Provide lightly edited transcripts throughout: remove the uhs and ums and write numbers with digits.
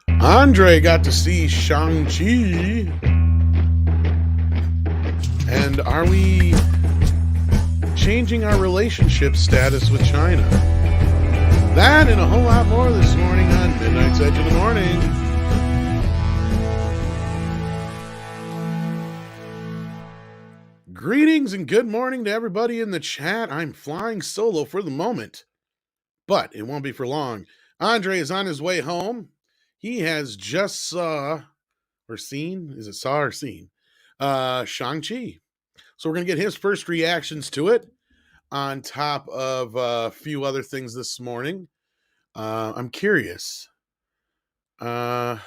Andre got to see Shang-Chi. And are we changing our relationship status with China? That and a whole lot more this morning on Midnight's Edge of the Morning. Greetings and good morning to everybody in the chat. I'm flying solo for the moment, but it won't be for long. Andre is on his way home. He has just saw or seen, is it saw or seen? Shang-Chi. So we're going to get his first reactions to it on top of a few other things this morning. I'm curious. I'm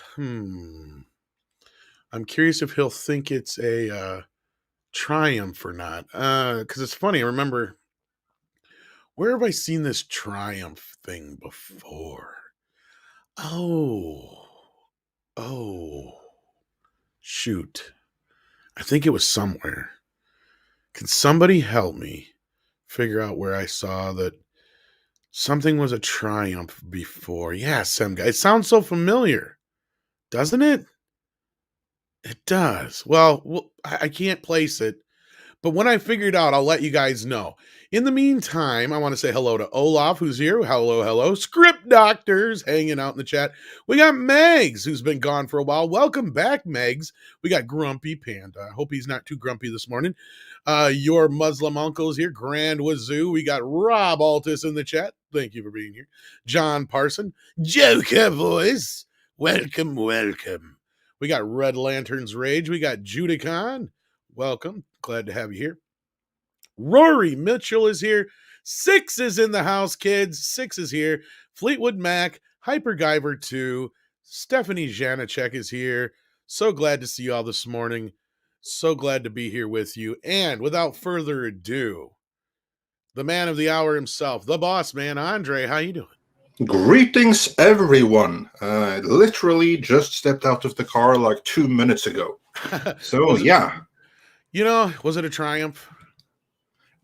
curious if he'll think it's a triumph or not. Because it's funny. I remember, where have I seen this triumph thing before? Oh, shoot. I think it was somewhere. Can somebody help me figure out where I saw that something was a triumph before? Yeah, some guy. It sounds so familiar, doesn't it? It does. Well, I can't place it, but when I figure it out, I'll let you guys know. In the meantime, I want to say hello to Olaf, who's here. Hello. Script Doctors hanging out in the chat. We got Megs, who's been gone for a while. Welcome back, Megs. We got Grumpy Panda. I hope he's not too grumpy this morning. Your Muslim uncle is here. Grand Wazoo. We got Rob Altus in the chat. Thank you for being here. John Parson. Joker Voice. Welcome. We got Red Lantern's Rage. We got Judicon. Welcome. Glad to have you here. Rory Mitchell is here. Six is in the house, kids. Six is here. Fleetwood Mac, Hyperguyver 2, Stephanie Janacek is here. So glad to see you all this morning. So glad to be here with you. And without further ado, the man of the hour himself, the boss man, Andre. How you doing? Greetings, everyone. Literally just stepped out of the car like 2 minutes ago. So, yeah. You know, was it a triumph?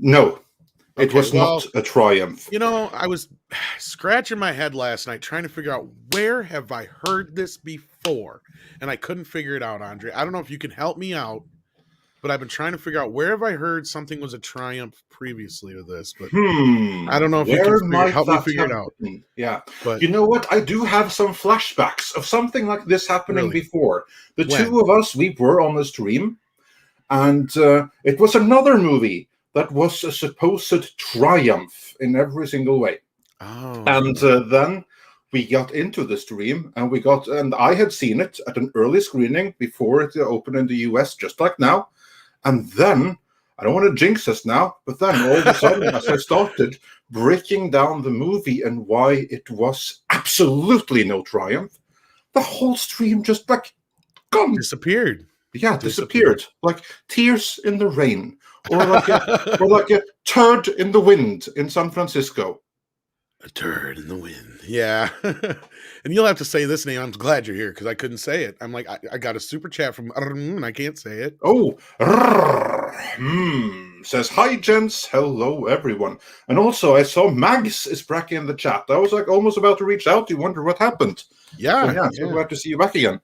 No, it was not a triumph. You know, I was scratching my head last night trying to figure out, where have I heard this before? And I couldn't figure it out, Andre. I don't know if you can help me out, but I've been trying to figure out, where have I heard something was a triumph previously to this? But I don't know if you can help me figure it out. Yeah. But you know what? I do have some flashbacks of something like this happening before. The two of us, we were on the stream, and it was another movie that was a supposed triumph in every single way. Oh. And then we got into the stream, and I had seen it at an early screening before it opened in the US, just like now. And then, I don't want to jinx us now, but then all of a sudden, as I started breaking down the movie and why it was absolutely no triumph, the whole stream just gone. Disappeared. Yeah, disappeared. Like tears in the rain. Or like a turd in the wind in San Francisco. A turd in the wind. Yeah. And you'll have to say this name. I'm glad you're here because I couldn't say it. I'm like, I got a super chat from and I can't say it. Oh, says, hi, gents. Hello, everyone. And also, I saw Mags is back in the chat. I was almost about to reach out to wonder what happened. Yeah. So glad to see you back again.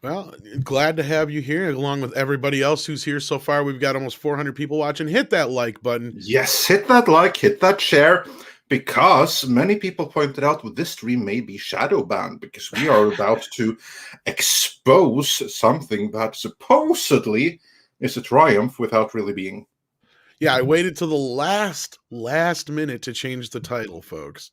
Well, glad to have you here, along with everybody else who's here so far. We've got almost 400 people watching. Hit that like button. Yes, hit that like, hit that share, because many people pointed out this stream may be shadow banned because we are about to expose something that supposedly is a triumph without really being. Yeah, I waited till the last minute to change the title, folks.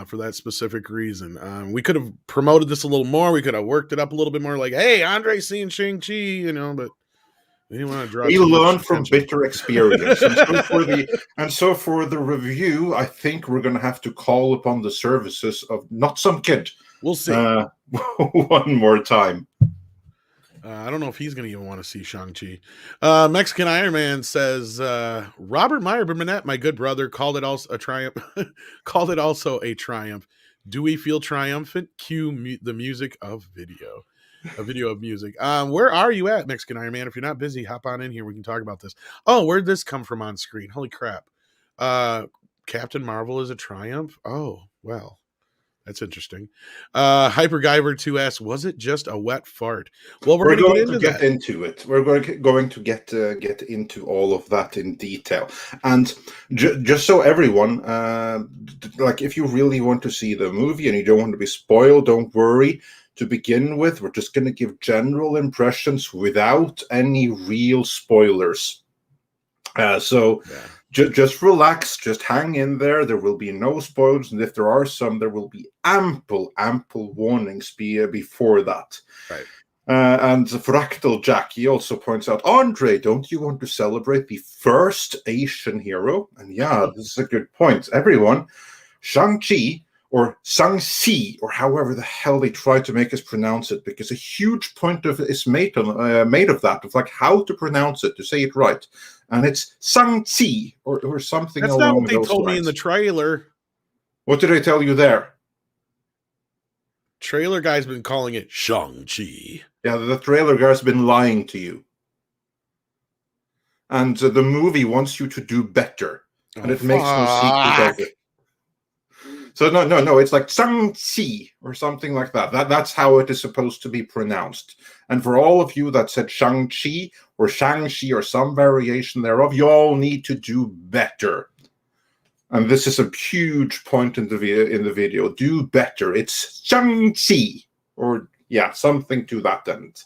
For that specific reason. We could have promoted this a little more. We could have worked it up a little bit more, like, hey, Andre's seeing Shang-Chi, but we didn't want to draw. We learn from bitter experience. and so for the review, I think we're going to have to call upon the services of Not Some Kid. We'll see. One more time. I don't know if he's going to even want to see Shang-Chi. Mexican Iron Man says, Robert Meyer Burnett, my good brother, called it also a triumph. Called it also a triumph. Do we feel triumphant? Cue the music of video. A video of music. Where are you at, Mexican Iron Man? If you're not busy, hop on in here. We can talk about this. Oh, where'd this come from on screen? Holy crap. Captain Marvel is a triumph? Oh, well. That's interesting. Hypergiver 2 asks, was it just a wet fart? Well, we're We're going to get going to into get that. into it. We're going to get into all of that in detail. And just so everyone, like, if you really want to see the movie and you don't want to be spoiled, don't worry. To begin with, we're just going to give general impressions without any real spoilers. So Yeah. just relax, just hang in there. There will be no spoilers, and if there are some, there will be ample warnings before that. Right. And Fractal Jack, he also points out, Andre, don't you want to celebrate the first Asian hero? And yeah, this is a good point. Everyone, Shang-Chi, or ShangChi, or however the hell they try to make us pronounce it, because a huge point of is made of that, of like how to pronounce it, to say it right. And it's ShangChi, or something That's not along what they those told lines. me in the trailer. What did I tell you there? Trailer guy's been calling it Shang-Chi. Yeah, the trailer guy's been lying to you. And the movie wants you to do better. And it makes no secret of it. So no, it's like Shang-Chi or something like that. That's how it is supposed to be pronounced. And for all of you that said Shang-Chi or Shang-Chi or some variation thereof, you all need to do better. And this is a huge point in the video. Do better. It's Shang-Chi, or yeah, something to that end.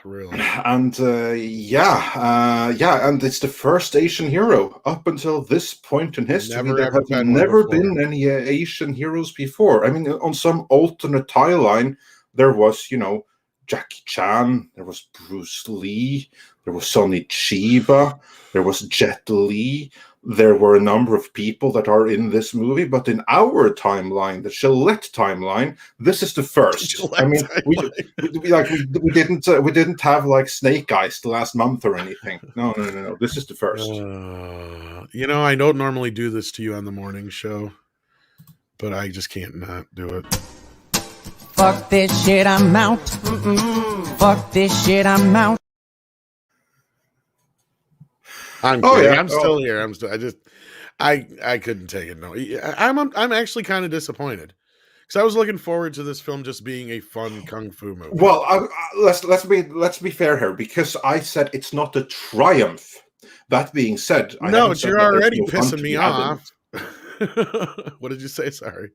Really? And and it's the first Asian hero up until this point in history. Never There ever have been one never before. been any Asian heroes before. I mean, on some alternate timeline, there was, Jackie Chan, there was Bruce Lee, there was Sonny Chiba, there was Jet Li. There were a number of people that are in this movie, but in our timeline, the Gillette timeline, this is the first. I mean, we didn't have like Snake Eyes the last month or anything. No. This is the first. I don't normally do this to you on the morning show, but I just can't not do it. Fuck this shit, I'm out. Fuck this shit, I'm out. I'm kidding. I'm still here. I couldn't take it. No, I'm actually kind of disappointed because I was looking forward to this film just being a fun kung fu movie. Well, let's be fair here, because I said it's not a triumph. That being said, no, but you're already pissing me off. What did you say? Sorry.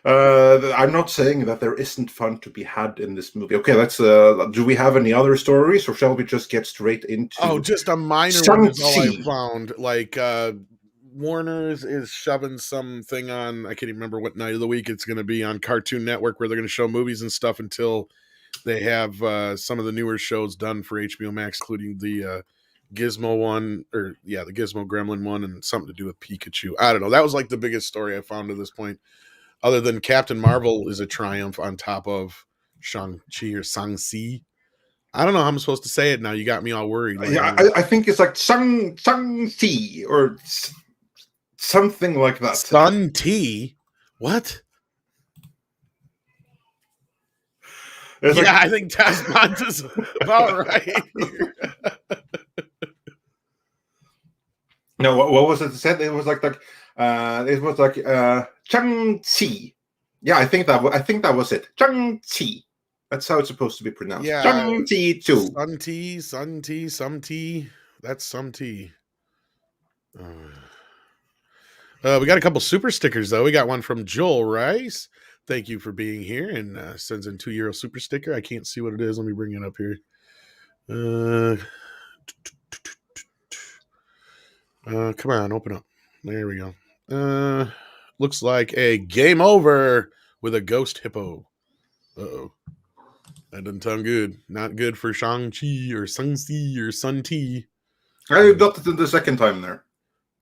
I'm not saying that there isn't fun to be had in this movie. Okay, let's. Do we have any other stories, or shall we just get straight into? Oh, just a minor one is all I found. Like Warner's is shoving something on. I can't even remember what night of the week it's going to be on Cartoon Network, where they're going to show movies and stuff until they have some of the newer shows done for HBO Max, including the Gizmo one, the Gizmo Gremlin one, and something to do with Pikachu. I don't know. That was like the biggest story I found to this point. Other than Captain Marvel is a triumph on top of Shang-Chi or Shang-Chi. I don't know how I'm supposed to say it now. You got me all worried. Yeah, I think it's like Shang-Chi or something like that. Shang-Chi? What? I think Tasmont is about right here. No, what was it said? It was like Shang-Chi. Yeah, I think that was it. Shang-Chi. That's how it's supposed to be pronounced. Yeah. Shang-Chi too. Sun-Ti. That's some tea. We got a couple super stickers, though. We got one from Joel Rice. Thank you for being here, and sends in €2 super sticker. I can't see what it is. Let me bring it up here. Come on, open up. There we go. Looks like a game over with a ghost hippo. Uh-oh. That doesn't sound good. Not good for Shang-Chi or Shang-Chi or Sun-Ti. I got it the second time there.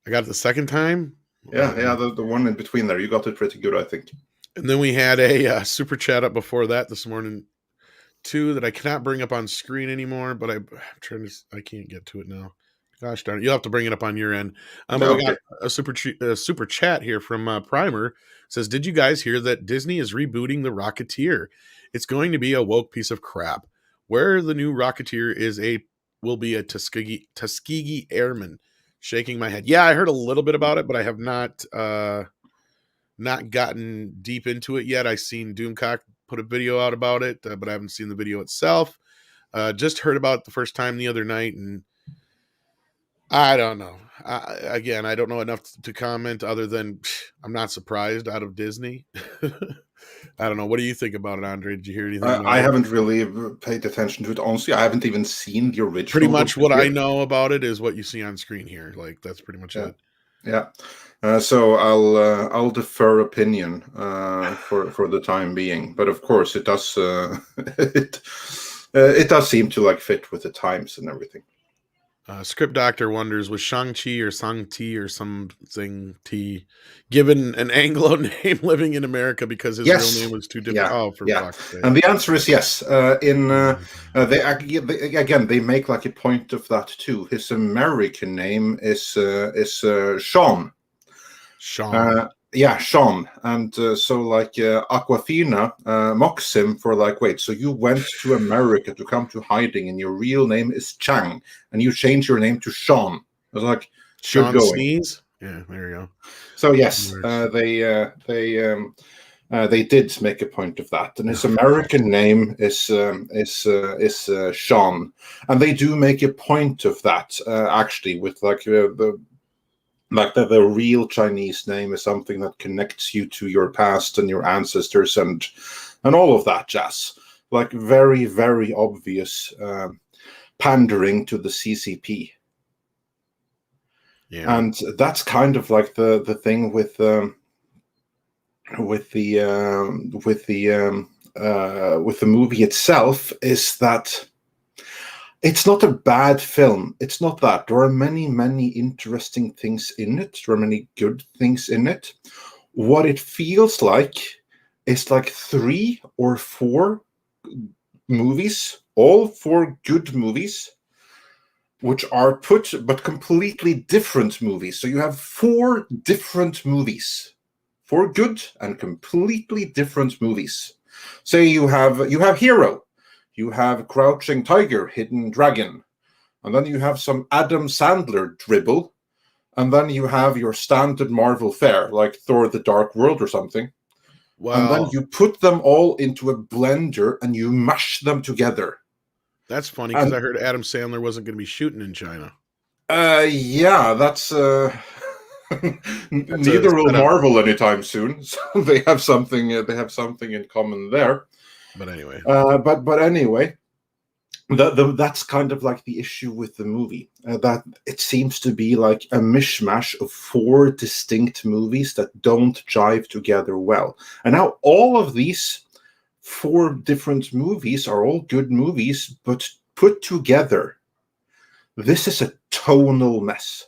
I got it the second time? Yeah, the one in between there. You got it pretty good, I think. And then we had a super chat up before that this morning, too, that I cannot bring up on screen anymore, but I'm trying to, I can't get to it now. Gosh darn it. You'll have to bring it up on your end. But we got a super chat here from Primer. It says, did you guys hear that Disney is rebooting the Rocketeer? It's going to be a woke piece of crap. Where the new Rocketeer will be a Tuskegee Airman. shaking my head. Yeah, I heard a little bit about it, but I have not gotten deep into it yet. I seen Doomcock put a video out about it, but I haven't seen the video itself. Just heard about it the first time the other night, and I don't know. Again, I don't know enough to comment other than I'm not surprised out of Disney. I don't know. What do you think about it, Andre? Did you hear anything about I it? haven't really paid attention to it. Honestly, I haven't even seen the original. Pretty much what yet. I know about it is what you see on screen here. Like, that's pretty much it. Yeah. So I'll defer opinion for the time being, but of course it does it does seem to like fit with the times and everything. Script Doctor wonders, was Shang-Chi or Shang-Chi or something T given an Anglo name living in America because his real name was too different? Fuck's sake. And the answer is yes. They make like a point of that too. His American name is Sean. Sean. Sean. And so like Aquafina mocks him for like, wait, so you went to America to come to hiding and your real name is Chang and you changed your name to Sean. I was like, Sean Sneeze? Yeah, there you go. So yes, they did make a point of that, and his American name is Sean, and they do make a point of that actually with like the real Chinese name is something that connects you to your past and your ancestors and all of that jazz. Like very, very obvious pandering to the CCP. Yeah. And that's kind of like the thing with the movie itself is that it's not a bad film. It's not that. There are many, many interesting things in it. There are many good things in it. What it feels like is like 3 or 4 movies, all 4 good movies, which are but completely different movies. So you have 4 different movies, 4 good and completely different movies. Say you have Hero. You have Crouching Tiger, Hidden Dragon. And then you have some Adam Sandler dribble. And then you have your standard Marvel fare, like Thor the Dark World or something. Wow. And then you put them all into a blender and you mash them together. That's funny because I heard Adam Sandler wasn't going to be shooting in China. Yeah, that's... neither will Marvel anytime soon. So they have something in common there. But anyway, but anyway, that's kind of like the issue with the movie. That it seems to be like a mishmash of 4 distinct movies that don't jive together well. And now all of these 4 different movies are all good movies, but put together, this is a tonal mess,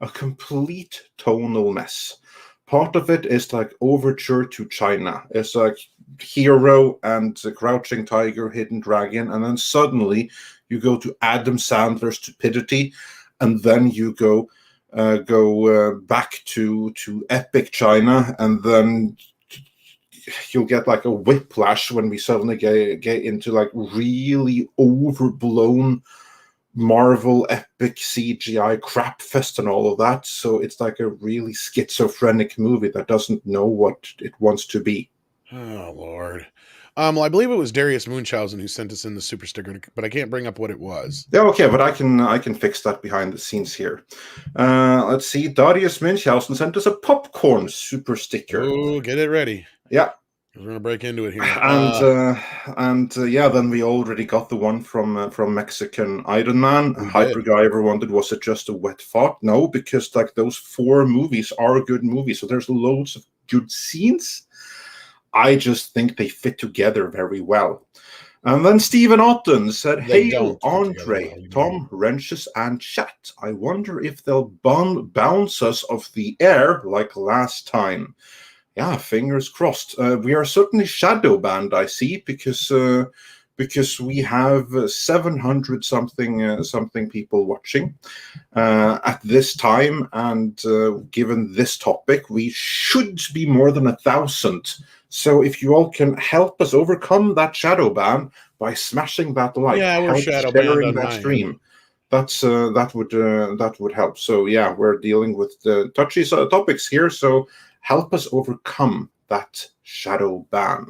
a complete tonal mess. Part of it is like Overture to China. It's like Hero and Crouching Tiger, Hidden Dragon, and then suddenly you go to Adam Sandler's Stupidity, and then you go back to Epic China, and then you'll get like a whiplash when we suddenly get into like really overblown Marvel epic CGI crap fest and all of that. So it's like a really schizophrenic movie that doesn't know what it wants to be. Oh Lord. Well, I believe it was Darius Munchausen who sent us in the super sticker, but I can't bring up what it was. Yeah, okay, but I can fix that behind the scenes here. Let's see. Darius Munchausen sent us a popcorn super sticker. Oh, get it ready. Yeah. We're gonna break into it here. And then we already got the one from Mexican Iron Man. Hyper Guy ever wondered, was it just a wet fart? No, because like those 4 movies are good movies. So there's loads of good scenes. I just think they fit together very well. And then Stephen Otten said, "Hail Andre, Tom, Wrenches, and chat. I wonder if they'll bounce us off the air like last time." Yeah, fingers crossed. We are certainly shadow banned, I see, because we have 700 something people watching at this time, and given this topic, we should be more than 1,000. So if you all can help us overcome that shadow ban by smashing that like, we're shadow banned on that stream, that would help. So yeah, we're dealing with the touchy topics here. So help us overcome that shadow ban.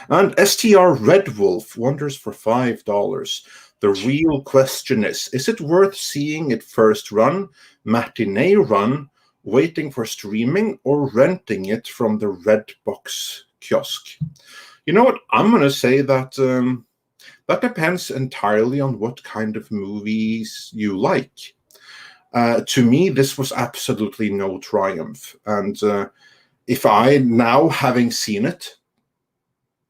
And STR Red Wolf wonders for $5. The real question is it worth seeing it first run, matinee run, waiting for streaming, or renting it from the Redbox kiosk? You know what? I'm going to say that that depends entirely on what kind of movies you like. To me, this was absolutely no triumph. And if I, now having seen it,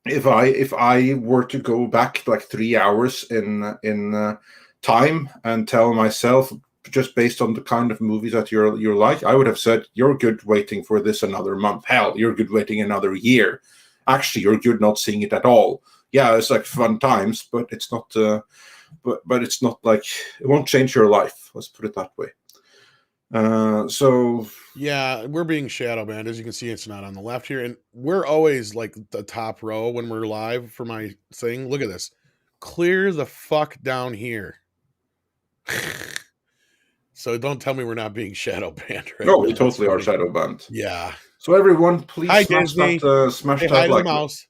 if I were to go back like 3 hours in time and tell myself, just based on the kind of movies that you're like, I would have said, you're good waiting for this another month. Hell, you're good waiting another year. Actually, you're good not seeing it at all. Yeah, it's like fun times, but it's not. But it's not like, it won't change your life. Let's put it that way. So yeah, we're being shadow banned. As you can see, it's not on the left here, and we're always like the top row when we're live for my thing. Look at this. Clear the fuck down here. So don't tell me we're not being shadow banned. Right? No, we totally are shadow banned. Yeah. So everyone, please Hi, smash Disney. that smash Say that hi to like. the mouse.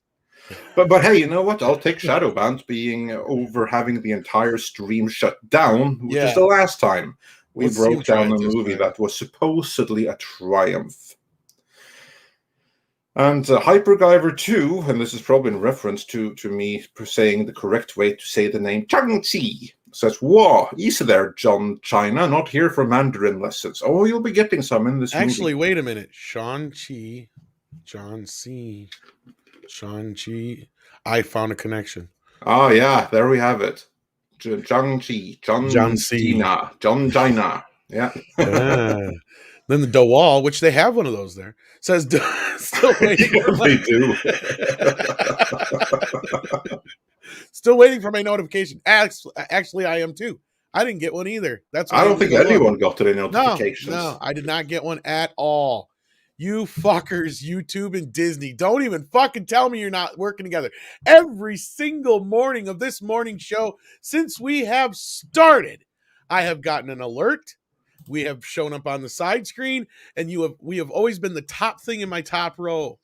But hey, you know what? I'll take shadow banned being over having the entire stream shut down, which is the last time we broke down a movie that was supposedly a triumph. And Hypergiver 2, and this is probably in reference to me saying the correct way to say the name, ShangChi, says, "Whoa, easy there, John China, not here for Mandarin lessons." Oh, you'll be getting some in this Actually, movie. wait a minute. Shang-Chi, John C, Shang-Chi. I found a connection. Oh, yeah, there we have it. Shang-Chi, John C. John China. Yeah. Then the DeWall, which they have one of those there, says still waiting. Yeah, they do. Still waiting for my notification. Actually, I am too. I didn't get one either. That's I don't think anyone got any notifications. No, I did not get one at all. You fuckers, YouTube and Disney, don't even fucking tell me you're not working together. Every single morning of this morning show since we have started, I have gotten an alert. We have shown up on the side screen, and we have always been the top thing in my top row.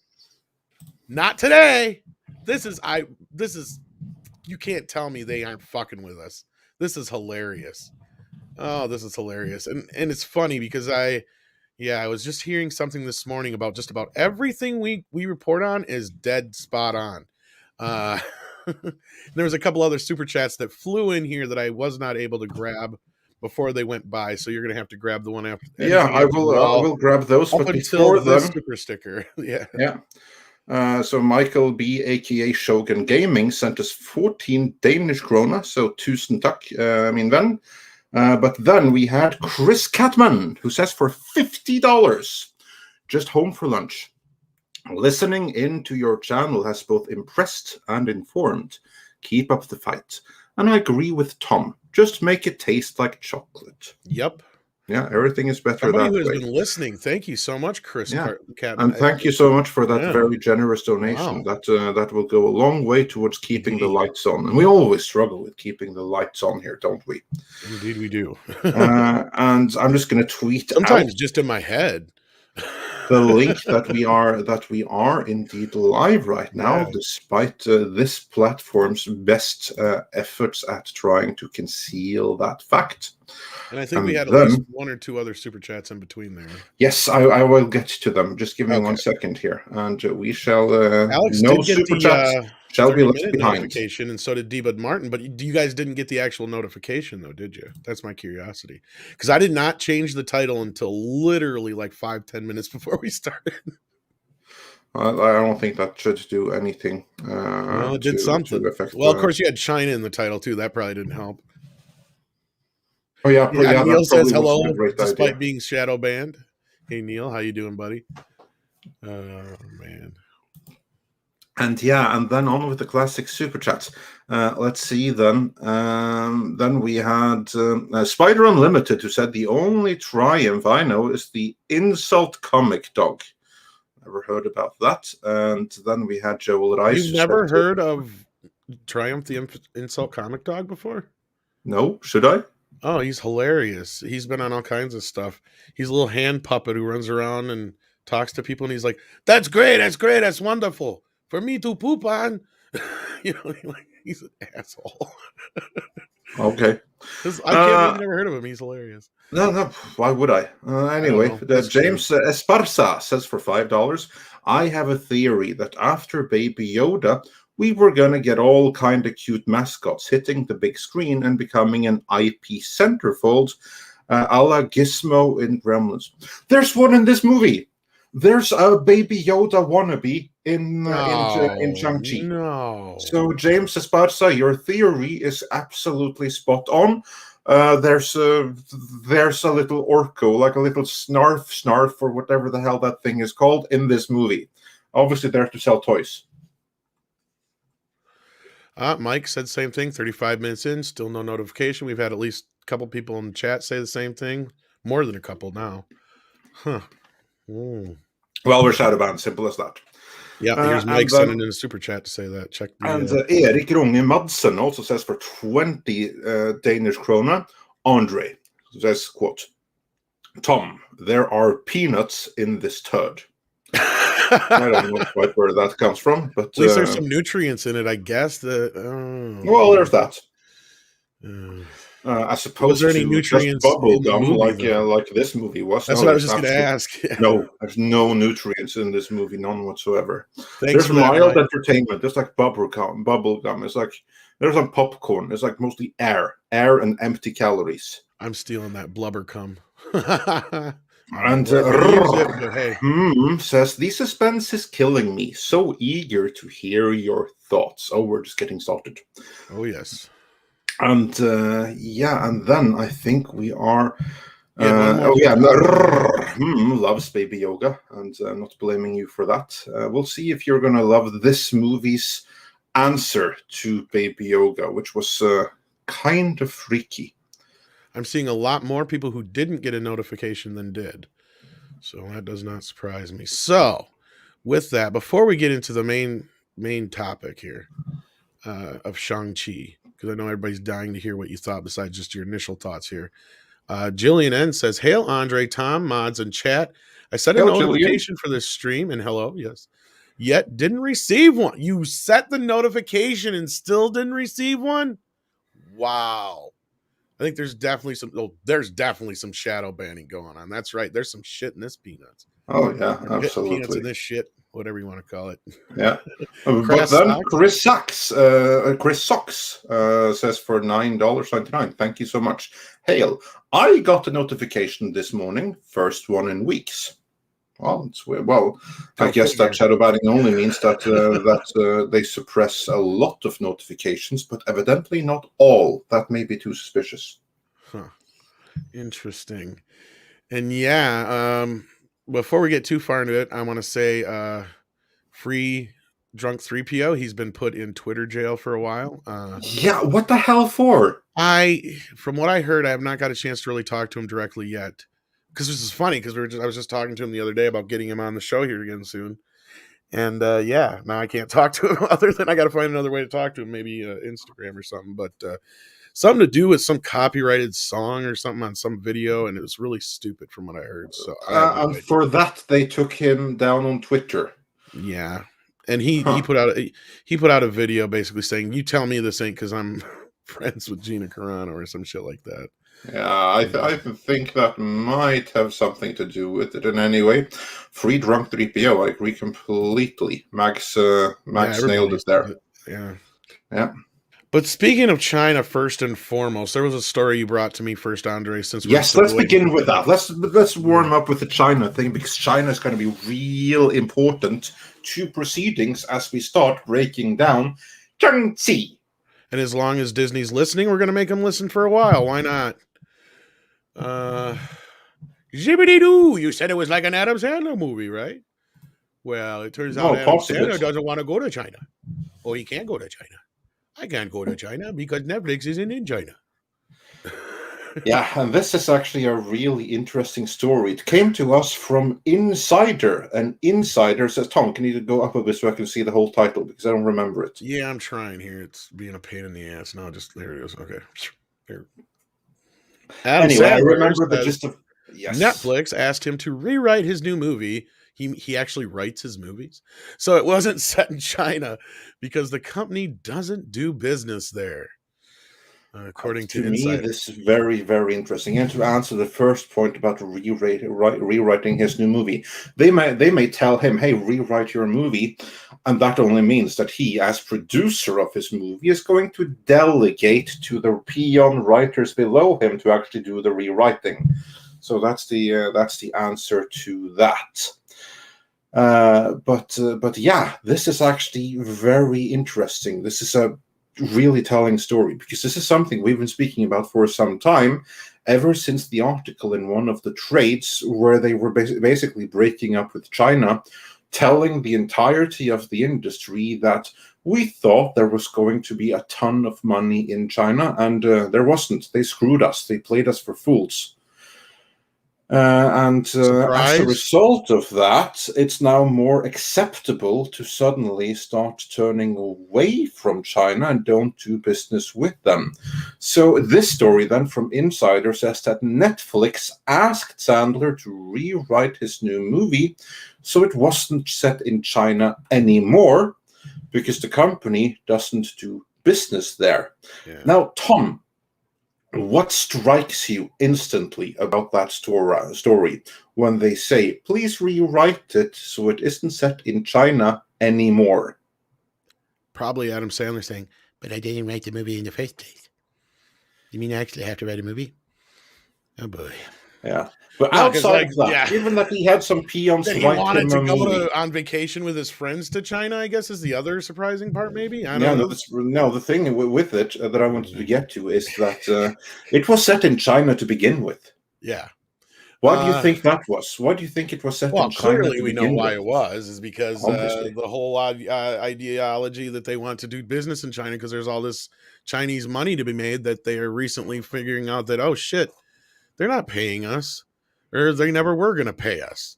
Not today. This is you can't tell me they aren't fucking with us. This is hilarious. Oh, this is hilarious. And it's funny because I was just hearing something this morning about just about everything we report on is dead spot on. There was a couple other super chats that flew in here that I was not able to grab before they went by, so you're gonna have to grab the one after. Yeah, I will grab those. Up but until before this them, super sticker, yeah. So Michael B, aka Shogun Gaming, sent us 14 Danish krona, so 1000 takk, min venn. But then we had Chris Catman, who says for $50, just home for lunch. Listening into your channel has both impressed and informed. Keep up the fight. And I agree with Tom. Just make it taste like chocolate. Yep. Yeah, everything is better Somebody that who has way. been listening. Thank you so much, Chris. Yeah. Catman. And thank you so much for that very generous donation. Wow. That will go a long way towards keeping the lights on. And we always struggle with keeping the lights on here, don't we? Indeed we do. And I'm just going to tweet sometimes out just in my head the link that we are indeed live right now, despite this platform's best efforts at trying to conceal that fact. And I think we had at least one or two other super chats in between there. Yes, I will get to them. Just give me 1 second here, and we shall. Alex no did get super chats shall be left behind. Notification, and so did D-Bud Martin. But you guys didn't get the actual notification, though, did you? That's my curiosity, because I did not change the title until literally like 5-10 minutes before we started. I don't think that should do anything. Well, it did something. Well, of course, you had China in the title too. That probably didn't help. Oh yeah, Neil says hello despite being shadow banned. Hey Neil, how you doing, buddy? Oh man. And then on with the classic super chats. Let's see then. Then we had Spider Unlimited, who said the only triumph I know is the insult comic dog. Never heard about that. And then we had Joel Rice. You've never heard of Triumph the Insult Comic Dog before? No, should I? Oh, he's hilarious. He's been on all kinds of stuff. He's a little hand puppet who runs around and talks to people, and he's like, "That's great, that's great, that's wonderful for me to poop on." He's an asshole. Okay. I can't believe Uh, you never heard of him. He's hilarious. no, why would I? I don't Anyway, know. That's James Esparza says for $5, I have a theory that after Baby Yoda, we were going to get all kind of cute mascots hitting the big screen and becoming an IP centerfold, a la Gizmo in Gremlins. There's one in this movie. There's a Baby Yoda wannabe in Shang-Chi. No. So, James Esparza, your theory is absolutely spot on. There's a little orco, like a little snarf, or whatever the hell that thing is called, in this movie. Obviously, there to sell toys. Mike said same thing. 35 minutes in, still no notification. We've had at least a couple people in the chat say the same thing. More than a couple now. Huh. Mm. Well, we're shadow banned. Simple as that. Yeah, here's Mike sending in a super chat to say that. Check the. And Erik Runge Madsen also says for 20 Danish krona, Andre says, quote, Tom, there are peanuts in this turd. I don't know quite where that comes from, but at least there's some nutrients in it, I guess. Well, there's that. As opposed there any to nutrients just bubble in the gum, movie, like this movie was. That's what I was just going to ask. No, there's no nutrients in this movie, none whatsoever. Thanks There's mild entertainment. There's like bubble gum. It's like there's some popcorn. It's like mostly air and empty calories. I'm stealing that blubber cum. And says, the suspense is killing me. So eager to hear your thoughts. Oh, we're just getting started. Oh, yes. And and then I think we are. Loves Baby Yoga, and I'm not blaming you for that. We'll see if you're going to love this movie's answer to Baby Yoga, which was kind of freaky. I'm seeing a lot more people who didn't get a notification than did. So that does not surprise me. So with that, before we get into the main topic here of Shang-Chi, because I know everybody's dying to hear what you thought besides just your initial thoughts here. Jillian N says, hail, Andre, Tom, mods, and chat. I set a notification for this stream, and hello, yes. Yet didn't receive one. You set the notification and still didn't receive one? Wow. I think there's definitely some shadow banning going on. That's right. There's some shit in this peanuts. Oh yeah, absolutely. Peanuts in this shit, whatever you want to call it. Yeah. But then Chris Socks says for $9.99. Thank you so much. Hail. I got a notification this morning, first one in weeks. Well, I guess that shadow banning only means that they suppress a lot of notifications, but evidently not all. That may be too suspicious. Huh. Interesting. And yeah, before we get too far into it, I want to say free drunk 3PO. He's been put in Twitter jail for a while. Yeah, what the hell for? From what I heard, I have not got a chance to really talk to him directly yet. Because this is funny, because I was just talking to him the other day about getting him on the show here again soon. And now I can't talk to him other than I got to find another way to talk to him, maybe Instagram or something. But something to do with some copyrighted song or something on some video, and it was really stupid from what I heard. So and for that, they took him down on Twitter. Yeah, and he put out a video basically saying, "You tell me this ain't because I'm friends with Gina Carano or some shit like that." Yeah, I think that might have something to do with it in any way. Free drunk 3PO, I agree completely. Max nailed it there. Yeah. But speaking of China, first and foremost, there was a story you brought to me first, Andre. Let's begin with that. Let's warm up with the China thing, because China is going to be real important to proceedings as we start breaking down Shang-Chi. And as long as Disney's listening, we're going to make them listen for a while. Why not? Zibbity-doo! You said it was like an Adam Sandler movie, right? Well, it turns out Adam Sandler doesn't want to go to China. Or he can't go to China. I can't go to China because Netflix isn't in China. Yeah, and this is actually a really interesting story. It came to us from Insider. An Insider says, Tom, can you go up a bit so I can see the whole title, because I don't remember it. Yeah, I'm trying here. It's being a pain in the ass. No, just there it is. Okay. There. Adam Anyway, I Sandler remember the says gist of yes. Netflix asked him to rewrite his new movie. He actually writes his movies. So it wasn't set in China because the company doesn't do business there, according to To me, Insider. this is very, very interesting. And to answer the first point about rewriting his new movie, they may tell him, "Hey, rewrite your movie," and that only means that he, as producer of his movie, is going to delegate to the peon writers below him to actually do the rewriting. So that's the answer to that. But yeah, this is actually very interesting. This is a really telling story because this is something we've been speaking about for some time, ever since the article in one of the trades where they were basically breaking up with China, telling the entirety of the industry that we thought there was going to be a ton of money in China, and there wasn't. They screwed us. They played us for fools. And as a result of that, it's now more acceptable to suddenly start turning away from China and don't do business with them. So this story then from Insider says that Netflix asked Sandler to rewrite his new movie so it wasn't set in China anymore because the company doesn't do business there. Yeah. Now, Tom, what strikes you instantly about that story when they say, please rewrite it so it isn't set in China anymore? Probably Adam Sandler saying, but I didn't write the movie in the first place. You mean I actually have to write a movie? Oh, boy. Yeah. But outside of that, given that he had some peons that he wanted to go on vacation with his friends to China, I guess is the other surprising part, maybe? I don't know. The thing with it that I wanted to get to is that it was set in China to begin with. Yeah. Why do you think that was? Why do you think it was set in China? Clearly we know why it was, is because the whole ideology that they want to do business in China because there's all this Chinese money to be made that they are recently figuring out that, oh, shit, they're not paying us. Or they never were going to pay us,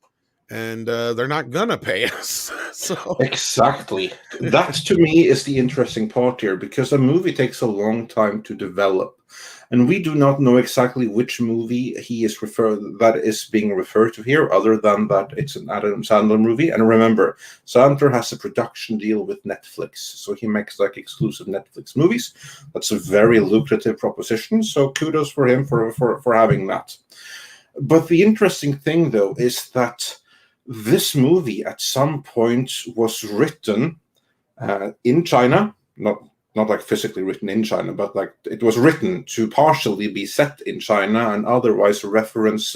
and they're not going to pay us. So exactly. That, to me, is the interesting part here, because a movie takes a long time to develop, and we do not know exactly which movie that is being referred to here, other than that it's an Adam Sandler movie. And remember, Sandler has a production deal with Netflix, so he makes like exclusive Netflix movies. That's a very lucrative proposition, so kudos for him for having that. But the interesting thing, though, is that this movie at some point was written in China, not like physically written in China, but like it was written to partially be set in China and otherwise reference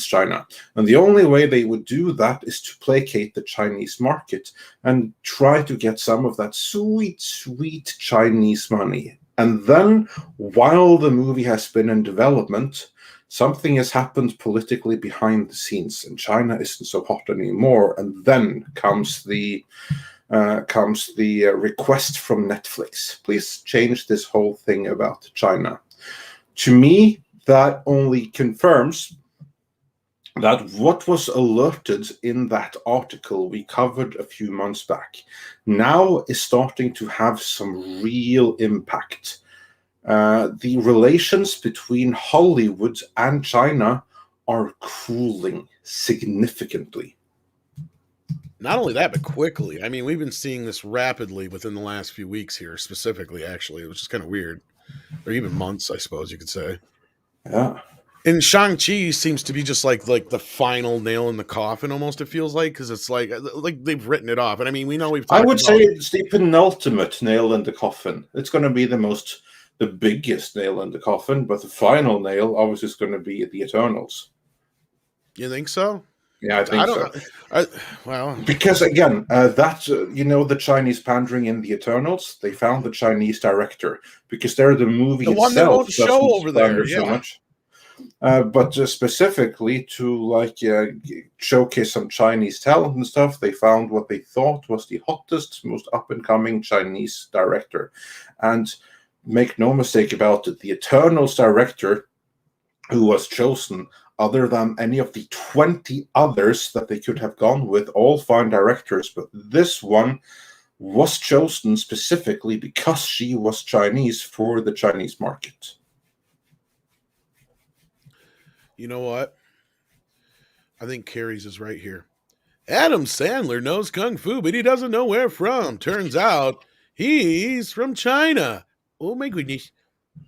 China. And the only way they would do that is to placate the Chinese market and try to get some of that sweet, sweet Chinese money. And then, while the movie has been in development, something has happened politically behind the scenes, and China isn't so hot anymore. And then comes the request from Netflix: please change this whole thing about China. To me, that only confirms that what was alerted in that article we covered a few months back now is starting to have some real impact. The relations between Hollywood and China are cooling significantly. Not only that, but quickly. I mean, we've been seeing this rapidly within the last few weeks here, specifically, actually, which is kind of weird. Or even months, I suppose you could say. Yeah. And Shang-Chi seems to be just like the final nail in the coffin, almost, it feels like, because it's like they've written it off. And I mean, we know we've talked I would say it's the penultimate nail in the coffin. It's going to be the biggest nail in the coffin, but the final nail obviously is going to be the Eternals. You think so? Yeah, I think so. Well, because again, the Chinese pandering in the Eternals, they found the Chinese director because they're the movie the one itself that won't show over there, so much. But specifically to showcase some Chinese talent and stuff, they found what they thought was the hottest, most up-and-coming Chinese director. And make no mistake about it, the Eternals director who was chosen, other than any of the 20 others that they could have gone with, all fine directors, but this one was chosen specifically because she was Chinese for the Chinese market. You know what? I think Carrie's is right here. Adam Sandler knows Kung Fu, but he doesn't know where from. Turns out he's from China. Oh my goodness.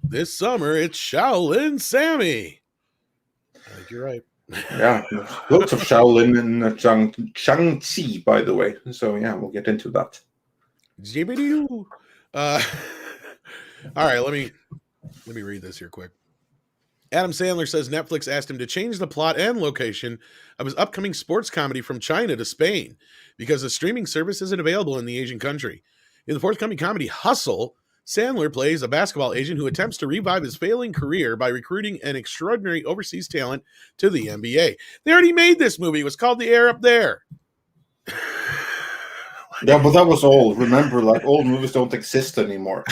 This summer, it's Shaolin Sammy. I think you're right. Yeah, lots of Shaolin and Shang-Chi, by the way. So yeah, we'll get into that. All right, let me read this here quick. Adam Sandler says Netflix asked him to change the plot and location of his upcoming sports comedy from China to Spain because the streaming service isn't available in the Asian country. In the forthcoming comedy Hustle, Sandler plays a basketball agent who attempts to revive his failing career by recruiting an extraordinary overseas talent to the NBA. They already made this movie. It was called The Air Up There. Yeah, but that was old. Remember, like, old movies don't exist anymore.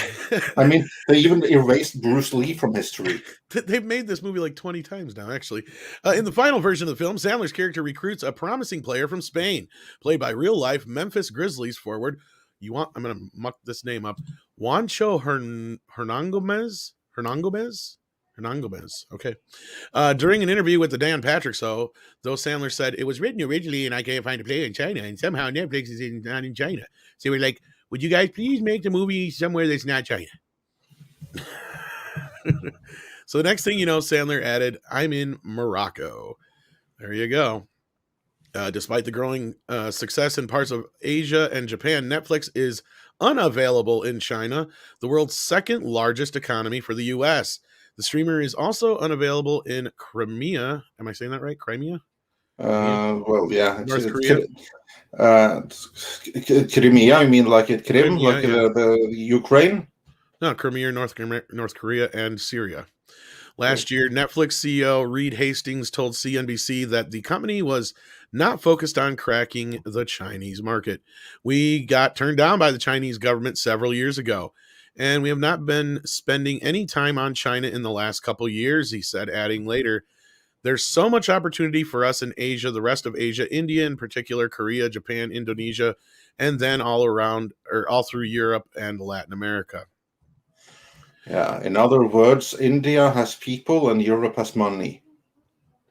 I mean, they even erased Bruce Lee from history. They've made this movie like 20 times now, actually. In the final version of the film, Sandler's character recruits a promising player from Spain, played by real-life Memphis Grizzlies forward. I'm going to muck this name up. Juancho Hernangomez? Okay. During an interview with the Dan Patrick Show, though Sandler said, it was written originally and I can't find a player in China, and somehow Netflix is not in China. So we're like, would you guys please make the movie somewhere that's not China? So the next thing you know, Sandler added, I'm in Morocco. There you go. Despite the growing success in parts of Asia and Japan, Netflix is unavailable in China, the world's second largest economy for the U.S. The streamer is also unavailable in Crimea. Am I saying that right? Crimea? Well, yeah. North Korea? Crimea, I mean like it Crim, Crimea, like yeah. the Ukraine? No, Crimea, North Korea, and Syria. Last year, Netflix CEO Reed Hastings told CNBC that the company was not focused on cracking the Chinese market. We got turned down by the Chinese government several years ago, and we have not been spending any time on China in the last couple years, he said, adding later, there's so much opportunity for us in Asia, the rest of Asia, India in particular, Korea, Japan, Indonesia, and then all around or all through Europe and Latin America. Yeah, in other words, India has people and Europe has money.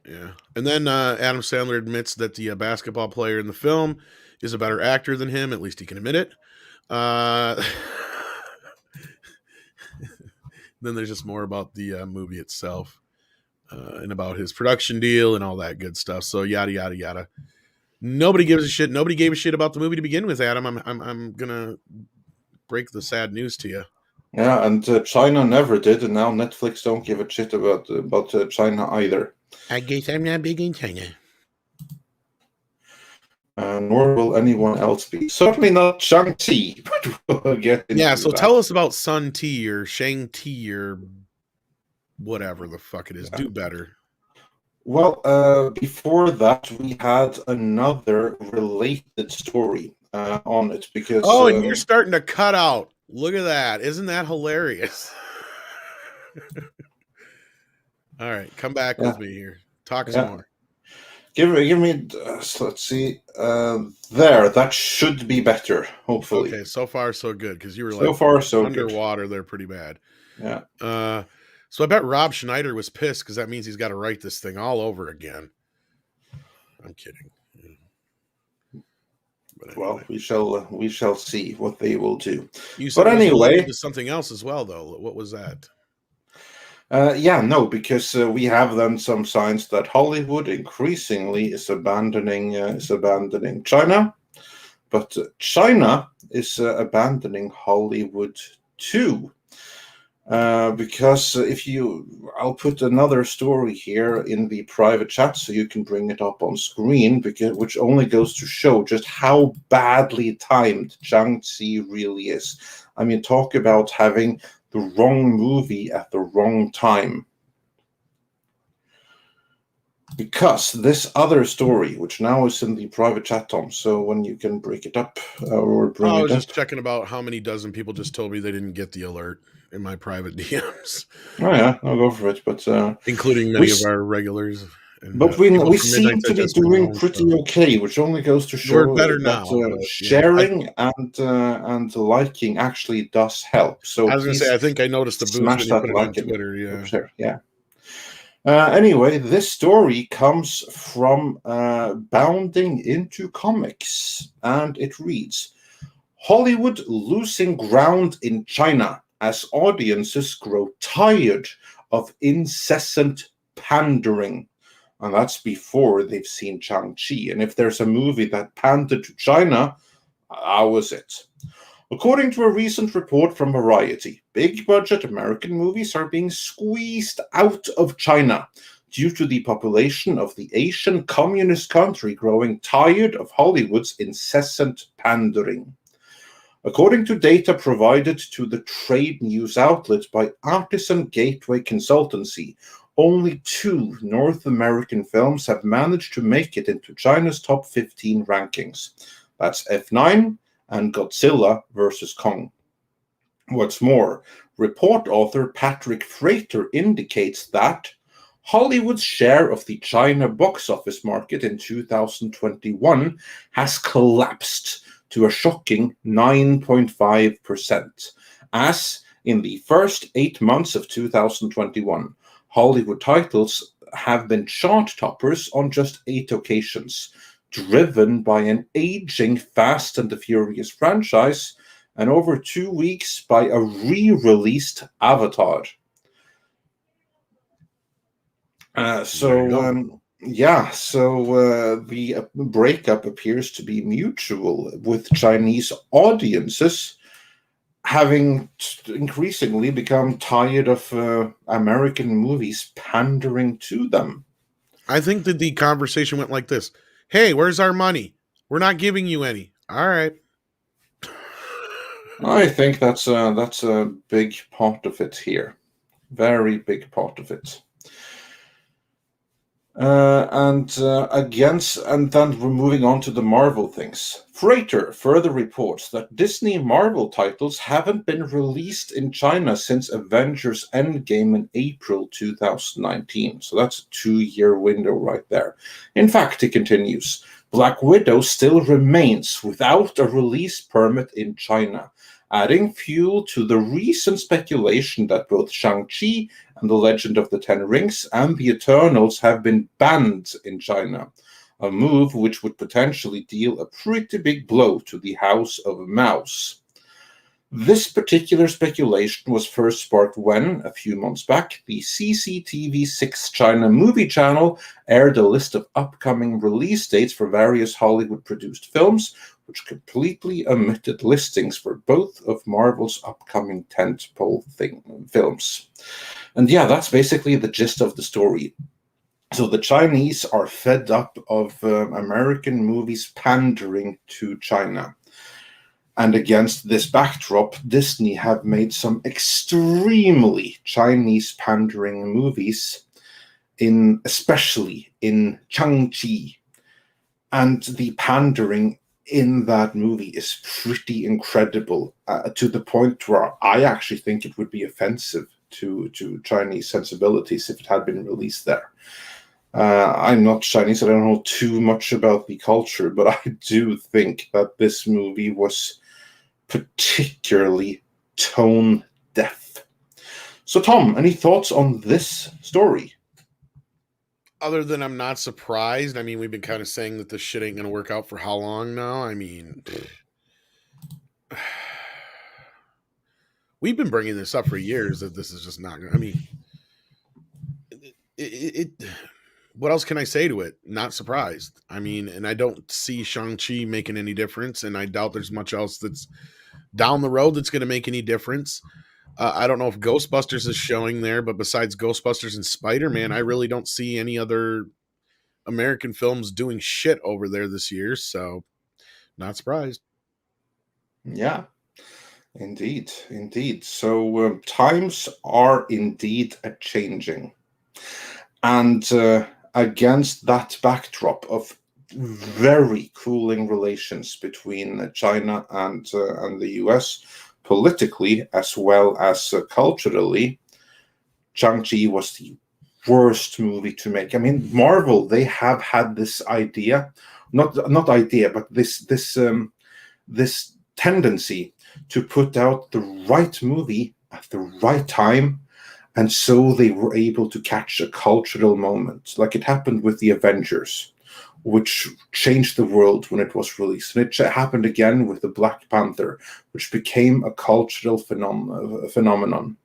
Yeah. And then Adam Sandler admits that the basketball player in the film is a better actor than him. At least he can admit it. Then there's just more about the movie itself and about his production deal and all that good stuff. So yada, yada, yada. Nobody gives a shit. Nobody gave a shit about the movie to begin with, Adam. I'm going to break the sad news to you. Yeah, and China never did, and now Netflix don't give a shit about China either. I guess I'm not big in China. Nor will anyone else be. Certainly not Shang-Chi, but we'll get into Yeah, so that. tell us about Sun-Chi or Shang-Chi or whatever the fuck it is. Do better. Well, before that, we had another related story on it because... Oh, and you're starting to cut out. Look at that. Isn't that hilarious? All right, come back with me here. Talk some more. Give me let's see. There, that should be better, hopefully. Okay, so far so good, because you were so far so underwater good. They're pretty bad. Yeah. So I bet Rob Schneider was pissed because that means he's got to write this thing all over again. I'm kidding. But anyway. Well, we shall see what they will do. But anyway, something else as well, though. What was that? Because we have then some signs that Hollywood increasingly is abandoning China, but China is abandoning Hollywood too. Because I'll put another story here in the private chat so you can bring it up on screen, which only goes to show just how badly timed Shang-Chi really is. I mean, talk about having the wrong movie at the wrong time. Because this other story, which now is in the private chat, Tom, so when you can break it up or bring it up. I was just checking about how many dozen people just told me they didn't get the alert in my private DMs. Oh yeah, I'll go for it, but including many of our regulars. And, but we seem to be doing pretty okay, which only goes to show we're better that now, sharing and liking actually does help. So I was going to say, I think I noticed the boost when you put it on Twitter. Yeah. Anyway, this story comes from Bounding into Comics, and it reads, Hollywood losing ground in China as audiences grow tired of incessant pandering. And that's before they've seen Shang-Chi. And if there's a movie that pandered to China, that was it. According to a recent report from Variety, big-budget American movies are being squeezed out of China due to the population of the Asian communist country growing tired of Hollywood's incessant pandering. According to data provided to the trade news outlet by Artisan Gateway Consultancy, only 2 North American films have managed to make it into China's top 15 rankings. That's F9 and Godzilla vs. Kong. What's more, report author Patrick Frater indicates that Hollywood's share of the China box office market in 2021 has collapsed to a shocking 9.5%, as in the first 8 months of 2021, Hollywood titles have been chart toppers on just 8 occasions, driven by an aging Fast and the Furious franchise, and over 2 weeks by a re-released Avatar. The breakup appears to be mutual, with Chinese audiences having increasingly become tired of American movies pandering to them. I think that the conversation went like this. Hey, where's our money? We're not giving you any. All right. I think that's a big part of it here. Very big part of it. And then we're moving on to the Marvel things. Frater further reports that Disney Marvel titles haven't been released in China since Avengers Endgame in April 2019. So that's a 2-year window right there. In fact, he continues, Black Widow still remains without a release permit in China, adding fuel to the recent speculation that both Shang-Chi and The Legend of the Ten Rings and The Eternals have been banned in China, a move which would potentially deal a pretty big blow to the House of Mouse. This particular speculation was first sparked when, a few months back, the CCTV6 China movie channel aired a list of upcoming release dates for various Hollywood-produced films, which completely omitted listings for both of Marvel's upcoming tentpole films. And yeah, that's basically the gist of the story. So the Chinese are fed up of American movies pandering to China. And against this backdrop, Disney have made some extremely Chinese pandering movies, especially in Shang-Chi. And the pandering in that movie is pretty incredible, to the point where I actually think it would be offensive to Chinese sensibilities if it had been released there. I'm not Chinese, I don't know too much about the culture, but I do think that this movie was particularly tone deaf. So, Tom, any thoughts on this story? Other than I'm not surprised. I mean, we've been kind of saying that this shit ain't going to work out for how long now? I mean, we've been bringing this up for years that this is just not going to, I mean, what else can I say to it? Not surprised. I mean, and I don't see Shang-Chi making any difference, and I doubt there's much else that's down the road that's going to make any difference. I don't know if Ghostbusters is showing there, but besides Ghostbusters and Spider-Man, I really don't see any other American films doing shit over there this year, so not surprised. Yeah, indeed. So times are indeed a-changing. And against that backdrop of very cooling relations between China and the US, politically as well as culturally, Shang-Chi was the worst movie to make. I mean, Marvel, they have had this idea, not idea, but this tendency to put out the right movie at the right time And so they were able to catch a cultural moment, like it happened with the Avengers, which changed the world when it was released. And it happened again with the Black Panther, which became a cultural phenomenon.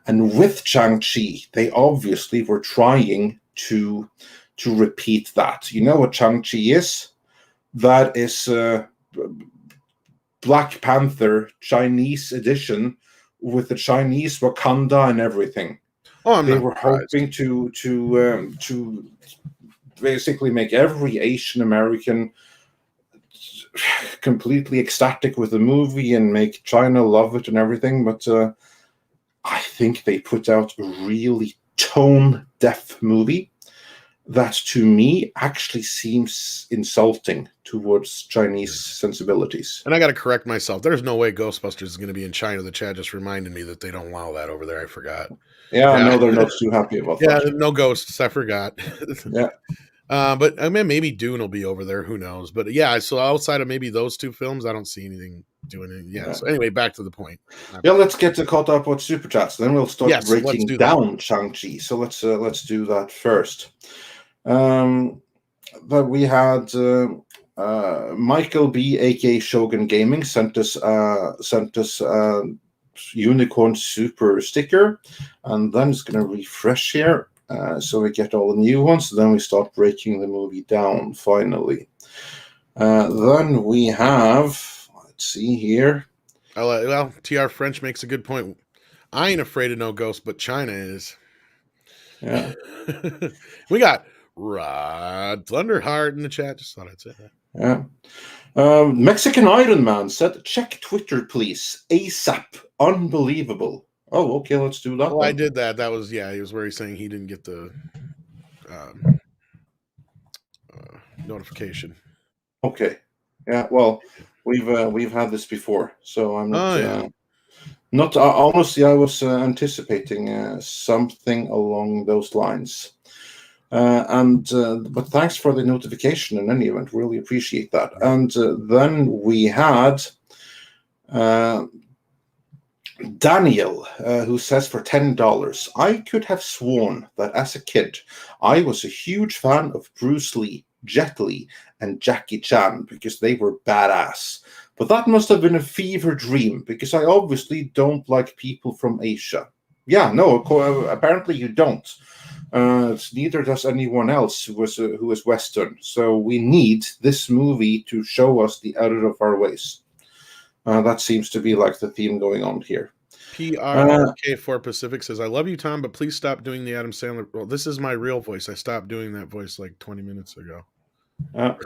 And with Shang-Chi, they obviously were trying to repeat that. You know what Shang-Chi is? That is Black Panther Chinese edition with the Chinese Wakanda and everything. Oh, I'm They not were surprised. hoping to basically make every Asian American completely ecstatic with the movie and make China love it and everything. But I think they put out a really tone-deaf movie that, to me, actually seems insulting towards Chinese sensibilities. And I got to correct myself. There's no way Ghostbusters is going to be in China. The chat just reminded me that they don't allow that over there. I forgot. Yeah, Yeah. no, they're not too happy about Yeah, that. no ghosts. I forgot. Yeah. But I mean, maybe Dune will be over there. Who knows? But yeah, so outside of maybe those two films, I don't see anything doing it. Yeah. Yeah. So anyway, back to the point. Yeah, let's get caught up with super chats. Then we'll start Yes, let's breaking do that. down Shang-Chi. So let's do that first. But we had Michael B, aka Shogun Gaming, sent us Unicorn Super sticker, and then it's going to refresh here, so we get all the new ones. Then we start breaking the movie down finally. Then we have, let's see here. Well, TR French makes a good point. I ain't afraid of no ghosts, but China is. Yeah. We got Rod Thunderheart in the chat. Just thought I'd say that. Yeah. Mexican Iron Man said, check Twitter, please. ASAP. Unbelievable. Oh, okay, let's do that. Well, I did that. That was, yeah, he was where he's saying he didn't get the notification. Okay. Yeah, well, we've had this before, so I'm not honestly, I was anticipating something along those lines. But thanks for the notification in any event. Really appreciate that. And then we had Daniel, who says for $10, I could have sworn that as a kid, I was a huge fan of Bruce Lee, Jet Li, and Jackie Chan because they were badass. But that must have been a fever dream because I obviously don't like people from Asia. Yeah, no, apparently you don't. Neither does anyone else who is Western. So we need this movie to show us the error of our ways. That seems to be like the theme going on here. PRK4 Pacific says, I love you, Tom, but please stop doing the Adam Sandler. Well, this is my real voice. I stopped doing that voice like 20 minutes ago. And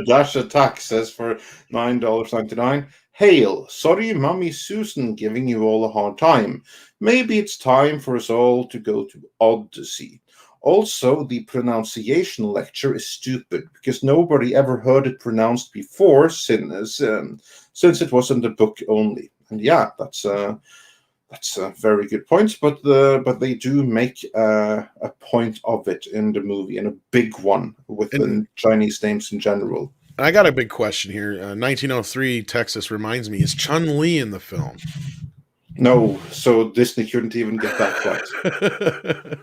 Dash Attack says for $9.99, Hail, sorry Mommy Susan giving you all a hard time. Maybe it's time for us all to go to Odyssey. Also, the pronunciation lecture is stupid because nobody ever heard it pronounced before since it was in the book only. And yeah, that's a very good point. But they do make a point of it in the movie, and a big one with the Chinese names in general. I got a big question here. 1903 Texas reminds me, is Chun-Li in the film? No, so Disney couldn't even get that right.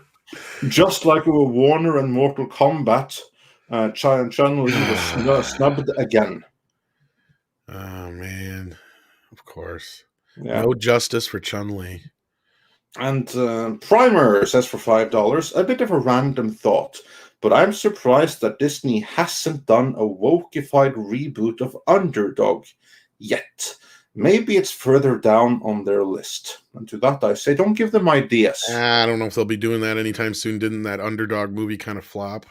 Just like with Warner and Mortal Kombat, Chun-Li was snubbed again. Oh, man. Of course. Yeah. No justice for Chun-Li. And Primer says for $5, a bit of a random thought, but I'm surprised that Disney hasn't done a wokeified reboot of Underdog yet. Maybe it's further down on their list. And to that I say, don't give them ideas. I don't know if they'll be doing that anytime soon. Didn't that Underdog movie kind of flop?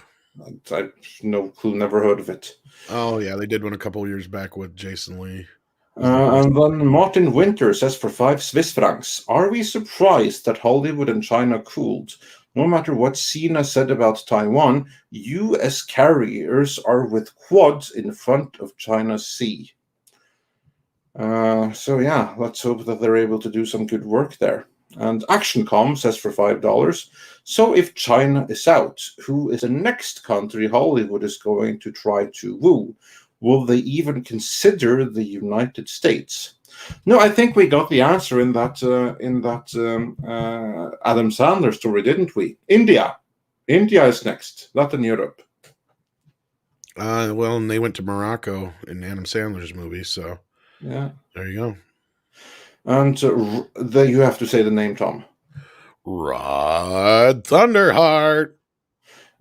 I no clue, never heard of it. Oh, yeah, they did one a couple of years back with Jason Lee. And then Martin Winter says for 5 Swiss francs, are we surprised that Hollywood and China cooled? No matter what Sina said about Taiwan, U.S. carriers are with quads in front of China's sea. So yeah, let's hope that they're able to do some good work there. And ActionCom says for $5, so if China is out, who is the next country Hollywood is going to try to woo? Will they even consider the United States? No, I think we got the answer in that Adam Sandler story, didn't we? India. India is next, not in Europe. Well, and they went to Morocco in Adam Sandler's movie, so Yeah. there you go. And you have to say the name, Tom. Rod Thunderheart.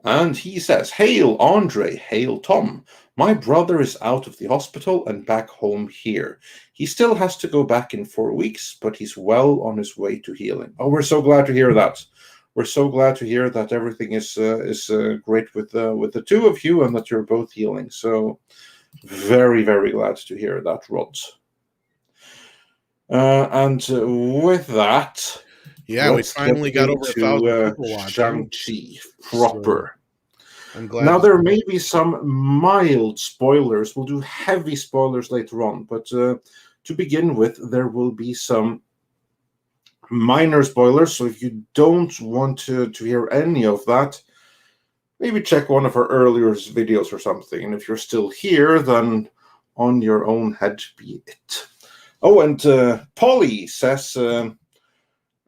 And he says, "Hail, Andre. Hail, Tom. My brother is out of the hospital and back home here. He still has to go back in 4 weeks, but he's well on his way to healing." Oh, we're so glad to hear that. We're so glad to hear that everything is great with the two of you and that you're both healing. So very, very glad to hear that, Rod. And with that, Yeah, we let's finally get got over 1,000 people watching. Shang-Chi proper. So I'm glad. Now, there may be some mild spoilers. We'll do heavy spoilers later on. But to begin with, there will be some minor spoilers. So if you don't want to hear any of that, maybe check one of our earlier videos or something. And if you're still here, then on your own head be it. Oh, and Polly says,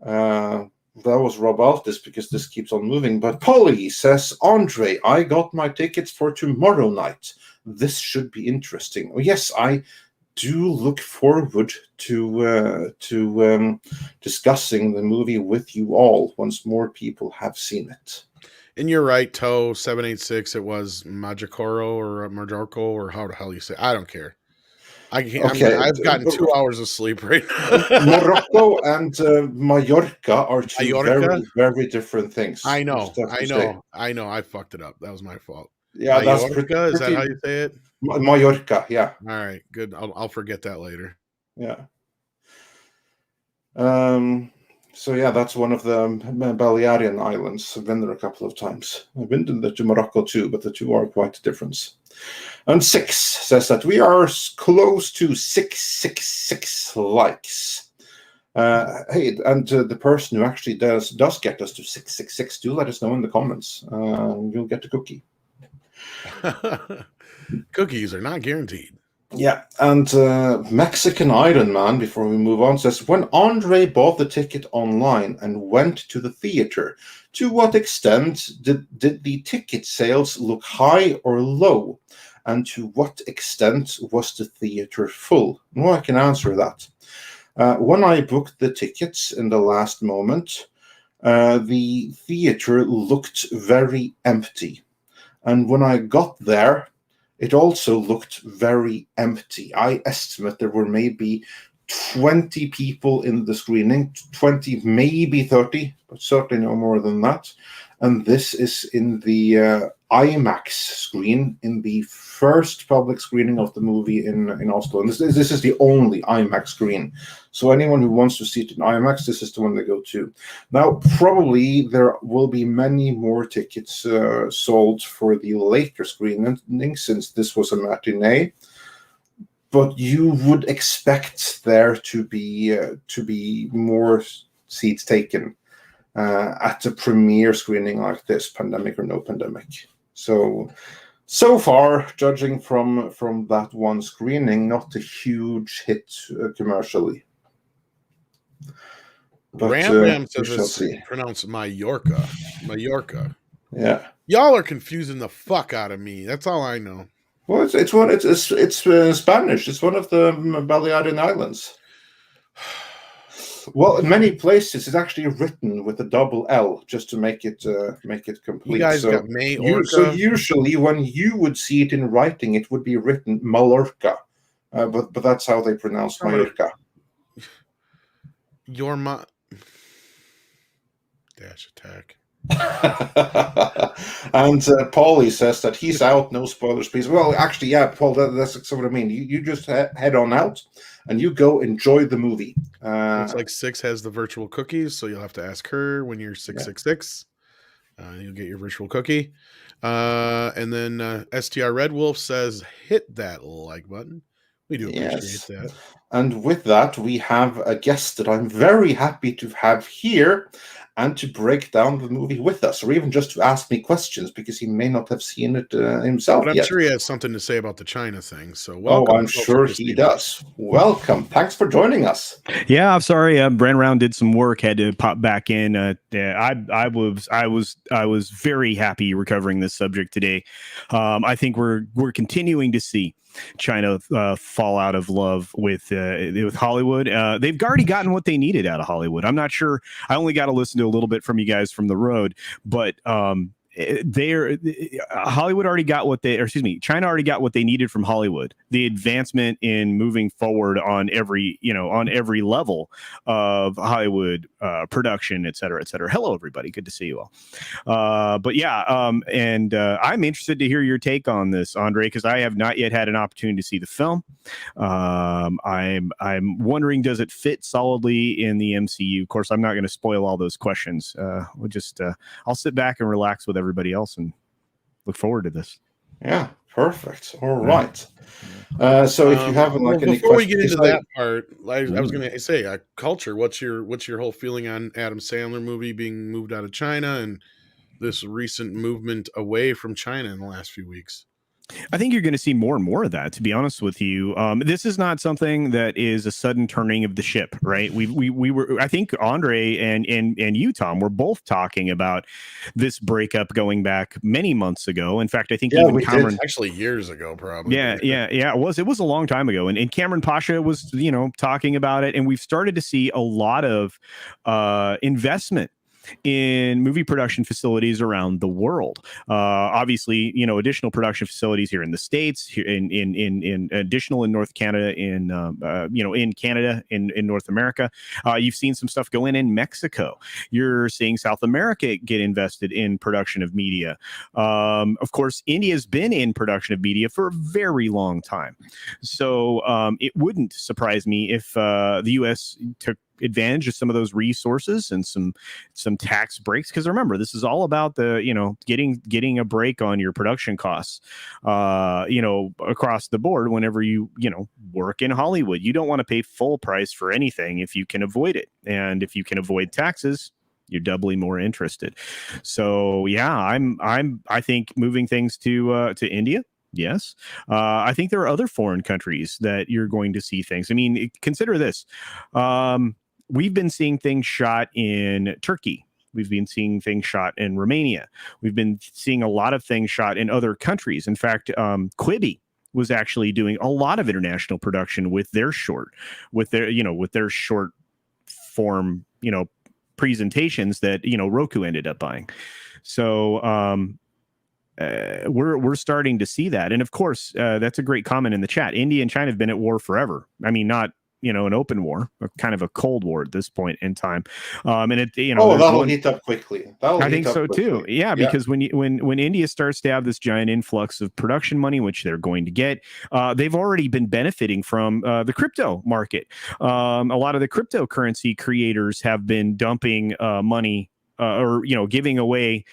that was Rob Altis because this keeps on moving. But Polly says, "Andre, I got my tickets for tomorrow night. This should be interesting." Oh, yes, I do look forward to discussing the movie with you all once more people have seen it. And you're right, Toe 786. It was Majacoro or Majorco or how the hell you say. I don't care. Okay, I've gotten 2 hours of sleep right now. Morocco and Mallorca are two Mallorca? very, very different things. I You know, just have to I say. know, I know. I fucked it up. That was my fault. Yeah, that's Mallorca? Is that how you say it? Mallorca, yeah. All right, good. I'll forget that later. Yeah. So yeah, that's one of the Balearian Islands. I've been there a couple of times. I've been to Morocco too, but the two are quite different. And 6 says that we are close to 666 likes. Hey, and the person who actually does get us to 666, do let us know in the comments. You'll get a cookie. Cookies are not guaranteed. Yeah, and Mexican Iron Man, before we move on, says, "When Andre bought the ticket online and went to the theater, to what extent did the ticket sales look high or low? And to what extent was the theater full?" Well, I can answer that. When I booked the tickets in the last moment, the theater looked very empty. And when I got there, it also looked very empty. I estimate there were maybe 20 people in the screening, 20, maybe 30, but certainly no more than that. And this is in the IMAX screen, in the first public screening of the movie in Oslo. And this is the only IMAX screen. So anyone who wants to see it in IMAX, this is the one they go to. Now, probably there will be many more tickets sold for the later screening, since this was a matinee. But you would expect there to be more seats taken at a premiere screening like this, pandemic or no pandemic. So far, judging from that one screening, not a huge hit commercially. But Ram we says shall it's see. pronounced Mallorca. Mallorca. Yeah. Y'all are confusing the fuck out of me. That's all I know. Well, it's Spanish. It's one of the Balearian Islands. Well, in many places, it's actually written with a double L just to make it complete. You guys got Mallorca. So usually, when you would see it in writing, it would be written Mallorca, but that's how they pronounce Mallorca. Your dash attack. And Paulie says that he's out, no spoilers, please. Well, actually, yeah, Paul, that's what I mean. You just head on out and you go enjoy the movie. Looks like 6 has the virtual cookies, so you'll have to ask her when you're 666. You'll get your virtual cookie. And then STR Red Wolf says, "Hit that like button. We do appreciate Yes. that. And with that, we have a guest that I'm very happy to have here and to break down the movie with us, or even just to ask me questions because he may not have seen it himself But I'm yet. sure he has something to say about the China thing. So Oh, welcome, I'm sure he does. Welcome. Thanks for joining us. Yeah, I'm sorry. Ran around, did some work, had to pop back in. I was very happy recovering this subject today. I think we're continuing to see China fall out of love with Hollywood. They've already gotten what they needed out of Hollywood. I'm not sure. I only got to listen to a little bit from you guys from the road, but Hollywood already got what they, or excuse me, China already got what they needed from Hollywood. The advancement in moving forward on every level of Hollywood production, et cetera, et cetera. Hello, everybody. Good to see you all. But yeah, I'm interested to hear your take on this, Andre, because I have not yet had an opportunity to see the film. I'm wondering, does it fit solidly in the MCU? Of course, I'm not going to spoil all those questions. I'll sit back and relax with everybody else and look forward to this. Yeah, perfect. All right. So if you have any before we questions, get into that part, I was going to say culture. What's your whole feeling on Adam Sandler movie being moved out of China and this recent movement away from China in the last few weeks? I think you're going to see more and more of that, to be honest with you. This is not something that is a sudden turning of the ship, right? We were, I think Andre and you, Tom, were both talking about this breakup going back many months ago. In fact, I think even Cameron, actually years ago, probably. Yeah. It was a long time ago. And Cameron Pasha was, talking about it. And we've started to see a lot of investment in movie production facilities around the world. Obviously, additional production facilities here in the States, here in additional in North Canada, in Canada, in North America. You've seen some stuff go in Mexico. You're seeing South America get invested in production of media. Of course, India's been in production of media for a very long time. So it wouldn't surprise me if the U.S. took advantage of some of those resources and some tax breaks, because remember, this is all about the getting a break on your production costs across the board. Whenever you work in Hollywood, you don't want to pay full price for anything if you can avoid it, and if you can avoid taxes, you're doubly more interested. So yeah, I think moving things to India. Yes. I think there are other foreign countries that you're going to see things. I mean, consider this. We've been seeing things shot in Turkey. We've been seeing things shot in Romania. We've been seeing a lot of things shot in other countries. In fact, Quibi was actually doing a lot of international production with their short form, presentations that, Roku ended up buying. So, we're starting to see that. And of course, that's a great comment in the chat. India and China have been at war forever. I mean, not, an open war, kind of a cold war at this point in time. And it, that'll heat up quickly. I think so too. Yeah, because when India starts to have this giant influx of production money, which they're going to get, they've already been benefiting from the crypto market. A lot of the cryptocurrency creators have been dumping money or giving away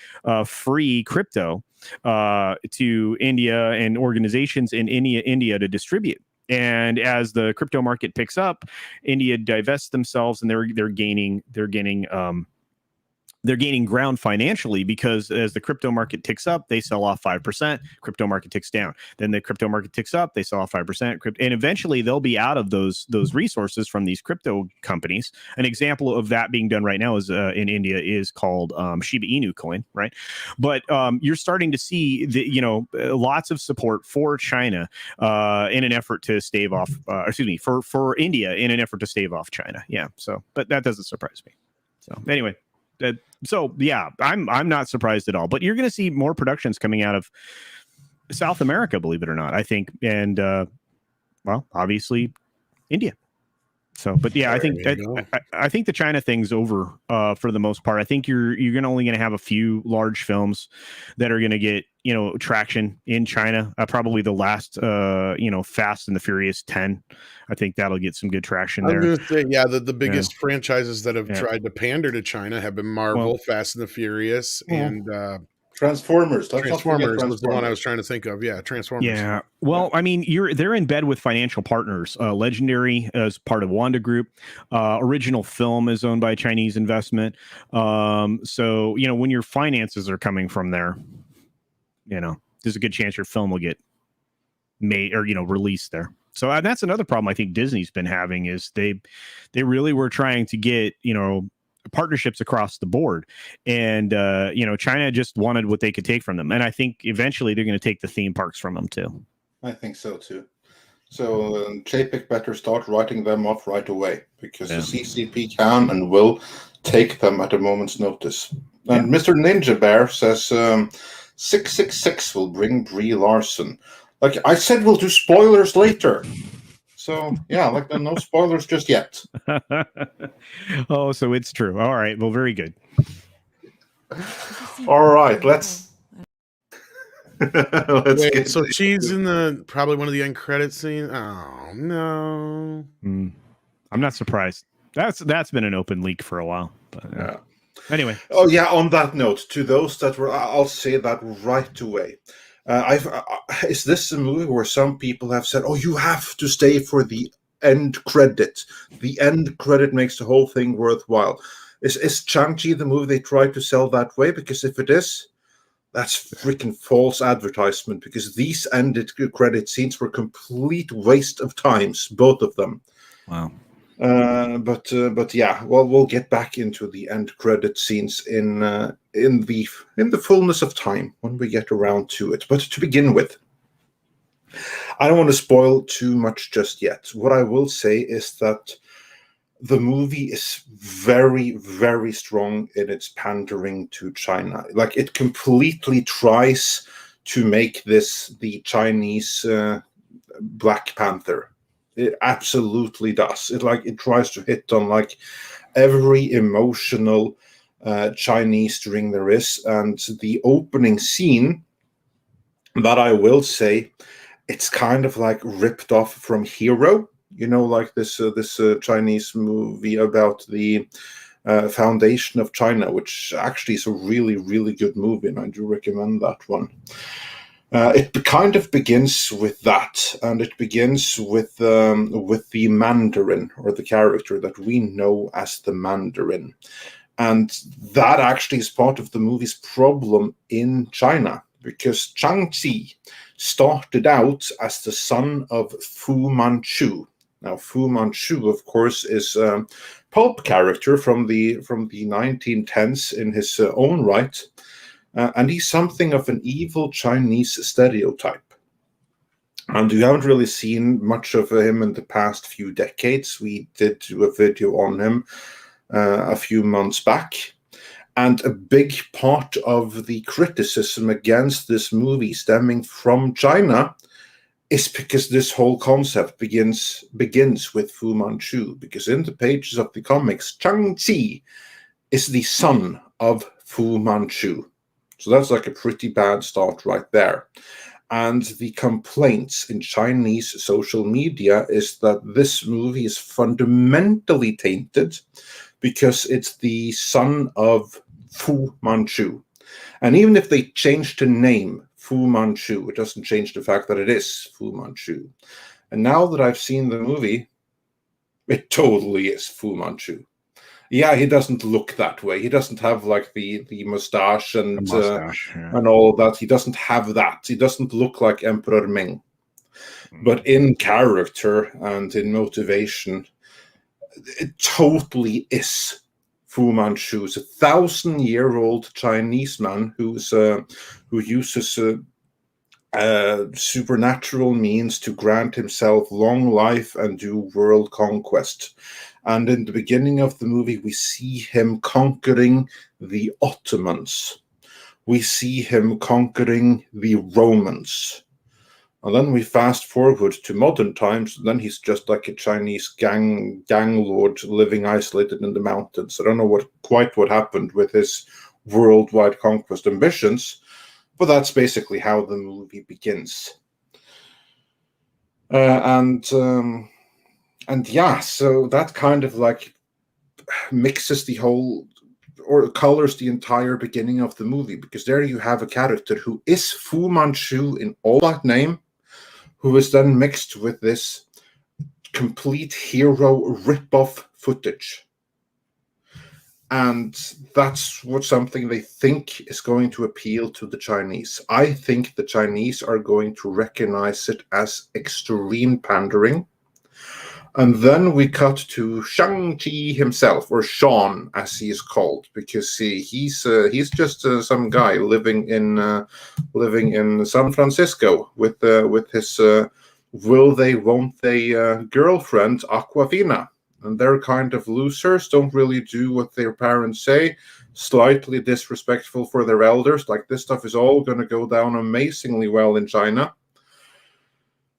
free crypto to India and organizations in India to distribute. And as the crypto market picks up, India divests themselves, and they're gaining ground financially, because as the crypto market ticks up, they sell off 5%. Crypto market ticks down. Then the crypto market ticks up, they sell off 5%. And eventually they'll be out of those resources from these crypto companies. An example of that being done right now is in India is called Shiba Inu coin, right? But you're starting to see lots of support for China in an effort to stave off, for India in an effort to stave off China. Yeah. So, but that doesn't surprise me. So anyway. So yeah, I'm not surprised at all. But you're going to see more productions coming out of South America, believe it or not. I think, and obviously India. So, but yeah, I think the China thing's over for the most part. I think you're only going to have a few large films that are going to get traction in China. Probably the last Fast and the Furious 10. I think that'll get some good traction there. I'm going to say, the biggest franchises that have tried to pander to China have been Marvel, Fast and the Furious, and Transformers. Let's not forget Transformers was the one I was Transformers. trying to think of. Yeah, Transformers. Yeah. Well, I mean, they're in bed with financial partners. Legendary as part of Wanda Group. Original Film is owned by a Chinese investment. So, when your finances are coming from there, there's a good chance your film will get made or, released there. So that's another problem I think Disney's been having is they really were trying to get, partnerships across the board. And, China just wanted what they could take from them. And I think eventually they're going to take the theme parks from them too. I think so too. So JPEG better start writing them off right away because the CCP can and will take them at a moment's notice. And Mr. Ninja Bear says 666 will bring Brie Larson. Like I said, we'll do spoilers later. So, yeah, no spoilers just yet. Oh, so it's true. All right. Well, very good. All right. Let's Wait, so she's in probably one of the end credit scenes? Oh, no. I'm not surprised. That's been an open leak for a while. But, yeah. Anyway. Oh, yeah, on that note, to those that were, I'll say that right away. Is this a movie where some people have said, "Oh, you have to stay for the end credit. The end credit makes the whole thing worthwhile." Is Shang-Chi the movie they tried to sell that way? Because if it is, that's freaking false advertisement. Because these ended credit scenes were complete waste of times, both of them. Wow. But yeah, well, we'll get back into the end credit scenes in the fullness of time when we get around to it. But to begin with, I don't want to spoil too much just yet. What I will say is that the movie is very, very strong in its pandering to China. Like it completely tries to make this the Chinese Black Panther. It absolutely does. It tries to hit on every emotional Chinese string there is, and the opening scene, that I will say, it's kind of ripped off from Hero. This Chinese movie about the foundation of China, which actually is a really, really good movie, and I do recommend that one. It kind of begins with that, and it begins with the Mandarin, or the character that we know as the Mandarin. And that actually is part of the movie's problem in China, because Shang-Chi started out as the son of Fu Manchu. Now, Fu Manchu, of course, is a pulp character from the 1910s in his own right. And he's something of an evil Chinese stereotype. And you haven't really seen much of him in the past few decades. We did do a video on him a few months back. And a big part of the criticism against this movie stemming from China is because this whole concept begins with Fu Manchu. Because in the pages of the comics, Shang-Chi is the son of Fu Manchu. So that's a pretty bad start right there. And the complaints in Chinese social media is that this movie is fundamentally tainted because it's the son of Fu Manchu. And even if they change the name Fu Manchu, it doesn't change the fact that it is Fu Manchu. And now that I've seen the movie, it totally is Fu Manchu. Yeah, he doesn't look that way. He doesn't have the mustache and and all of that. He doesn't have that. He doesn't look like Emperor Ming. But in character and in motivation, it totally is Fu Manchu. It's a 1,000-year-old Chinese man who uses supernatural means to grant himself long life and do world conquest. And in the beginning of the movie, we see him conquering the Ottomans. We see him conquering the Romans. And then we fast forward to modern times, and then he's just like a Chinese gang lord living isolated in the mountains. I don't know quite what happened with his worldwide conquest ambitions, but that's basically how the movie begins. And yeah, so that kind of mixes the whole or colors the entire beginning of the movie, because there you have a character who is Fu Manchu in all that name, who is then mixed with this complete hero rip-off footage. And that's something they think is going to appeal to the Chinese. I think the Chinese are going to recognize it as extreme pandering. And then we cut to Shang-Chi himself, or Sean, as he is called, because he's just some guy living in San Francisco with his will they won't they girlfriend Aquafina, and they're kind of losers, don't really do what their parents say, slightly disrespectful for their elders. Like, this stuff is all going to go down amazingly well in China,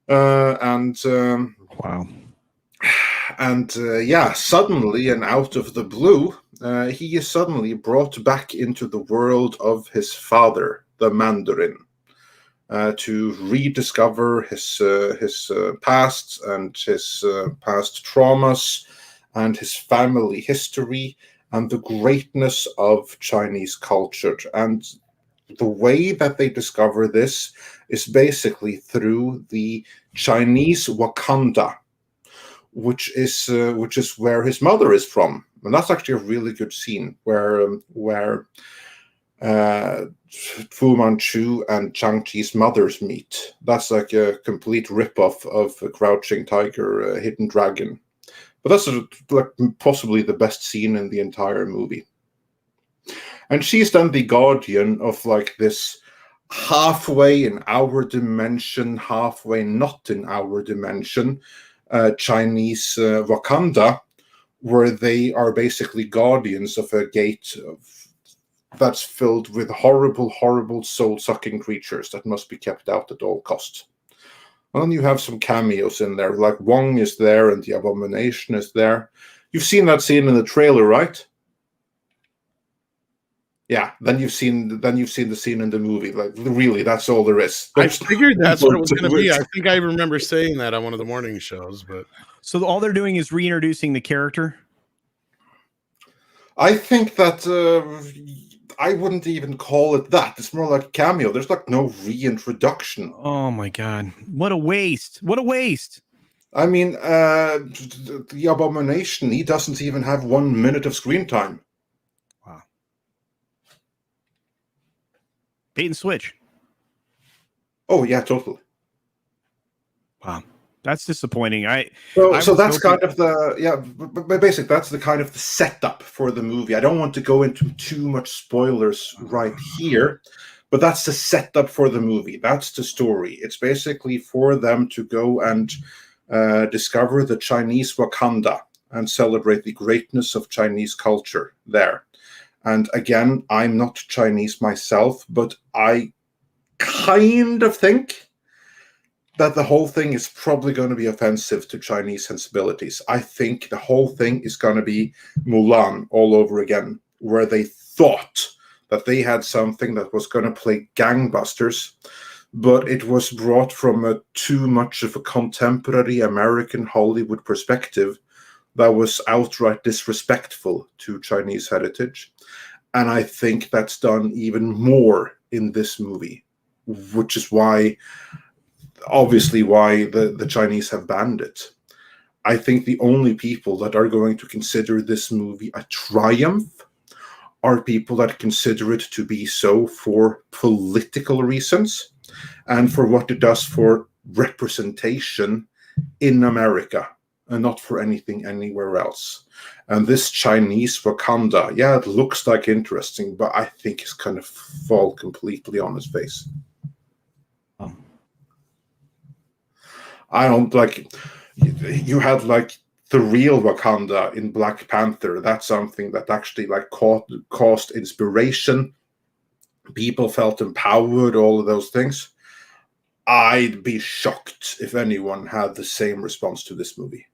Wow. And suddenly and out of the blue, he is suddenly brought back into the world of his father, the Mandarin, to rediscover his past and his past traumas and his family history and the greatness of Chinese culture. And the way that they discover this is basically through the Chinese Wakanda, which is where his mother is from, and that's actually a really good scene where Fu Manchu and Shang-Chi's mothers meet. That's like a complete rip-off of Crouching Tiger, Hidden Dragon, but that's like possibly the best scene in the entire movie. And she's then the guardian of like this halfway in our dimension, halfway not in our dimension, Chinese Wakanda, where they are basically guardians of a gate that's filled with horrible, horrible soul-sucking creatures that must be kept out at all costs. And then you have some cameos in there, like Wong is there and the Abomination is there. You've seen that scene in the trailer, right? Yeah, then you've seen the scene in the movie. Like, really, that's all there is. I figured that's what it was going to be. I think I remember saying that on one of the morning shows. But so all they're doing is reintroducing the character? I think that I wouldn't even call it that. It's more like a cameo. There's like no reintroduction. Oh my god, what a waste! What a waste! I mean, the Abomination, he doesn't even have 1 minute of screen time. Bait and switch. Oh yeah, totally. Wow, that's disappointing. So that's kind of but basically that's the kind of the setup for the movie. I don't want to go into too much spoilers right here, but that's the setup for the movie. That's the story. It's basically for them to go and discover the Chinese Wakanda and celebrate the greatness of Chinese culture there. And again, I'm not Chinese myself, but I kind of think that the whole thing is probably going to be offensive to Chinese sensibilities. I think the whole thing is going to be Mulan all over again, where they thought that they had something that was going to play gangbusters, but it was brought from too much of a contemporary American Hollywood perspective that was outright disrespectful to Chinese heritage. And I think that's done even more in this movie, which is obviously why the Chinese have banned it. I think the only people that are going to consider this movie a triumph are people that consider it to be so for political reasons and for what it does for representation in America, and not for anything anywhere else. And this Chinese Wakanda, yeah, it looks like interesting, but I think it's going to fall completely on his face. I don't like. You had like the real Wakanda in Black Panther. That's something that actually like caused inspiration. People felt empowered, all of those things. I'd be shocked if anyone had the same response to this movie.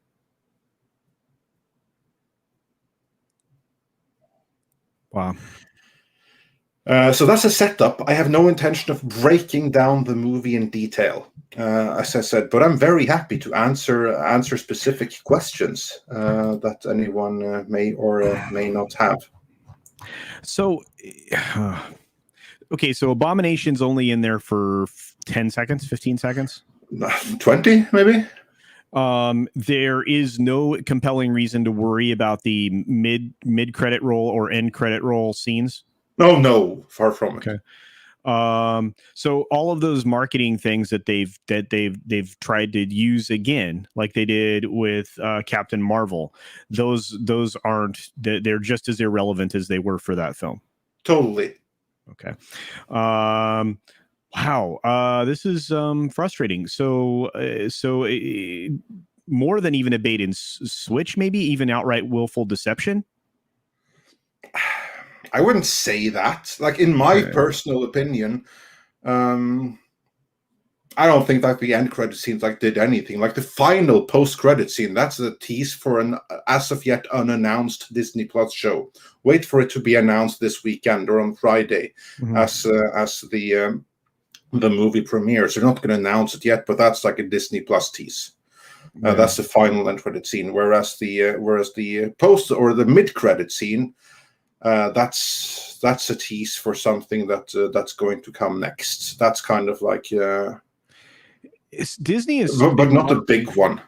Wow. So that's a setup. I have no intention of breaking down the movie in detail, as I said, but I'm very happy to answer specific questions that anyone may or may not have. So, okay, so Abomination's only in there for 10 seconds, 15 seconds. 20 maybe. There is no compelling reason to worry about the mid credit roll or end credit roll scenes. No, far from it. So all of those marketing things that they've tried to use again, like they did with Captain Marvel, those aren't, they're just as irrelevant as they were for that film. Totally. Okay. Wow. This is frustrating. So more than even a bait and switch, maybe even outright willful deception. I wouldn't say that. Like, in my personal opinion, I don't think that the end credit scenes like did anything. Like the final post credit scene, that's a tease for an as of yet unannounced Disney Plus show. Wait for it to be announced this weekend or on Friday, as the movie premieres. They're not going to announce it yet, but that's like a Disney Plus tease. That's the final end credit scene. Whereas the post or the mid credit scene, that's a tease for something that's going to come next. That's kind of like Disney is, but not a big one.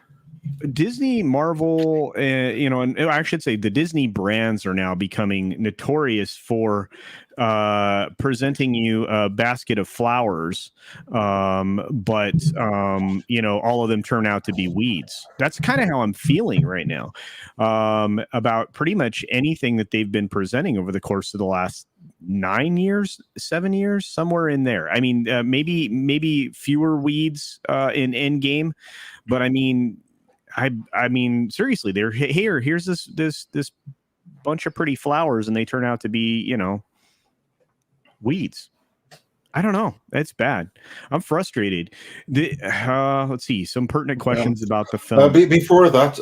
Disney, Marvel, and I should say the Disney brands are now becoming notorious for presenting you a basket of flowers, but all of them turn out to be weeds. That's kind of how I'm feeling right now about pretty much anything that they've been presenting over the course of the last 9 years, 7 years, somewhere in there. I mean, maybe fewer weeds in Endgame, but I mean, seriously, they're here's this bunch of pretty flowers, and they turn out to be, weeds. I don't know. It's bad. I'm frustrated. Let's see some pertinent questions about the film. Before that,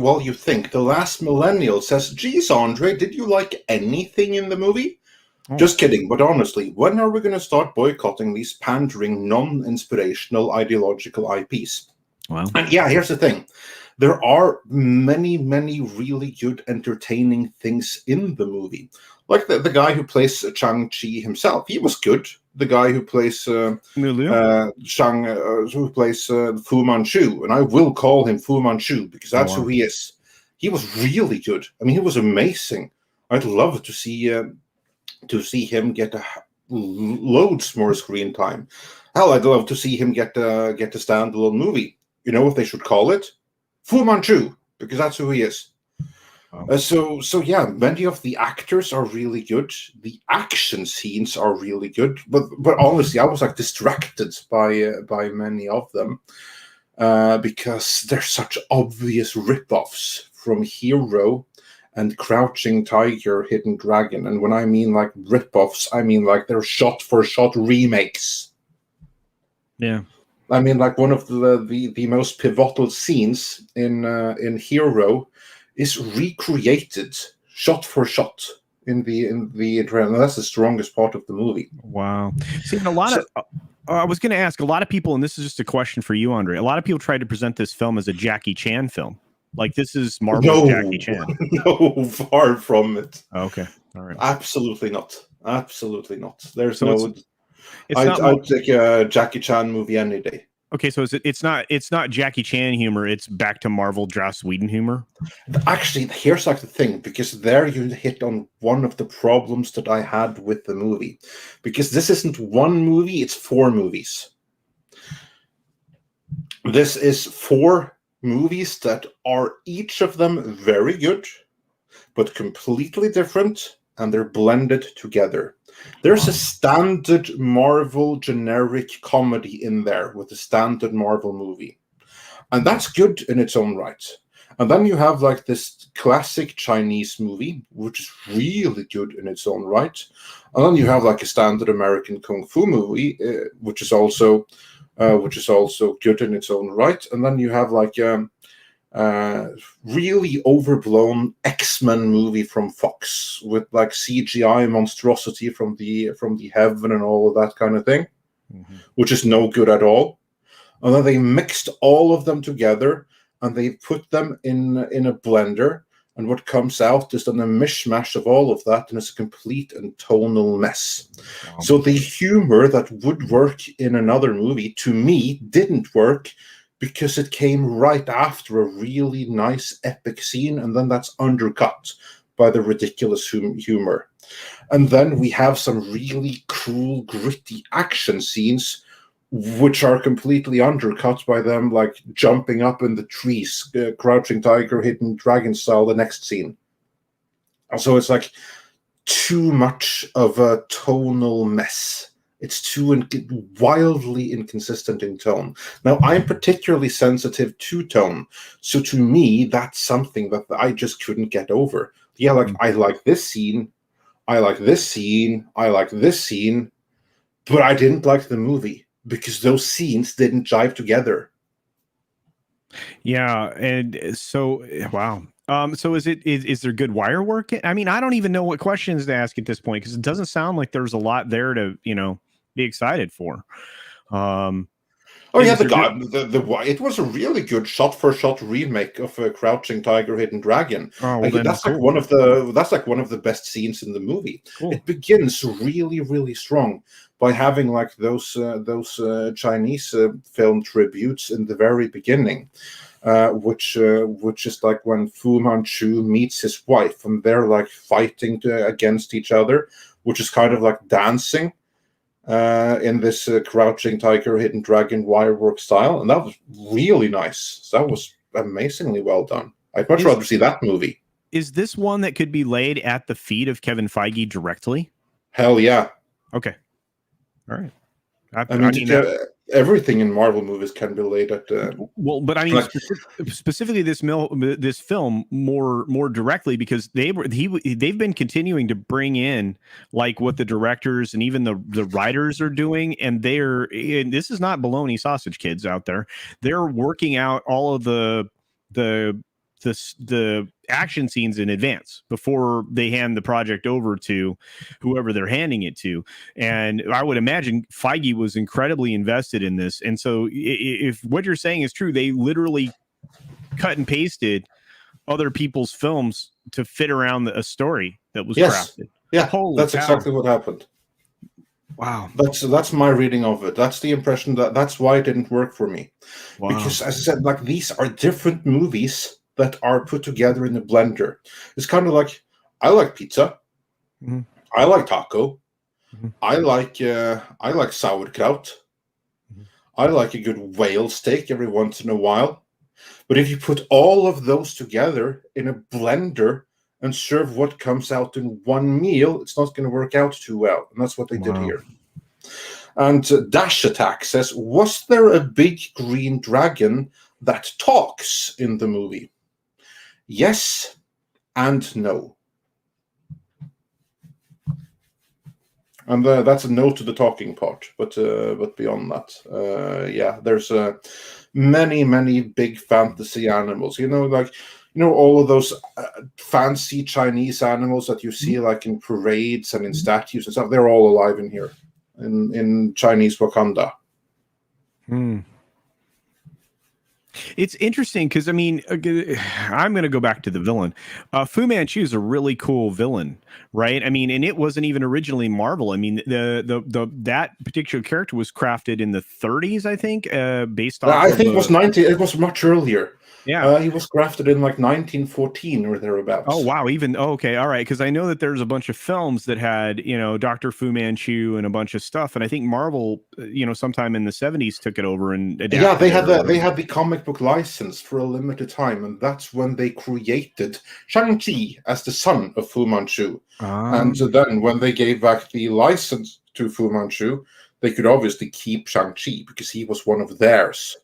while you think, The Last Millennial says, "Geez, Andre, did you like anything in the movie?" Just kidding, but honestly, when are we going to start boycotting these pandering, non-inspirational, ideological IPs? Wow. And yeah, here's the thing. There are many, many really good, entertaining things in the movie. Like the guy who plays Shang-Chi himself, he was good. The guy who plays who plays Fu Manchu, and I will call him Fu Manchu because that's who he is. He was really good. I mean, he was amazing. I'd love to see him get loads more screen time. Hell, I'd love to see him get a standalone movie. You know what they should call it? Fu Manchu, because that's who he is. So yeah, many of the actors are really good. The action scenes are really good, but honestly, I was like distracted by many of them because they're such obvious ripoffs from Hero and Crouching Tiger, Hidden Dragon. And when I mean like ripoffs, I mean like they're shot-for-shot remakes. Yeah. I mean, like one of the most pivotal scenes in Hero is recreated shot for shot in the trailer. That's the strongest part of the movie. Wow. See, I was going to ask a lot of people, and this is just a question for you, Andre. A lot of people tried to present this film as a Jackie Chan film. Like this is Marvel's Jackie Chan. No, far from it. Okay. All right. Absolutely not. Absolutely not. There's I'd take a Jackie Chan movie any day. Okay, so it's not Jackie Chan humor, it's back to Marvel Joss Whedon humor? Actually, here's like the thing, because there you hit on one of the problems that I had with the movie. Because this isn't one movie, it's 4 movies. This is 4 movies that are each of them very good, but completely different, and they're blended together. There's a standard Marvel generic comedy in there with a standard Marvel movie. And that's good in its own right. And then you have like this classic Chinese movie, which is really good in its own right. And then you have like a standard American Kung Fu movie, which is also good in its own right. And then you have like really overblown X-Men movie from Fox with like CGI monstrosity from the heaven and all of that kind of thing, which is no good at all. And then they mixed all of them together and they put them in a blender And what comes out is then a mishmash of all of that, and it's a complete and tonal mess. Wow. So the humor that would work in another movie, to me, didn't work because it came right after a really nice epic scene, and then that's undercut by the ridiculous humor. And then we have some really cool, gritty action scenes, which are completely undercut by them, like jumping up in the trees, crouching tiger, hidden dragon style, the next scene. So it's like too much of a tonal mess. It's too wildly inconsistent in tone. Now, I'm particularly sensitive to tone. So to me, that's something that I just couldn't get over. Yeah, like, I like this scene, I like this scene, I like this scene, but I didn't like the movie because those scenes didn't jive together. Yeah, and so wow. So is there good wire work? I mean, I don't even know what questions to ask at this point because it doesn't sound like there's a lot there to be excited for. Oh yeah, it was a really good shot-for-shot remake of Crouching Tiger, Hidden Dragon. Oh, well, that's cool. like one of the best scenes in the movie. Cool. It begins really, really strong by having like those Chinese film tributes in the very beginning, which is like when Fu Manchu meets his wife, and they're like fighting against each other, which is kind of like dancing. In this Crouching Tiger, Hidden Dragon wirework style, and that was really nice. That was amazingly well done. I'd much rather see that movie. Is this one that could be laid at the feet of Kevin Feige directly? Hell yeah. Okay. All right. I mean everything in Marvel movies can be laid at. Well, but I mean specifically this film more directly because they've been continuing to bring in like what the directors and even the writers are doing, and this is not baloney sausage kids out there. They're working out all of the action scenes in advance before they hand the project over to whoever they're handing it to. And I would imagine Feige was incredibly invested in this. And so if what you're saying is true, they literally cut and pasted other people's films to fit around a story that was crafted. Yeah, Holy that's cow. exactly what happened. Wow. That's my reading of it. That's the impression that's why it didn't work for me. Wow. Because as I said, like these are different movies that are put together in a blender. It's kind of like, I like pizza. Mm-hmm. I like taco. Mm-hmm. I like sauerkraut. Mm-hmm. I like a good whale steak every once in a while. But if you put all of those together in a blender and serve what comes out in one meal, it's not going to work out too well. And that's what they did here. And Dash Attack says, was there a big green dragon that talks in the movie? Yes and no. And that's a no to the talking part. But beyond that, yeah, there's many big fantasy animals. All of those fancy Chinese animals that you see like in parades and in statues and stuff. They're all alive in here, in Chinese Wakanda. It's interesting because I mean, I'm going to go back to the villain. Fu Manchu is a really cool villain, right? I mean, and it wasn't even originally Marvel. I mean, that particular character was crafted in the 30s, I think, based off. I think it was 90. It was much earlier. Yeah, he was crafted in like 1914 or thereabouts. Oh wow! Okay, all right. Because I know that there's a bunch of films that had Dr. Fu Manchu and a bunch of stuff, and I think Marvel, sometime in the 70s took it over and adapted. Yeah, they had the comic book license for a limited time, and that's when they created Shang-Chi as the son of Fu Manchu. And then when they gave back the license to Fu Manchu, they could obviously keep Shang-Chi because he was one of theirs.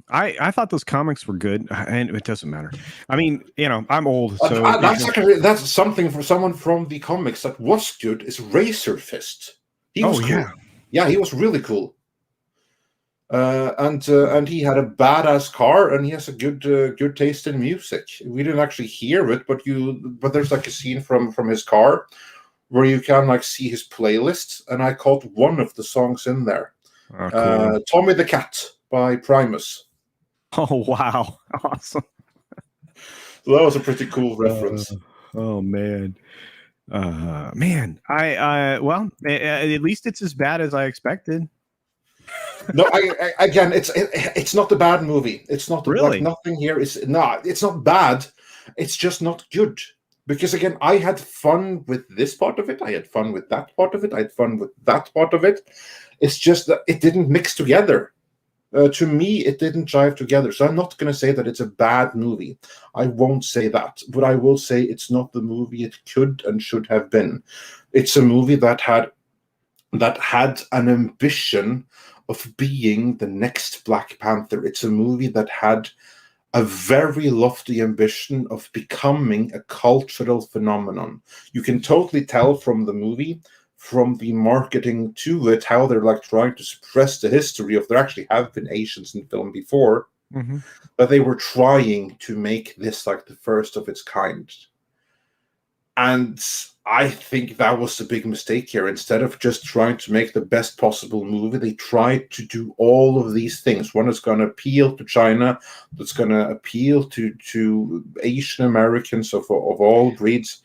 I thought those comics were good, and it doesn't matter. I mean, I'm old, so that's something for someone from the comics that was good. Is Razor Fist? He was cool. Yeah, he was really cool. And he had a badass car, and he has a good taste in music. We didn't actually hear it, but there's like a scene from his car where you can like see his playlist, and I caught one of the songs in there. Oh, cool. Tommy the Cat by Primus. Oh wow, awesome. that was a pretty cool reference. Oh man. Man, well, at least it's as bad as I expected. No, again, it's not a bad movie. It's not like Really? nothing here is it's not bad. It's just not good. Because again, I had fun with this part of it. I had fun with that part of it. I had fun with that part of it. It's just that it didn't mix together. To me, it didn't jive together. So I'm not going to say that it's a bad movie. I won't say that. But I will say it's not the movie it could and should have been. It's a movie that had an ambition of being the next Black Panther. It's a movie that had a very lofty ambition of becoming a cultural phenomenon. You can totally tell from the movie, from the marketing to it, how they're like trying to suppress the history of there actually have been Asians in film before, but they were trying to make this like the first of its kind. And I think that was the big mistake here. Instead of just trying to make the best possible movie, they tried to do all of these things. One is going to appeal to China, that's going to appeal to Asian Americans of all breeds,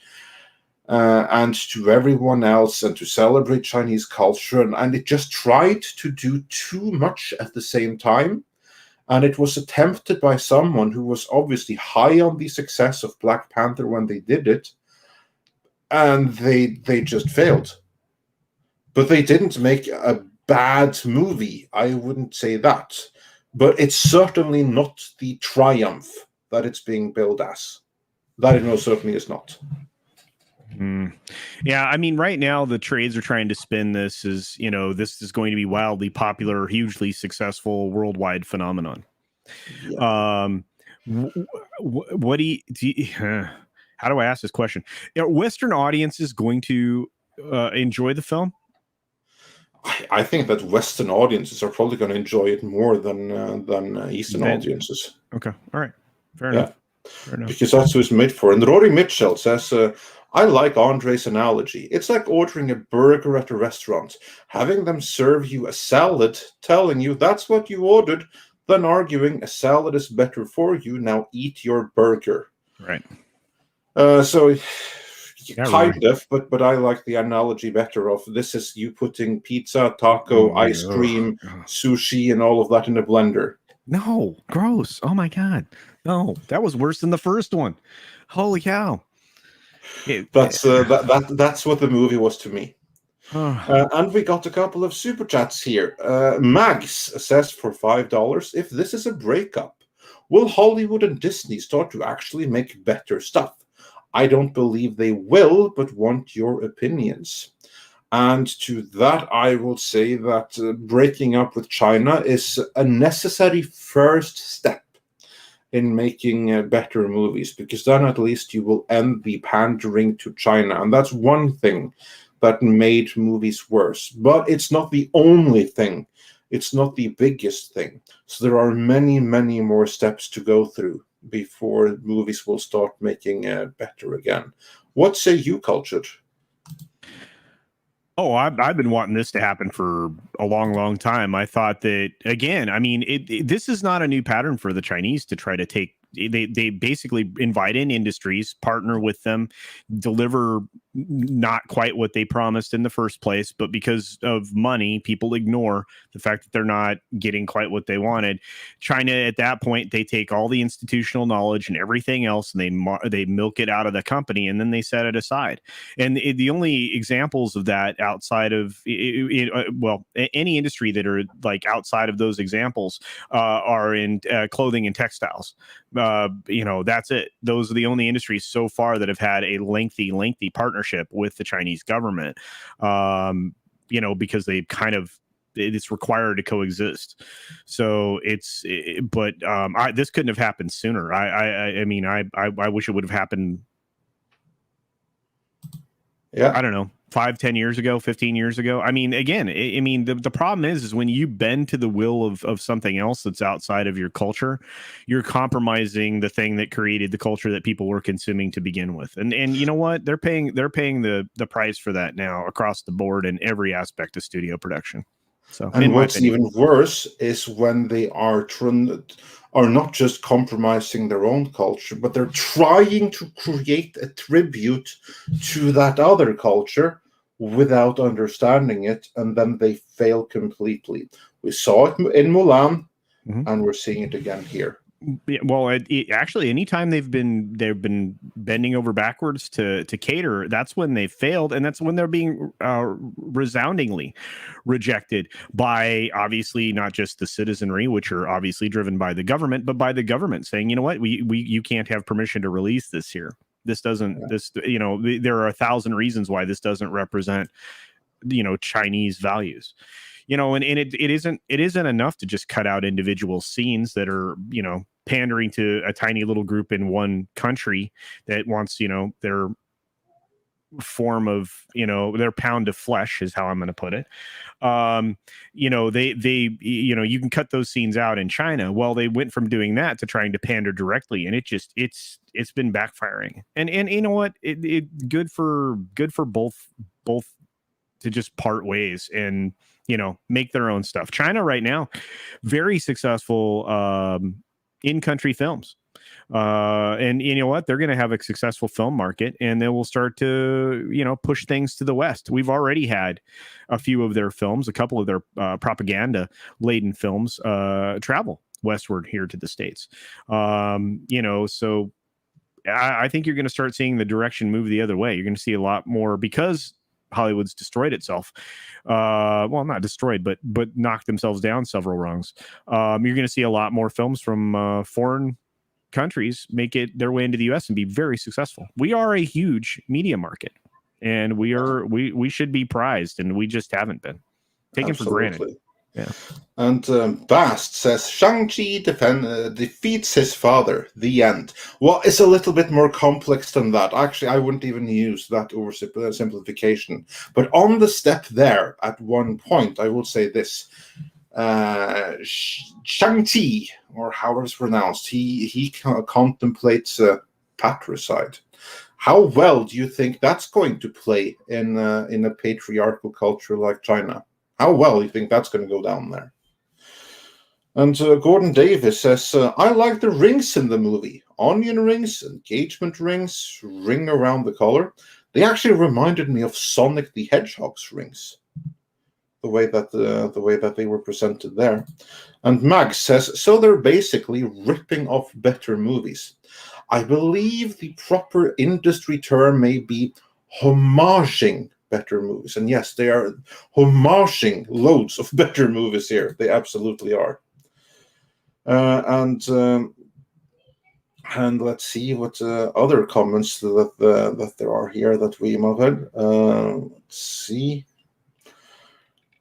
and to everyone else, and to celebrate Chinese culture. And it just tried to do too much at the same time. And it was attempted by someone who was obviously high on the success of Black Panther when they did it. And they just failed. But they didn't make a bad movie. I wouldn't say that. But it's certainly not the triumph that it's being billed as. That it most certainly is not. Yeah, I mean, right now the trades are trying to spin this as, this is going to be wildly popular, hugely successful, worldwide phenomenon. Yeah. What do you how do I ask this question? Are Western audiences going to enjoy the film? I think that Western audiences are probably going to enjoy it more than Eastern audiences. Okay, all right, fair enough. Because that's who it's made for. And Rory Mitchell says, I like Andre's analogy. It's like ordering a burger at a restaurant, having them serve you a salad, telling you that's what you ordered, then arguing a salad is better for you, now eat your burger. Right. So Yeah, kind of, but I like the analogy better of this is you putting pizza, taco, ice cream, sushi, and all of that in a blender. No, gross. Oh my God. No, that was worse than the first one. Holy cow. That's what the movie was to me. And we got a couple of super chats here. Mags says for $5, if this is a breakup, will Hollywood and Disney start to actually make better stuff? I don't believe they will, but want your opinions. And to that, I will say that breaking up with China is a necessary first step in making better movies, because then at least you will end the pandering to China. And that's one thing that made movies worse. But it's not the only thing. It's not the biggest thing. So there are many, many more steps to go through before movies will start making better again. What say you, Cultured? Oh, I've been wanting this to happen for a long, long time. I thought that, again, I mean, this is not a new pattern for the Chinese to try to take. They basically invite in industries, partner with them, deliver not quite what they promised in the first place, but because of money, people ignore the fact that they're not getting quite what they wanted. China, at that point, they take all the institutional knowledge and everything else, and they milk it out of the company, and then they set it aside. And the only examples of that outside of any industry that are like outside of those examples are in clothing and textiles. That's it. Those are the only industries so far that have had a lengthy partnership with the Chinese government, because they it's required to coexist. So this couldn't have happened sooner. I mean, I wish it would have happened. Yeah, I don't know, 5-10 years ago, 15 years ago. I mean, again, the problem is when you bend to the will of something else that's outside of your culture, you're compromising the thing that created the culture that people were consuming to begin with. And you know what? They're paying the price for that now across the board in every aspect of studio production. So, and what's even worse is when they are are not just compromising their own culture, but they're trying to create a tribute to that other culture without understanding it, and then they fail completely. We saw it in Mulan, and we're seeing it again here. Well, actually, anytime they've been bending over backwards to cater, that's when they failed, and that's when they're being resoundingly rejected by obviously not just the citizenry, which are obviously driven by the government, but by the government saying, you know what, you can't have permission to release this here. This doesn't. This, you know, there are 1,000 reasons why this doesn't represent, you know, Chinese values. You know, and it isn't enough to just cut out individual scenes that are, you know, pandering to a tiny little group in one country that wants, you know, their form of, you know, their pound of flesh is how I'm going to put it. You know, they you know, you can cut those scenes out in China. Well, they went from doing that to trying to pander directly, and it's been backfiring. And you know what, it good for both to just part ways and, you know, make their own stuff. China right now, very successful in-country films. And you know what? They're going to have a successful film market, and they will start to, you know, push things to the West. We've already had a few of their films, a couple of their propaganda-laden films travel westward here to the States. You know, so I think you're going to start seeing the direction move the other way. You're going to see a lot more, because Hollywood's destroyed itself. Well, not destroyed, but knocked themselves down several rungs. You're going to see a lot more films from foreign countries make it their way into the U.S. and be very successful. We are a huge media market, and we should be prized, and we just haven't been taken for granted. Yeah. And Bast says Shang-Chi defeats his father. The end. Well, it's a little bit more complex than that. Actually, I wouldn't even use that oversimplification. But on the step there, at one point, I will say this: Shang-Chi, or however it's pronounced, he contemplates patricide. How well do you think that's going to play in a patriarchal culture like China? How well do you think that's going to go down there? And Gordon Davis says, I like the rings in the movie. Onion rings, engagement rings, ring around the collar. They actually reminded me of Sonic the Hedgehog's rings. The way that they were presented there. And Mag says, so they're basically ripping off better movies. I believe the proper industry term may be homaging better movies. And yes, they are homaging loads of better movies here. They absolutely are. And let's see what other comments that there are here that we might have. Let's see.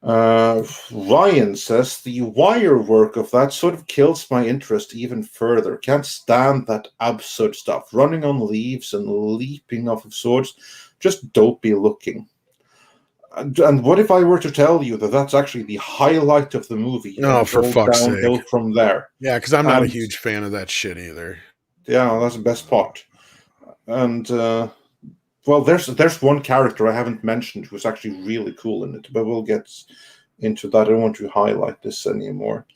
Ryan says the wire work of that sort of kills my interest even further. Can't stand that absurd stuff. Running on leaves and leaping off of swords. Just dopey looking. And what if I were to tell you that that's actually the highlight of the movie? No, for fuck's sake. From there. Yeah, because I'm not a huge fan of that shit either. Yeah, that's the best part. And well, there's one character I haven't mentioned who's actually really cool in it, but we'll get into that. I don't want to highlight this anymore.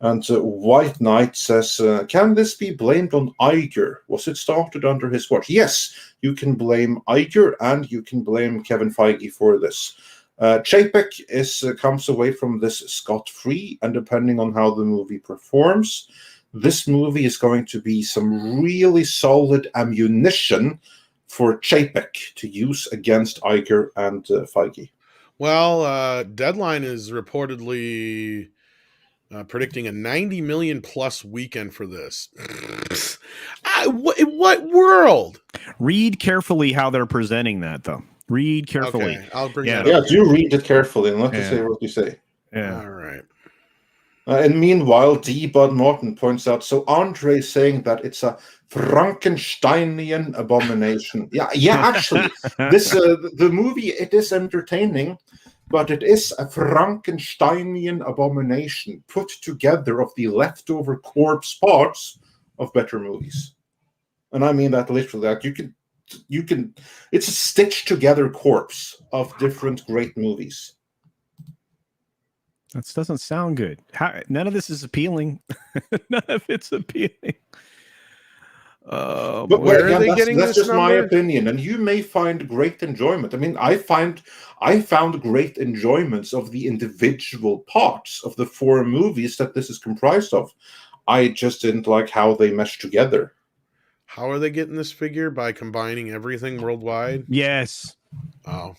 And White Knight says, can this be blamed on Iger? Was it started under his watch? Yes, you can blame Iger and you can blame Kevin Feige for this. Chapek comes away from this scot-free, and depending on how the movie performs, this movie is going to be some really solid ammunition for Chapek to use against Iger and Feige. Well, Deadline is reportedly predicting a 90 million plus weekend for this. What world? Read carefully how they're presenting that, though. Read carefully. Okay, I'll bring that up. Yeah, do read it carefully and let us say what you say. Yeah. All right. And meanwhile, D. Bud Morton points out, so Andre is saying that it's a Frankensteinian abomination. Yeah, actually, this the movie, it is entertaining, but it is a Frankensteinian abomination put together of the leftover corpse parts of better movies. And I mean that literally. Like you can it's a stitched together corpse of different great movies. That doesn't sound good. None of this is appealing. None of it's appealing. But Where are again, they getting that's this just my number? opinion, and you may find great enjoyment. I mean, I found great enjoyments of the individual parts of the 4 movies that this is comprised of. I just didn't like how they meshed together. How are they getting this figure? By combining everything worldwide? Yes. Oh,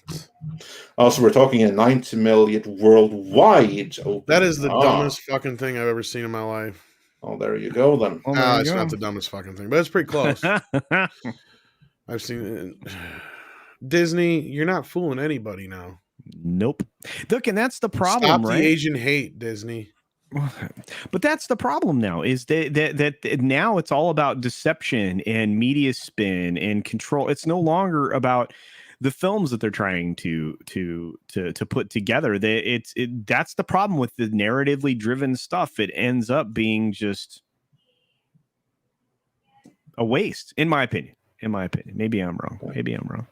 Also, we're talking a 90 million worldwide opening. that is the dumbest fucking thing I've ever seen in my life. Oh, there you go then. Well, there you It's go. not the dumbest fucking thing, but it's pretty close. I've seen it. Disney, you're not fooling anybody now. Nope. Look, and that's the problem, Stop right? the Asian hate, Disney. But that's the problem now, is that now it's all about deception and media spin and control. It's no longer about the films that they're trying to put together. That's the problem with the narratively driven stuff. It ends up being just a waste, in my opinion. Maybe I'm wrong.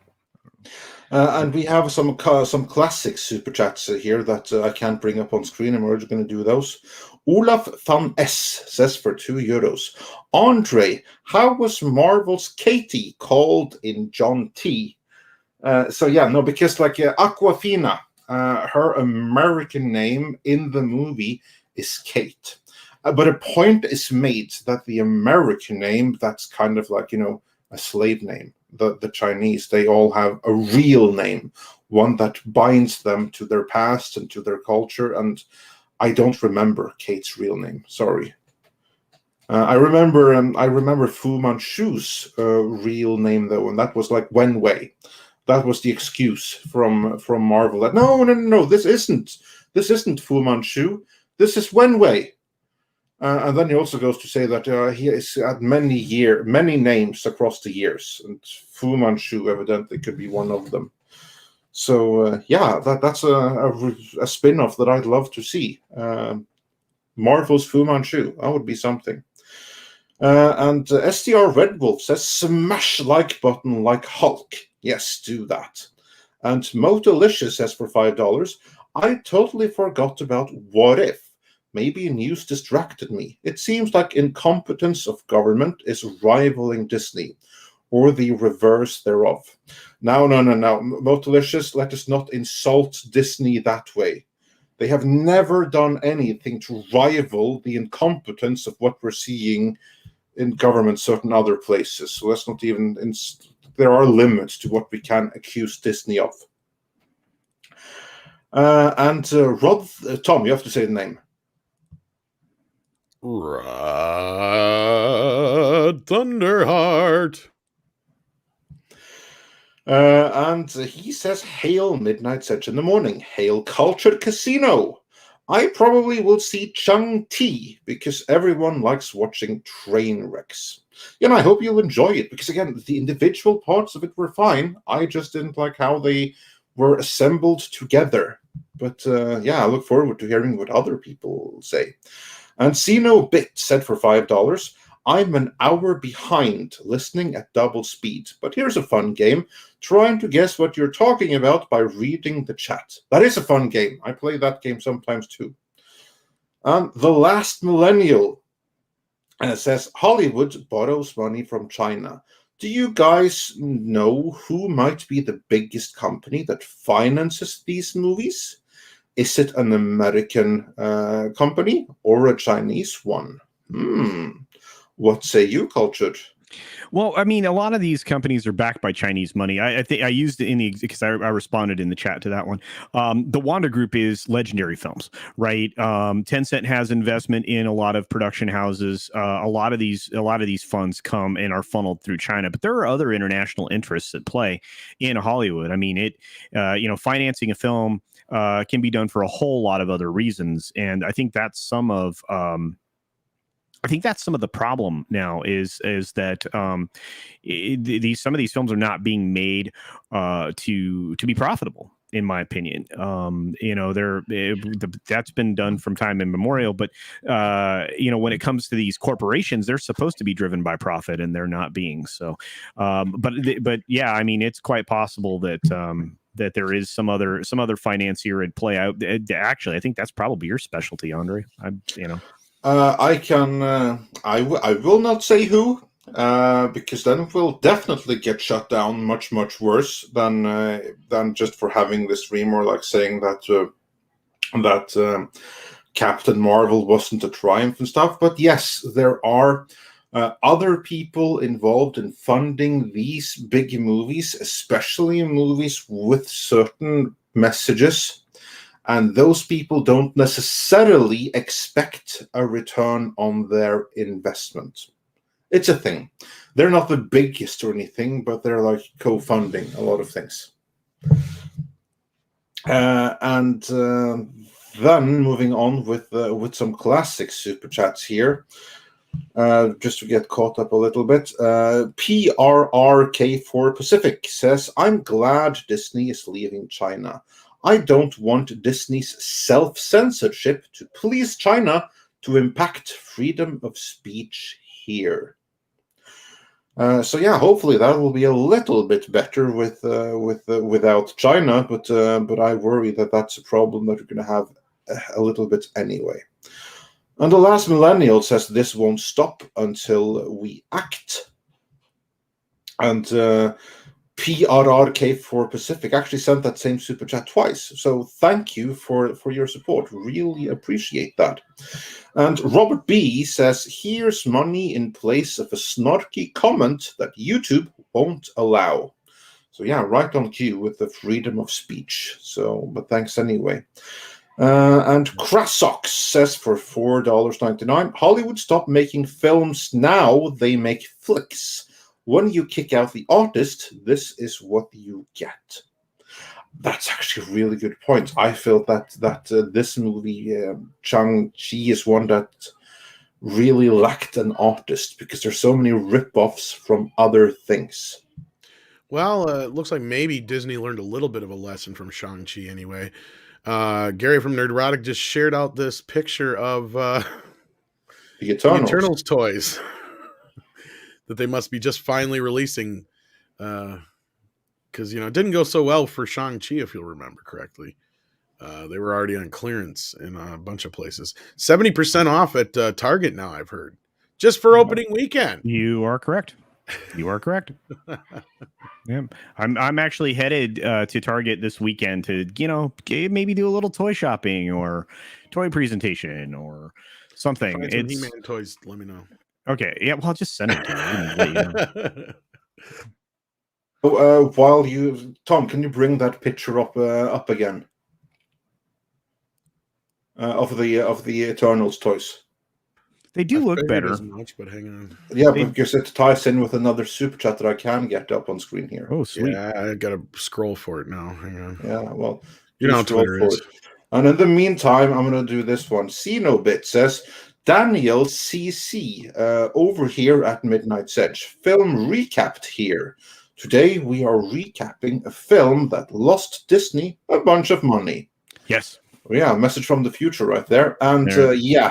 And we have some classic super chats here that I can't bring up on screen, and we're just going to do those. Olaf van S says for €2. Andre, how was Marvel's Katie called in John T? Because Aquafina, her American name in the movie is Kate. But a point is made that the American name, that's kind of like, a slave name. The Chinese, they all have a real name, one that binds them to their past and to their culture. And I don't remember Kate's real name. Sorry. I remember Fu Manchu's real name though, and that was like Wen Wei. That was the excuse from Marvel. That no, this isn't Fu Manchu. This is Wen Wei. And then he also goes to say that he has had many names across the years, and Fu Manchu evidently could be one of them. So that's a spin-off that I'd love to see. Marvel's Fu Manchu, that would be something. And SDR Red Wolf says, smash like button like Hulk. Yes, do that. And Motelicious says for $5, I totally forgot about What If. Maybe news distracted me. It seems like incompetence of government is rivaling Disney, or the reverse thereof. No. Motelicious, let us not insult Disney that way. They have never done anything to rival the incompetence of what we're seeing in government, certain other places. So let's not even... there are limits to what we can accuse Disney of. Tom, you have to say the name. Rod Thunderheart. And he says, hail Midnight Edge in the morning. Hail Cultured Casino. I probably will see Shang-Chi because everyone likes watching train wrecks. I hope you'll enjoy it because, again, the individual parts of it were fine. I just didn't like how they were assembled together. But, I look forward to hearing what other people say. And Sino Bit said for $5, I'm an hour behind listening at double speed. But here's a fun game, trying to guess what you're talking about by reading the chat. That is a fun game. I play that game sometimes too. The Last Millennial says, Hollywood borrows money from China. Do you guys know who might be the biggest company that finances these movies? Is it an American company or a Chinese one? What say you, Cultured? Well, I mean, a lot of these companies are backed by Chinese money. I think I used it in the because I responded in the chat to that one. The Wanda Group is Legendary Films, right? Tencent has investment in a lot of production houses. A lot of these funds come and are funneled through China, but there are other international interests at play in Hollywood. I mean, financing a film can be done for a whole lot of other reasons, and I think that's some of the problem now is that some of these films are not being made to be profitable, in my opinion. That's been done from time immemorial, but when it comes to these corporations, they're supposed to be driven by profit, and they're not being so. But yeah, I mean, it's quite possible that that there is some other financier at play. Actually, I think that's probably your specialty, Andre. I will not say who, because then we'll definitely get shut down much worse than just for having the stream, or like saying that Captain Marvel wasn't a triumph and stuff. But yes, there are other people involved in funding these big movies, especially movies with certain messages. And those people don't necessarily expect a return on their investment. It's a thing. They're not the biggest or anything, but they're like co-funding a lot of things. Then moving on with some classic super chats here. Just to get caught up a little bit, PRRK4 Pacific says, I'm glad Disney is leaving China. I don't want Disney's self-censorship to please China to impact freedom of speech here. So yeah, hopefully that will be a little bit better without China, but I worry that that's a problem that we're going to have a little bit anyway. And the last millennial says this won't stop until we act. And PRRK4 Pacific actually sent that same super chat twice. So thank you for your support. Really appreciate that. And Robert B says, here's money in place of a snarky comment that YouTube won't allow. So yeah, right on cue with the freedom of speech. So, but thanks anyway. And Krassox says for $4.99, Hollywood stop making films now, they make flicks. When you kick out the artist, this is what you get. That's actually a really good point. I feel that this movie, Shang-Chi, is one that really lacked an artist because there's so many rip-offs from other things. Well, it looks like maybe Disney learned a little bit of a lesson from Shang-Chi anyway. Gary from Nerdotic just shared out this picture of the Eternals toys that they must be just finally releasing, because it didn't go so well for Shang-Chi, if you'll remember correctly. They were already on clearance in a bunch of places. 70% off at Target now, I've heard, just for opening weekend. You are correct. Yeah, I'm actually headed to Target this weekend to maybe do a little toy shopping or toy presentation or something. Find some He-Man toys. Let me know. Okay, yeah, well, I'll just send it to you. While Tom, can you bring that picture up again of the Eternals toys? They do look better. As much, but hang on. Yeah, because it ties in with another super chat that I can get up on screen here. Oh, sweet. Yeah, I got to scroll for it now. Hang on. Yeah, well, you know how Twitter is. And in the meantime, I'm going to do this one. Cinobit says, Daniel CC over here at Midnight's Edge. Film recapped here. Today we are recapping a film that lost Disney a bunch of money. Yes. Yeah, message from the future right there. And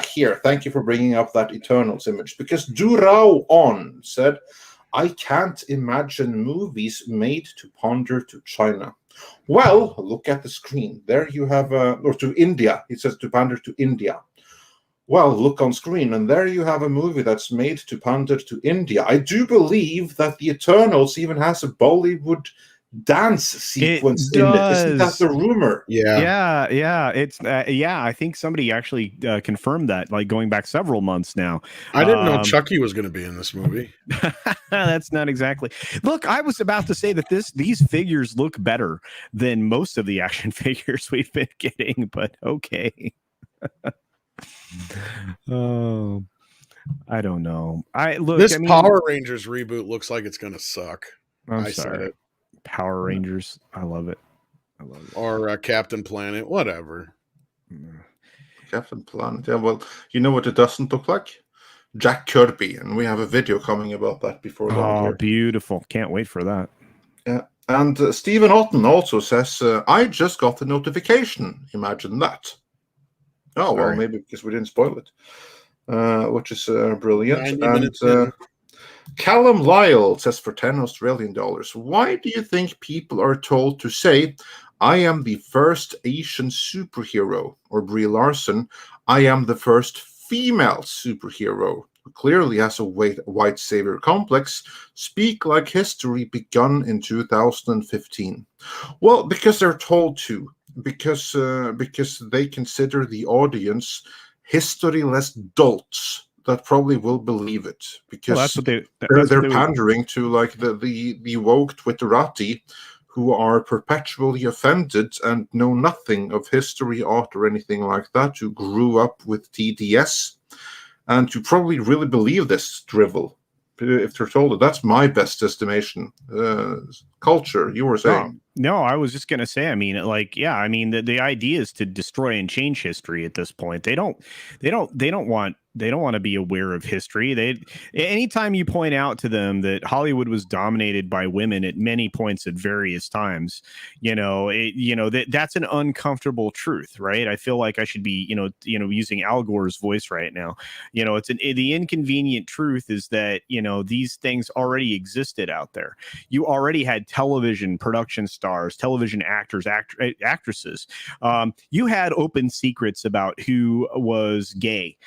here, thank you for bringing up that Eternals image. Because Durao On said, I can't imagine movies made to pander to China. Well, look at the screen. There you have, or to India. It says to pander to India. Well, look on screen, and there you have a movie that's made to pander to India. I do believe that the Eternals even has a Bollywood dance sequence in it. Isn't that the rumor? Yeah. It's I think somebody actually confirmed that, like going back several months now. I didn't know Chucky was going to be in this movie. That's not exactly. Look, I was about to say that these figures look better than most of the action figures we've been getting, but okay. Oh, I don't know. This Power Rangers reboot looks like it's going to suck. I said it. Power Rangers, I love it. Or Captain Planet, whatever. Captain Planet, yeah. Well, you know what it doesn't look like? Jack Kirby, and we have a video coming about that before. Oh, beautiful! Can't wait for that. Yeah, and Stephen Otten also says, "I just got the notification. Imagine that." Oh, well, maybe because we didn't spoil it, which is brilliant. And Callum Lyle says for $10 Australian, why do you think people are told to say, I am the first Asian superhero? Or Brie Larson, I am the first female superhero, who clearly has a white savior complex, speak like history begun in 2015. Well, because they're told to, because they consider the audience historyless dolts that probably will believe it, because Well, that's what they're they would. pandering to like the woke Twitterati who are perpetually offended and know nothing of history, art, or anything like that, who grew up with TDS and to probably really believe this drivel if they're told it. That's my best estimation. Culture, you were saying. No, I was just gonna say. I mean, like, yeah. I mean, the idea is to destroy and change history. At this point, they don't want to be aware of history. Anytime you point out to them that Hollywood was dominated by women at many points at various times, that's an uncomfortable truth, right? I feel like I should be, using Al Gore's voice right now. The inconvenient truth is that these things already existed out there. You already had television production stars, television actors, actresses. You had open secrets about who was gay.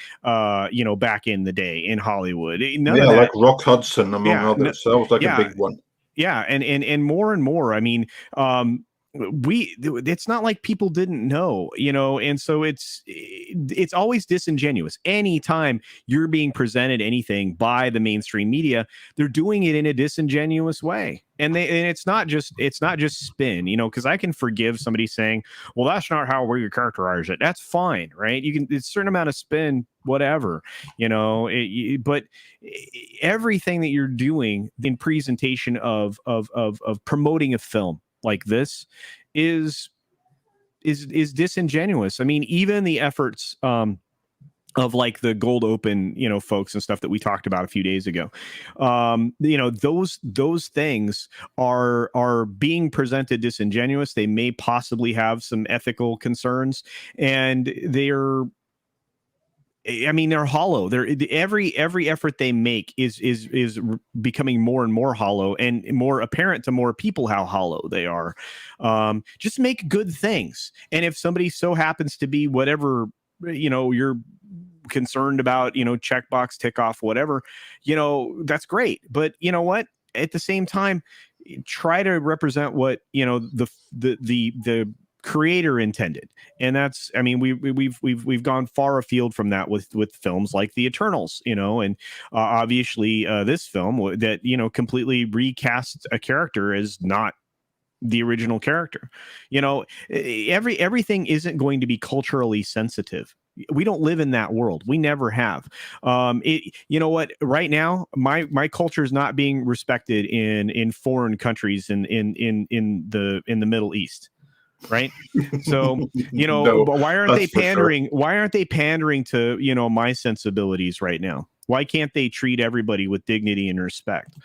Back in the day in Hollywood. None of that, like Rock Hudson, among others. That was like a big one. Yeah, and more and more. I mean, it's not like people didn't know, and so it's always disingenuous. Anytime you're being presented anything by the mainstream media, they're doing it in a disingenuous way. And it's not just spin, because I can forgive somebody saying, well, that's not how we characterize it. That's fine, right? It's a certain amount of spin, whatever, but everything that you're doing in presentation of promoting a film like this is disingenuous. I mean, even the efforts of like the Gold Open, folks and stuff that we talked about a few days ago, those things are being presented disingenuous. They may possibly have some ethical concerns, and they're hollow. Every effort they make is becoming more and more hollow, and more apparent to more people how hollow they are. Just make good things, and if somebody so happens to be whatever you're concerned about, checkbox, tick off, whatever, that's great. But you know what? At the same time, try to represent what the creator intended. And that's, I mean, we've gone far afield from that with films like The Eternals, and obviously this film that completely recasts a character as not the original character. Everything isn't going to be culturally sensitive. We don't live in that world. We never have. You know what? Right now, my culture is not being respected in foreign countries in the Middle East. Right. So, No, but why aren't they pandering? Sure. Why aren't they pandering to, my sensibilities right now? Why can't they treat everybody with dignity and respect?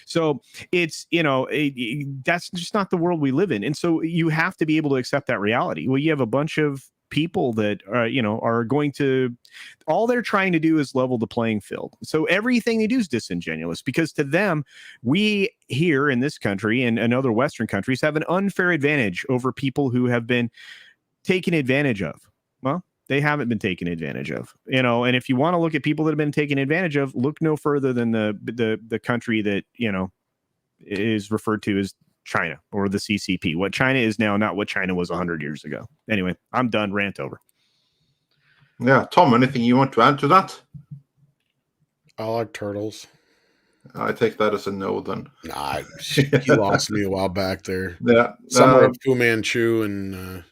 So it's, that's just not the world we live in. And so you have to be able to accept that reality. Well, you have a bunch of people that are going to, all they're trying to do is level the playing field. So everything they do is disingenuous, because to them, we here in this country and other Western countries have an unfair advantage over people who have been taken advantage of. Well, they haven't been taken advantage of, and if you want to look at people that have been taken advantage of, look no further than the country that, is referred to as China, or the CCP. What China is now, not what China was 100 years ago. Anyway, I'm done. Rant over. Yeah, Tom, anything you want to add to that? I like turtles. I take that as a no then. Nah, you lost me a while back there. Yeah, somewhere in Fu Manchu and.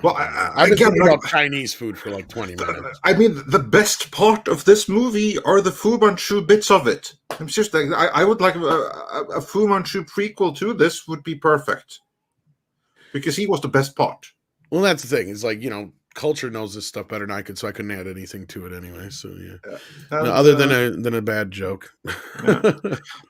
Well, I've been thinking about Chinese food for like 20 minutes. I mean, the best part of this movie are the Fu Manchu bits of it. I'm just like, I would like a Fu Manchu prequel to this would be perfect, because he was the best part. Well, that's the thing. It's like, culture knows this stuff better than I could, so I couldn't add anything to it anyway. So yeah. And, other than a bad joke. Yeah.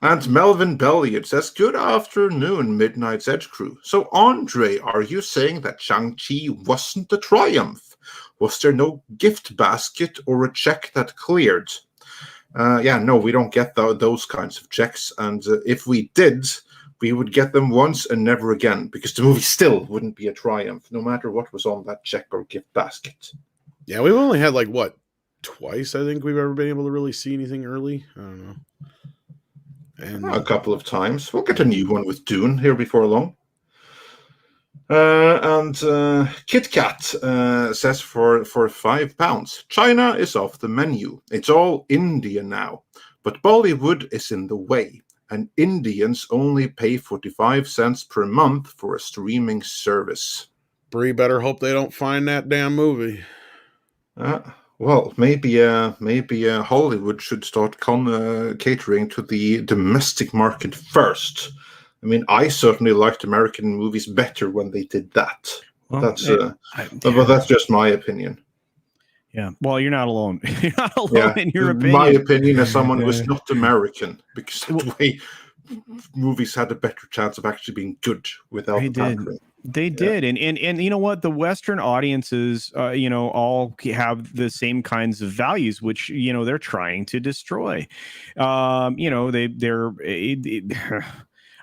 And Melvin Belliot says, "Good afternoon, Midnight's Edge crew. So Andre, are you saying that Shang-Chi wasn't a triumph? Was there no gift basket or a check that cleared?" No, we don't get those kinds of checks. And if we did, we would get them once and never again, because the movie still wouldn't be a triumph, no matter what was on that check or gift basket. Yeah, we've only had twice, I think, we've ever been able to really see anything early. I don't know. And A couple of times. We'll get a new one with Dune here before long. And Kit Kat says for £5, China is off the menu. It's all India now, but Bollywood is in the way, and Indians only pay 45 cents per month for a streaming service. Brie better hope they don't find that damn movie. Well, maybe Hollywood should start catering to the domestic market first. I mean, I certainly liked American movies better when they did that. Well, but that's just my opinion. Yeah. Well, you're not alone. You're not alone in your opinion. My opinion as someone who is not American, because the way movies had a better chance of actually being good without the pandering. They did. And you know what? The Western audiences, all have the same kinds of values, which, they're trying to destroy.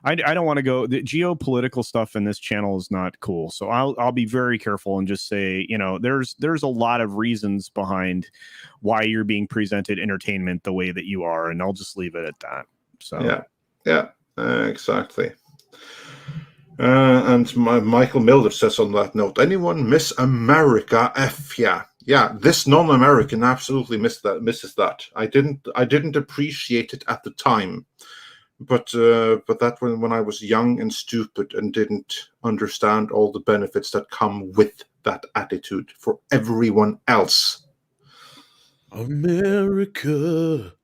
I don't want to go. The geopolitical stuff in this channel is not cool. So I'll be very careful and just say, there's a lot of reasons behind why you're being presented entertainment the way that you are. And I'll just leave it at that. So exactly. And Michael Miller says on that note, anyone miss America F? Yeah, this non-American absolutely misses that. I didn't appreciate it at the time, but that when I was young and stupid and didn't understand all the benefits that come with that attitude for everyone else. America,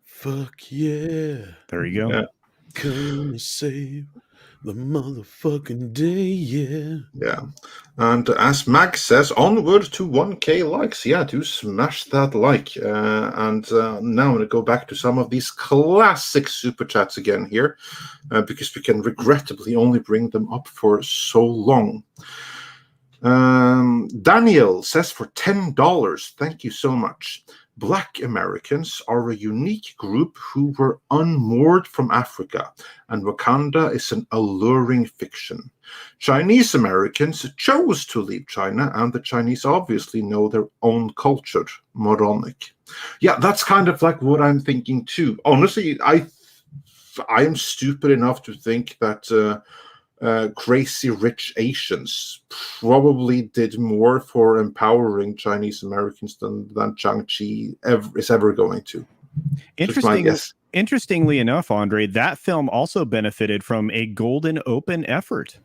fuck yeah! There you go. Yeah. Come save the motherfucking day, yeah. And as Mag says, onward to 1K likes. Yeah, do smash that like. And now I'm going to go back to some of these classic super chats again here, because we can regrettably only bring them up for so long. Daniel says for $10, thank you so much. Black Americans are a unique group who were unmoored from Africa, and Wakanda is an alluring fiction. Chinese Americans chose to leave China, and the Chinese obviously know their own culture. Moronic. Yeah, that's kind of like what I'm thinking too. Honestly, I'm stupid enough to think that Crazy Rich Asians probably did more for empowering Chinese Americans than Shang-Chi is ever going to. Interestingly enough, Andre, that film also benefited from a golden open effort.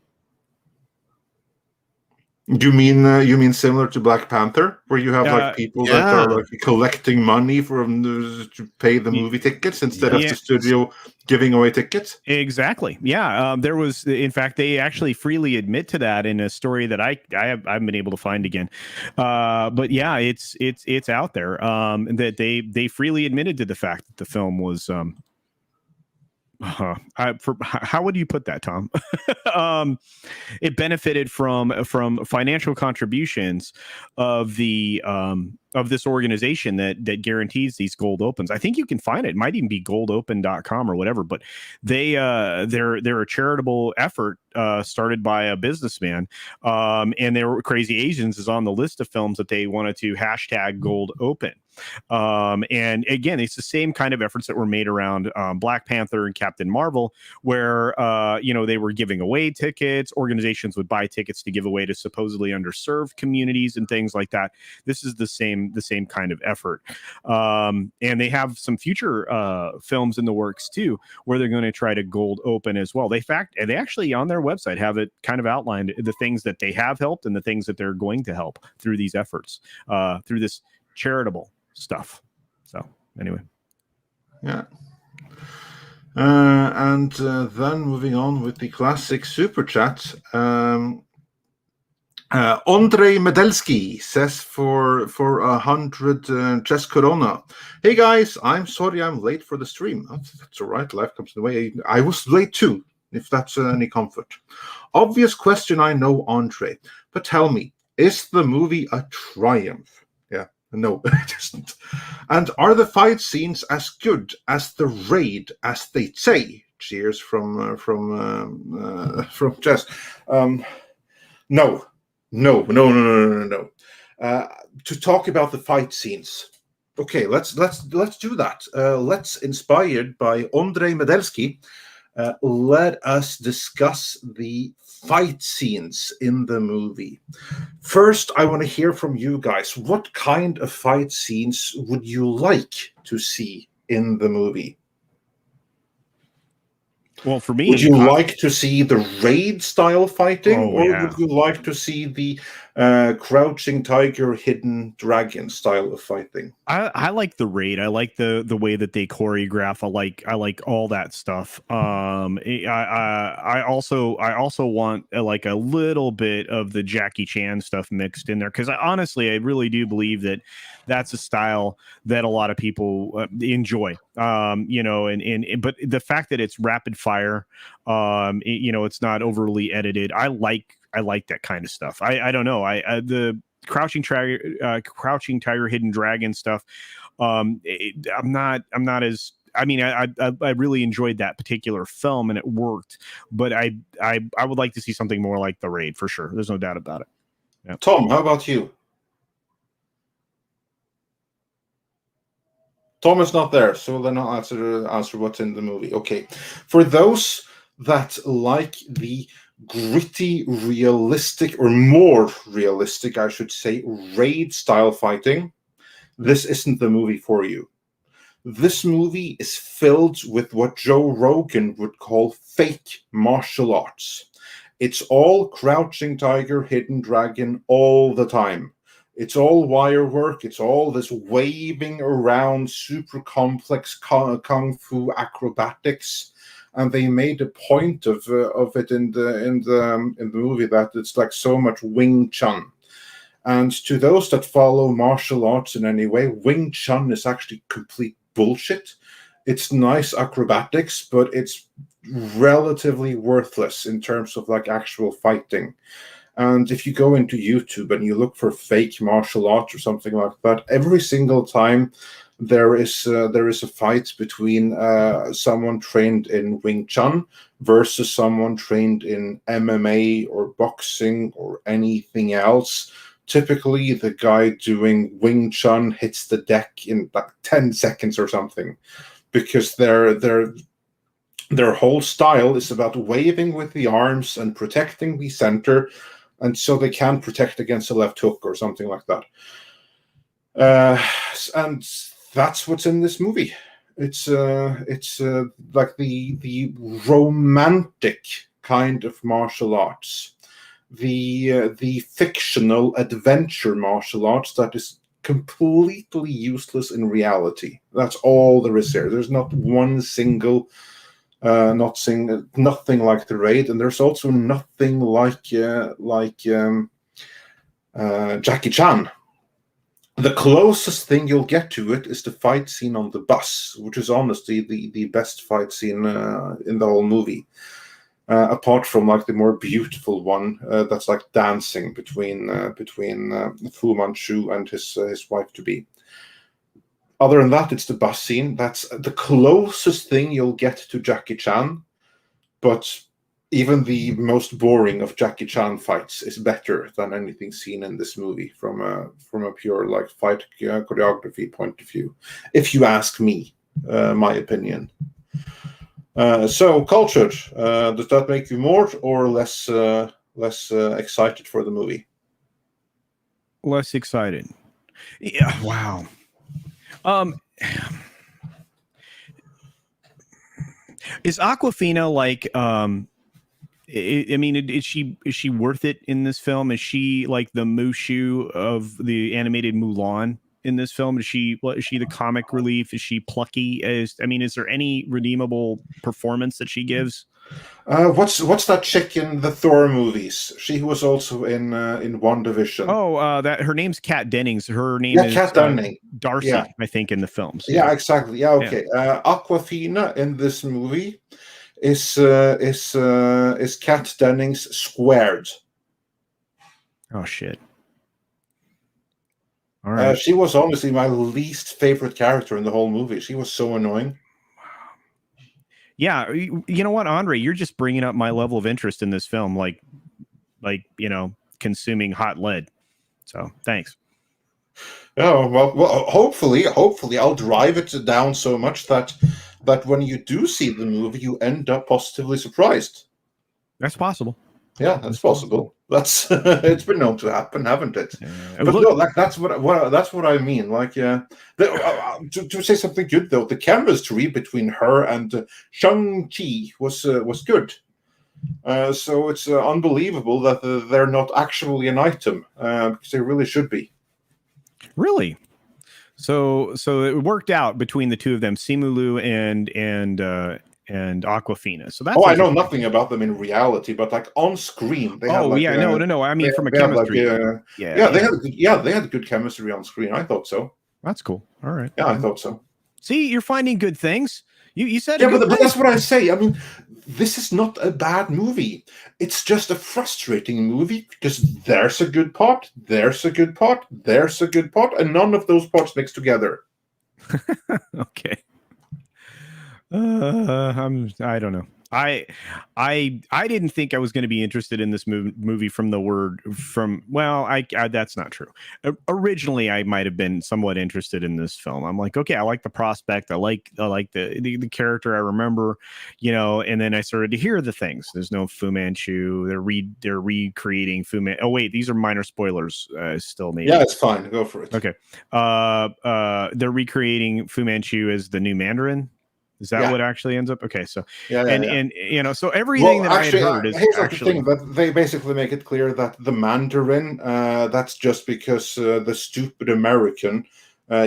You mean similar to Black Panther, where you have people that are collecting money to pay the movie tickets instead of the studio giving away tickets? Exactly. Yeah. There was, in fact, they actually freely admit to that in a story that I haven't been able to find again. But yeah, it's out there. That they freely admitted to the fact that the film was. How would you put that, Tom? It benefited from financial contributions of the of this organization that guarantees these gold opens. I think you can find it. It might even be goldopen.com or whatever, but they're a charitable effort started by a businessman. And their Crazy Asians is on the list of films that they wanted to hashtag gold open. And again, it's the same kind of efforts that were made around Black Panther and Captain Marvel, where they were giving away tickets. Organizations would buy tickets to give away to supposedly underserved communities and things like that. This is the same kind of effort. And they have some future films in the works too, where they're going to try to gold open as well. They actually on their website have it kind of outlined the things that they have helped and the things that they're going to help through these efforts, through this charitable stuff. So anyway, and then moving on with the classic super chat. Andrei Medelski says for 100 Chess Corona. Hey guys, I'm sorry I'm late for the stream. That's all right. Life comes in the way. I was late too, if that's any comfort. Obvious question, I know, Andre, but tell me, is the movie a triumph? Yeah, No, it isn't. And are the fight scenes as good as the raid as they say? Cheers from Jess. No, no, no, no, no, no, no. To talk about the fight scenes. Okay, let's do that. Let's, inspired by Andrei Medelsky, let us discuss the fight scenes in the movie. First, I want to hear from you guys. What kind of fight scenes would you like to see in the movie? Well, for me, Would you like to see the raid style fighting, Oh, or yeah. would you like to see the crouching tiger, hidden dragon style of fighting? I like the raid. I like the way that they choreograph. I like all that stuff. I also want like a little bit of the Jackie Chan stuff mixed in there, because honestly, I really do believe that that's a style that a lot of people enjoy. You know, and but the fact that it's rapid fire, you know, it's not overly edited. I like that kind of stuff. I don't know. The crouching tiger, hidden dragon stuff. I'm not as. I mean, I really enjoyed that particular film and it worked, but I would like to see something more like The Raid for sure. There's no doubt about it. Yeah. Tom, how about you? Tom is not there, so then I'll answer what's in the movie. Okay, for those that like the gritty, realistic, or more realistic, I should say, raid style fighting, this isn't the movie for you. This movie is filled with what Joe Rogan would call fake martial arts. It's all crouching tiger, hidden dragon all the time. It's all wire work. It's all this waving around, super complex kung fu acrobatics. And they made a point of it in the movie that it's like so much Wing Chun. And to those that follow martial arts in any way, Wing Chun is actually complete bullshit. It's nice acrobatics, but it's relatively worthless in terms of like actual fighting. And if you go into YouTube and you look for fake martial arts or something like that, every single time there is a fight between someone trained in Wing Chun versus someone trained in MMA or boxing or anything else. Typically, the guy doing Wing Chun hits the deck in like 10 seconds or something, because their whole style is about waving with the arms and protecting the center, and so they can protect against a left hook or something like that. And that's what's in this movie. It's like the romantic kind of martial arts, the fictional adventure martial arts that is completely useless in reality. That's all there is here. There's not one single. Nothing like The Raid, and there's also nothing like Jackie Chan. The closest thing you'll get to it is the fight scene on the bus, which is honestly the best fight scene in the whole movie. Apart from like the more beautiful one that's like dancing between Fu Manchu and his wife to be. Other than that, it's the bus scene. That's the closest thing you'll get to Jackie Chan. But even the most boring of Jackie Chan fights is better than anything seen in this movie from a pure like fight choreography point of view. If you ask me, my opinion. So, Cultured, does that make you more or less excited for the movie? Less excited. Yeah. Wow. Is Aquafina like I mean, is she worth it in this film? Is she like the Mushu of the animated Mulan in this film? Is she the comic relief? Is she plucky? Is there any redeemable performance that she gives? What's that chick in the Thor movies? She was also in WandaVision. Oh, that her name's Kat Dennings. Her name is Kat Dennings. Darcy, yeah. I think, in the films. Yeah, exactly. Yeah, okay. Yeah. Aquafina in this movie is Kat Dennings squared. Oh shit. All right. She was honestly my least favorite character in the whole movie. She was so annoying. Yeah, you know what, Andre, you're just bringing up my level of interest in this film, like consuming hot lead. So thanks. Oh well, hopefully I'll drive it down so much that when you do see the movie, you end up positively surprised. That's possible. Yeah, that's possible. That's it's been known to happen, haven't it? But Look, no, like that's what I mean. Like, to say something good though, the chemistry between her and Shang-Chi was good. So it's unbelievable that they're not actually an item, because they really should be. really. So it worked out between the two of them, Simulu and Aquafina. So that's. Oh, I know nothing about them in reality, but like on screen, they had like no. I mean, from a chemistry. They had good chemistry on screen. I thought so. That's cool. All right. Yeah, I thought so. See, you're finding good things. You said but that's what I say. I mean, this is not a bad movie. It's just a frustrating movie because there's a good part, there's a good part, there's a good part, and none of those parts mix together. Okay. I don't know. I didn't think I was going to be interested in this movie from the word from. Well, I that's not true. Originally, I might have been somewhat interested in this film. I'm like, okay, I like the prospect. I like the character. I remember, and then I started to hear the things. There's no Fu Manchu. They're recreating Fu Man. Oh wait, these are minor spoilers. Still, maybe. Yeah, it's fine. Go for it. Okay. They're recreating Fu Manchu as the new Mandarin. Is that what actually ends up? Okay, so and so everything I had heard is here's actually the thing, that they basically make it clear that the Mandarin, that's just because the stupid American,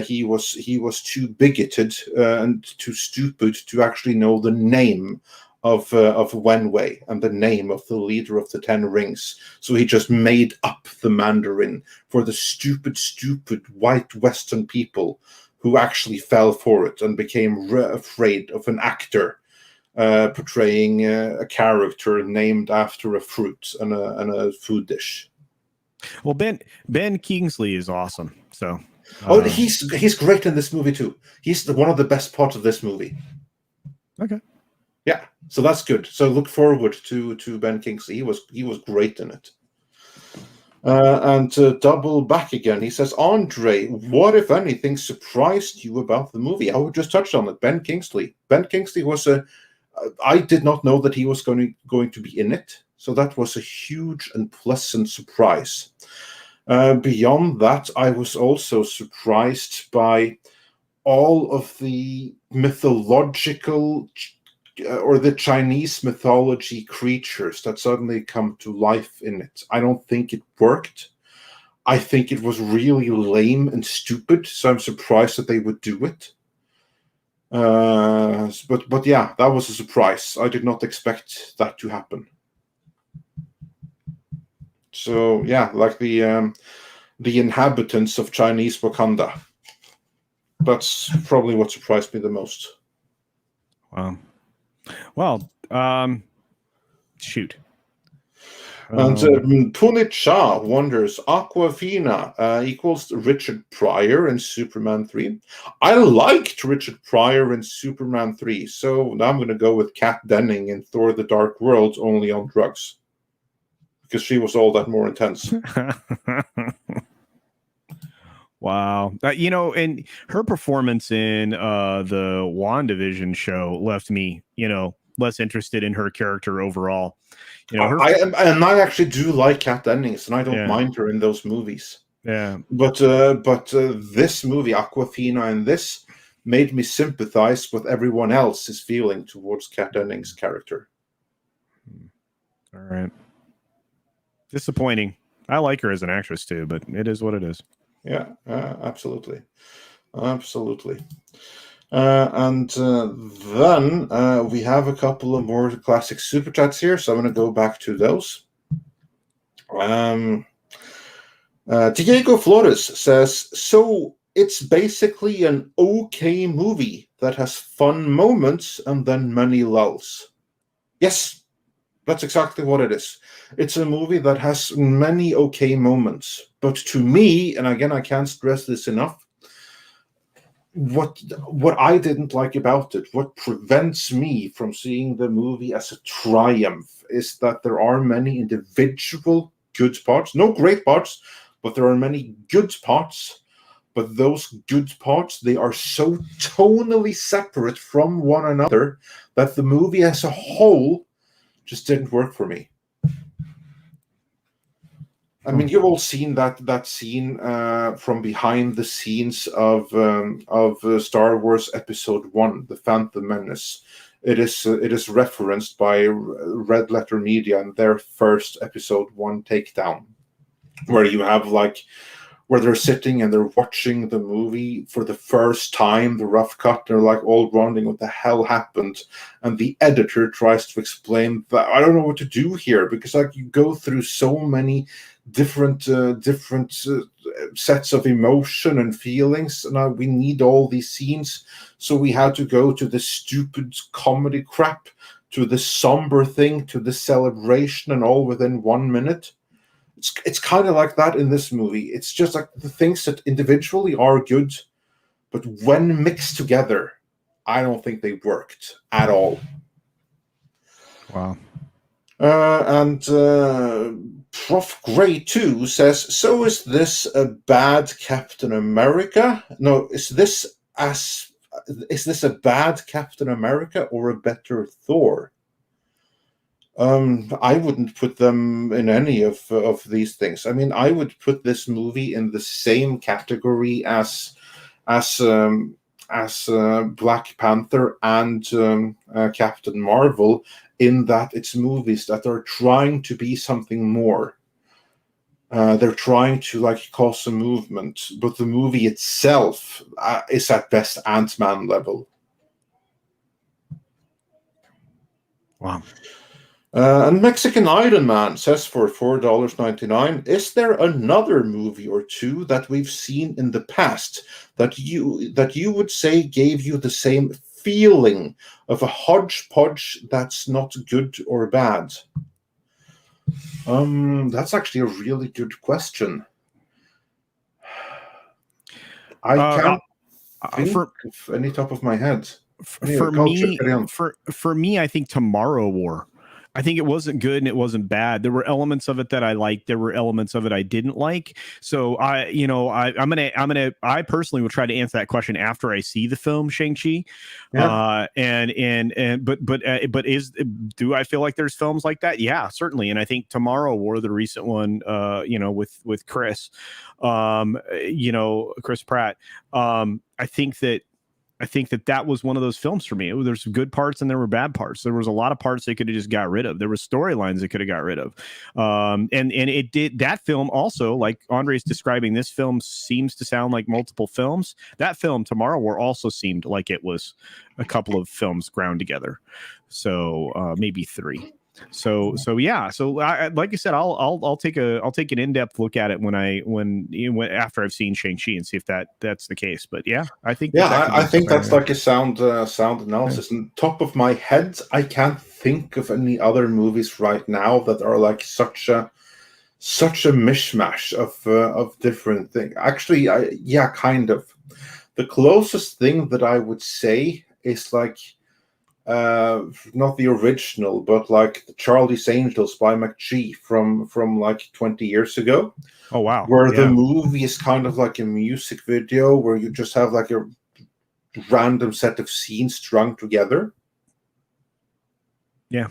he was too bigoted and too stupid to actually know the name of Wenwei and the name of the leader of the Ten Rings. So he just made up the Mandarin for the stupid white Western people who actually fell for it and became afraid of an actor portraying a character named after a fruit and a food dish. Well, Ben Kingsley is awesome. So he's great in this movie too. He's one of the best parts of this movie. Okay. Yeah, so that's good. So look forward to Ben Kingsley. He was great in it. And to double back again, he says, Andre, what, if anything, surprised you about the movie? I would just touch on it. Ben Kingsley. Ben Kingsley was I did not know that he was going to be in it. So that was a huge and pleasant surprise. Beyond that, I was also surprised by all of the mythological or the Chinese mythology creatures that suddenly come to life in it. I don't think it worked. I think it was really lame and stupid, so I'm surprised that they would do it. But yeah, that was a surprise. I did not expect that to happen. So yeah, like the inhabitants of Chinese Wakanda. That's probably what surprised me the most. Wow. Well, shoot. And Punit Shah wonders, Aquafina equals Richard Pryor in Superman 3. I liked Richard Pryor in Superman 3, so now I'm going to go with Kat Denning in Thor the Dark World, only on drugs. Because she was all that more intense. Wow. And her performance in the WandaVision show left me, less interested in her character overall. I actually do like Kat Dennings, and I don't mind her in those movies. Yeah. But this movie, Aquafina, and this made me sympathize with everyone else's feeling towards Kat Dennings' character. All right. Disappointing. I like her as an actress too, but it is what it is. Yeah, absolutely. And then we have a couple of more classic super chats here, so I'm going to go back to those. Diego Flores says, so it's basically an okay movie that has fun moments and then many lulls. Yes, That's exactly what it is. It's a movie that has many okay moments, but to me, and again, I can't stress this enough, what I didn't like about it, what prevents me from seeing the movie as a triumph, is that there are many individual good parts, no great parts, but there are many good parts. But those good parts, they are so tonally separate from one another that the movie as a whole just didn't work for me. I mean, you've all seen that scene from behind the scenes of Star Wars Episode 1, The Phantom Menace. It is referenced by Red Letter Media in their first Episode 1 takedown, where you have where they're sitting and they're watching the movie for the first time, the rough cut, they're like all wondering what the hell happened. And the editor tries to explain that I don't know what to do here, because like you go through so many different sets of emotion and feelings, and we need all these scenes. So we had to go to the stupid comedy crap, to the somber thing, to the celebration, and all within 1 minute. It's kind of like that in this movie. It's just like the things that individually are good, but when mixed together, I don't think they worked at all. Wow. And Prof. Gray 2 says, so is this a bad Captain America? No, is this a bad Captain America or a better Thor? I wouldn't put them in any of these things. I mean, I would put this movie in the same category as Black Panther and Captain Marvel, in that it's movies that are trying to be something more. They're trying to cause a movement, but the movie itself is at best Ant-Man level. Wow. And Mexican Iron Man says for $4.99, is there another movie or two that we've seen in the past that you would say gave you the same feeling of a hodgepodge that's not good or bad? That's actually a really good question. I can't think of any top of my head. For me, I think Tomorrow War. I think it wasn't good and it wasn't bad. There were elements of it that I liked. There were elements of it I didn't like. So I personally will try to answer that question after I see the film Shang-Chi. Yeah. Do I feel like there's films like that? Yeah, certainly. And I think Tomorrow War, the recent one, with Chris, Chris Pratt. I think that was one of those films for me. There's some good parts and there were bad parts. There was a lot of parts they could have just got rid of. There were storylines they could have got rid of. And it did. That film also, like Andre's describing, this film seems to sound like multiple films. That film, Tomorrow War, also seemed like it was a couple of films ground together. So maybe three. So yeah. So like I said, I'll take an in-depth look at it when after I've seen Shang-Chi and see if that's the case. But yeah, I think I think that's like a sound analysis. And top of my head, I can't think of any other movies right now that are like such a mishmash of different things. Actually, kind of. The closest thing that I would say is not the original, but like the Charlie's Angels by McGee from like 20 years ago. Oh wow! Where the movie is kind of like a music video where you just have like a random set of scenes strung together. Yeah,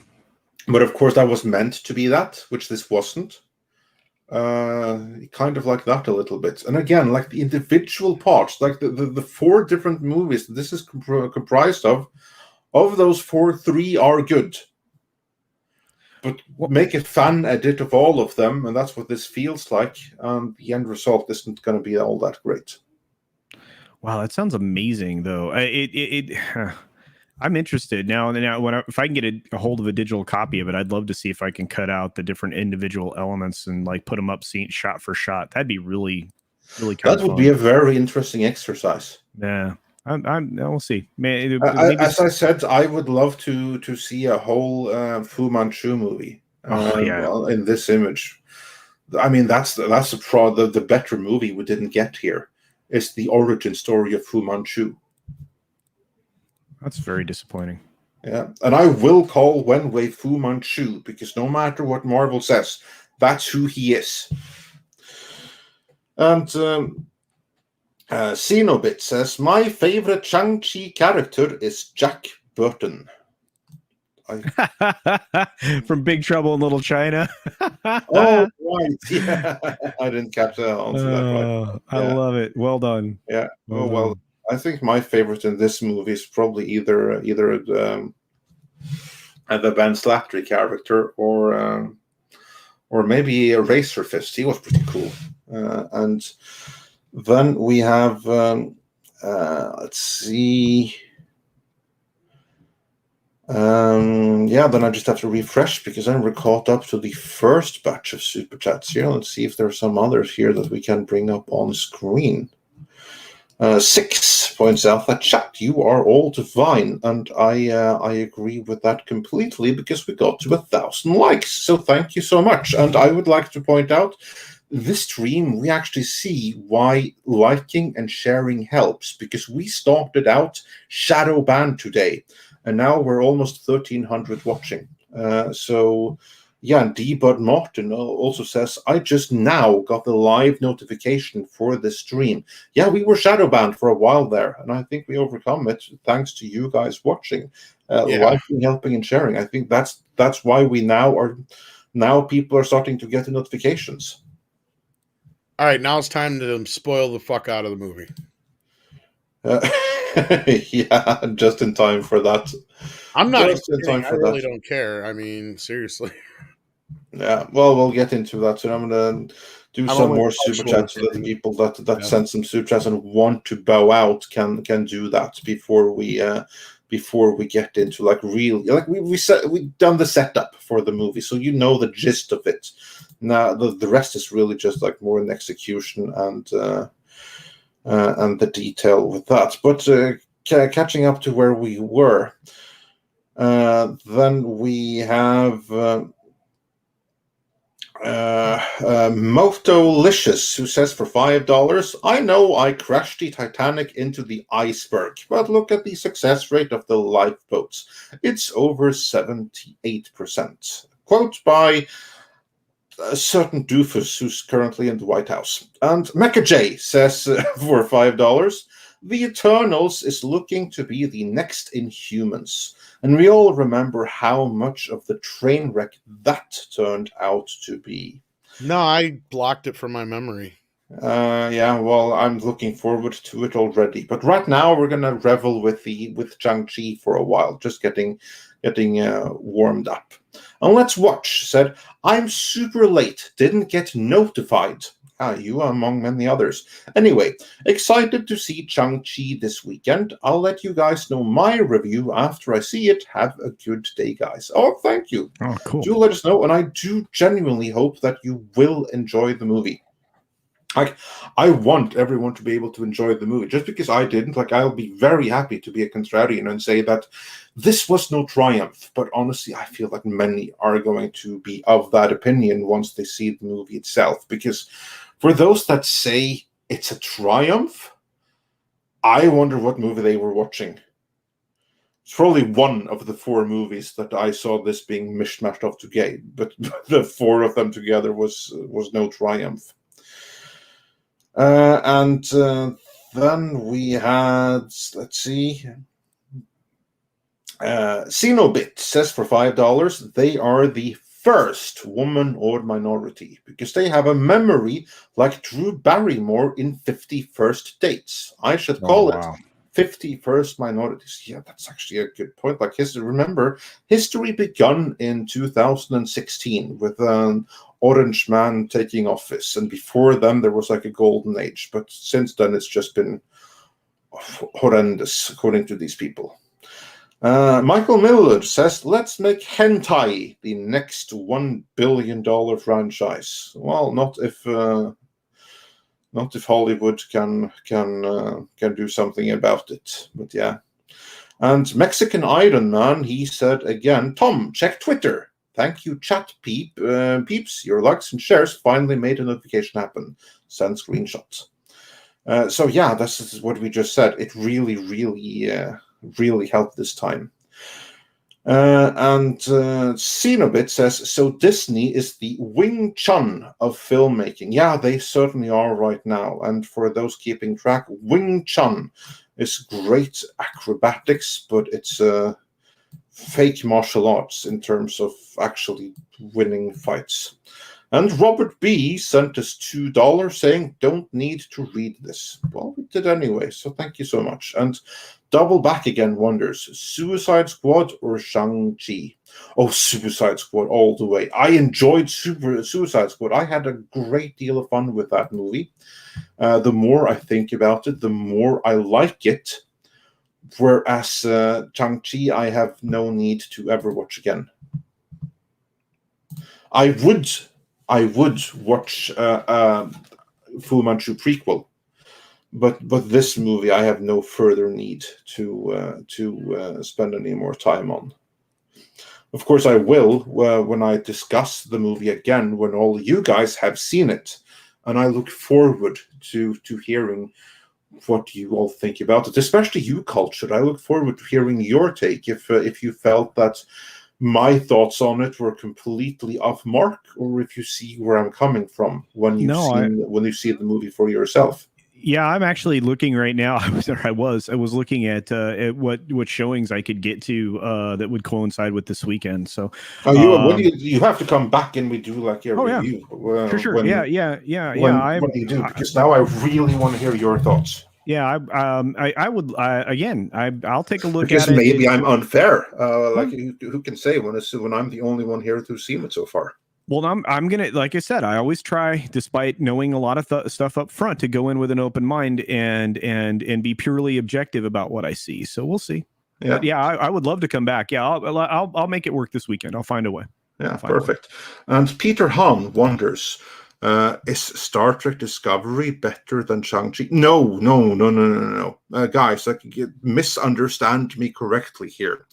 but of course that was meant to be that, which this wasn't. Kind of like that a little bit. And again, like the individual parts, like the four different movies this is comprised of those 3 are good. But make a fan edit of all of them, and that's what this feels like. The end result isn't going to be all that great. Wow, that sounds amazing, though. I'm interested now. If I can get a hold of a digital copy of it, I'd love to see if I can cut out the different individual elements and like put them up shot for shot. That'd be really, really kind of fun. That would be a very interesting exercise. Yeah. We'll see. Maybe As I said, I would love to see a whole Fu Manchu movie. Well, in this image, I mean that's the better movie we didn't get here. Is the origin story of Fu Manchu. That's very disappointing. Yeah, and I will call Wenwei Fu Manchu because no matter what Marvel says, that's who he is. And Xenobit says, my favorite Shang-Chi character is Jack Burton. From Big Trouble in Little China. Oh, right. Yeah. I didn't catch on to that. Right. I love it. Well done. Yeah. Well, I think my favorite in this movie is probably either the Ben Slattery character or maybe a Razor Fist. He was pretty cool. And then we have let's see. Then I just have to refresh because then we're caught up to the first batch of super chats here. Let's see if there are some others here that we can bring up on screen. 6 points out that chat, you are all divine, and I agree with that completely because we got to 1,000 likes. So thank you so much. And I would like to point out this stream, we actually see why liking and sharing helps because we started out shadow banned today. And now we're almost 1,300 watching. And D-Bud Martin also says, I just now got the live notification for the stream. Yeah, we were shadow banned for a while there, and I think we overcome it thanks to you guys watching, liking, helping, and sharing. I think that's why we now people are starting to get the notifications. All right, now it's time to spoil the fuck out of the movie. Yeah, just in time for that. I'm not just in time for I really don't care. I mean, seriously. Yeah, well, we'll get into that soon. I'm going to do some more super chats so that the people that send some super chats and want to bow out can do that before we get into like real we've done the setup for the movie, so you know the gist of it. Now the rest is really just like more an execution and the detail with that. But catching up to where we were, then we have Motolicious, who says for $5, I know I crashed the Titanic into the iceberg, but look at the success rate of the lifeboats. It's over 78%. Quote by a certain doofus who's currently in the White House. And Mecha J says for $5, The Eternals is looking to be the next Inhumans. And we all remember how much of the train wreck that turned out to be. No, I blocked it from my memory. Well, I'm looking forward to it already. But right now, we're gonna revel with Shang-Chi for a while, just getting warmed up. And let's watch. Said, I'm super late. Didn't get notified. You among many others. Anyway, excited to see Shang-Chi this weekend. I'll let you guys know my review after I see it. Have a good day, guys. Oh, thank you. Oh, cool. Do let us know, and I do genuinely hope that you will enjoy the movie. I want everyone to be able to enjoy the movie. Just because I didn't, I'll be very happy to be a contrarian and say that this was no triumph. But honestly, I feel like many are going to be of that opinion once they see the movie itself. Because for those that say it's a triumph, I wonder what movie they were watching. It's probably one of the 4 movies that I saw this being mishmashed off together, but the 4 of them together was no triumph. And then we had, let's see, Xenobit says for $5, they are the first woman or minority because they have a memory like Drew Barrymore in 50 First Dates. I should call it 50 First Minorities. Yeah, that's actually a good point. Remember, history begun in 2016 with an orange man taking office, and before then there was a golden age, but since then it's just been horrendous according to these people. Michael Miller says, let's make hentai the next $1 billion franchise. Well, not Not if Hollywood can do something about it. But yeah. And Mexican Iron Man, he said again, Tom, check Twitter. Thank you, chat peeps. Your likes and shares finally made a notification happen. Send screenshots. So yeah, this is what we just said. It really, really helped this time. And Cenobit says, so Disney is the Wing Chun of filmmaking. Yeah, they certainly are right now. And for those keeping track, Wing Chun is great acrobatics, but it's fake martial arts in terms of actually winning fights. And Robert B. sent us $2 saying, don't need to read this. Well, we did anyway, so thank you so much. And Double Back Again wonders, Suicide Squad or Shang-Chi? Oh, Suicide Squad all the way. I enjoyed Suicide Squad. I had a great deal of fun with that movie. The more I think about it, the more I like it. Whereas Shang-Chi, I have no need to ever watch again. I would watch Fu Manchu prequel, but this movie I have no further need to spend any more time on. Of course, I will when I discuss the movie again when all you guys have seen it, and I look forward to hearing what you all think about it, especially you, Cultured. I look forward to hearing your take if you felt that my thoughts on it were completely off mark, or if you see where I'm coming from when you've seen the movie for yourself. Yeah, I'm actually looking right now. I was looking at what showings I could get to that would coincide with this weekend. So, you have to come back and we do like a review. For sure. When do you do? Because now I really want to hear your thoughts. Yeah, I would again. I'll take a look because at it. Maybe I'm unfair. Who can say when I'm the only one here who's seen it so far? Well, I'm gonna, like I said, I always try, despite knowing a lot of stuff up front, to go in with an open mind and be purely objective about what I see. So we'll see. Yeah, but yeah, I would love to come back. Yeah, I'll make it work this weekend. I'll find a way. Yeah, perfect. And Peter Hahn wonders, is Star Trek Discovery better than Shang-Chi? No. Guys, misunderstand me correctly here.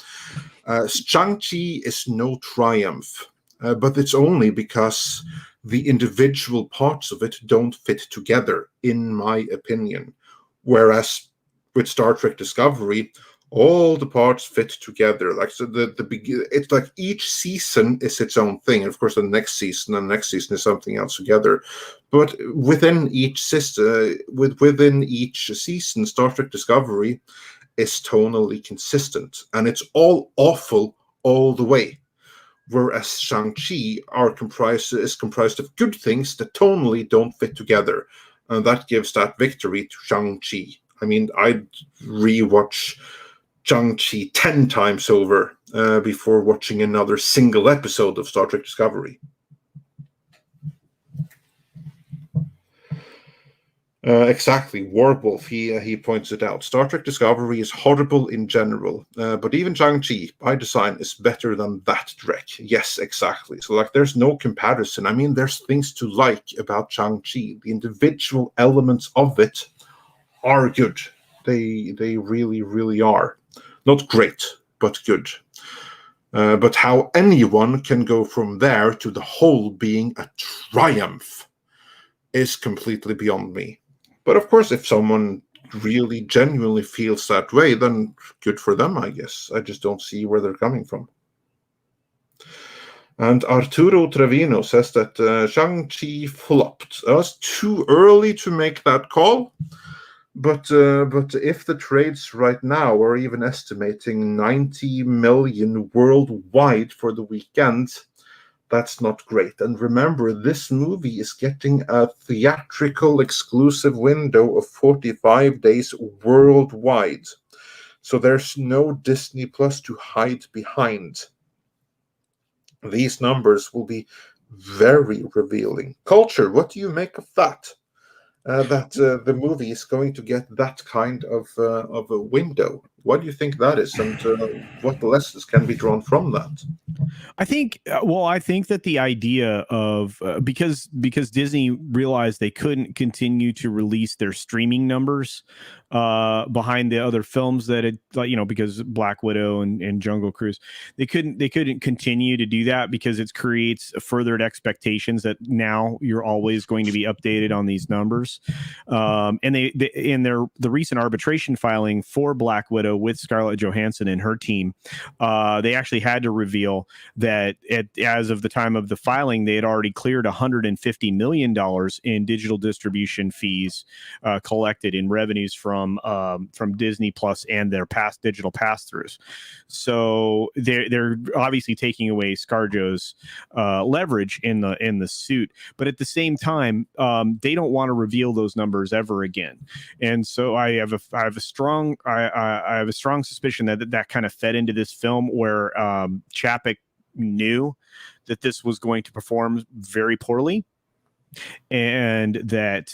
Shang-Chi is no triumph. But it's only because the individual parts of it don't fit together, in my opinion. Whereas with Star Trek Discovery, all the parts fit together. Like so, it's like each season is its own thing. And of course, the next season is something else together. But within each season, Star Trek Discovery is tonally consistent, and it's all awful all the way. Whereas Shang-Chi is comprised of good things that tonally don't fit together. And that gives that victory to Shang-Chi. I mean, I'd rewatch Shang-Chi 10 times over before watching another single episode of Star Trek Discovery. Exactly, Warwolf, he points it out. Star Trek Discovery is horrible in general, but even Shang-Chi, by design, is better than that Trek. Yes, exactly. So, there's no comparison. I mean, there's things to like about Shang-Chi. The individual elements of it are good. They really, really are. Not great, but good. But how anyone can go from there to the whole being a triumph is completely beyond me. But of course, if someone really genuinely feels that way, then good for them, I guess. I just don't see where they're coming from. And Arturo Trevino says that Shang-Chi flopped. It's too early to make that call. But if the trades right now are even estimating 90 million worldwide for the weekend, that's not great. And remember, this movie is getting a theatrical exclusive window of 45 days worldwide. So there's no Disney Plus to hide behind. These numbers will be very revealing. Culture, what do you make of that? That the movie is going to get that kind of a window. Why do you think that is, and what lessons can be drawn from that? I think, I think that the idea of because Disney realized they couldn't continue to release their streaming numbers behind the other films that had, because Black Widow and Jungle Cruise, they couldn't continue to do that because it creates furthered expectations that now you're always going to be updated on these numbers. And they in the recent arbitration filing for Black Widow with Scarlett Johansson and her team, they actually had to reveal that as of the time of the filing, they had already cleared $150 million in digital distribution fees collected in revenues from Disney Plus and their past digital pass-throughs. So they're obviously taking away ScarJo's leverage in the suit, but at the same time, they don't want to reveal those numbers ever again. And so I have a strong suspicion that kind of fed into this film where Chapek knew that this was going to perform very poorly, and that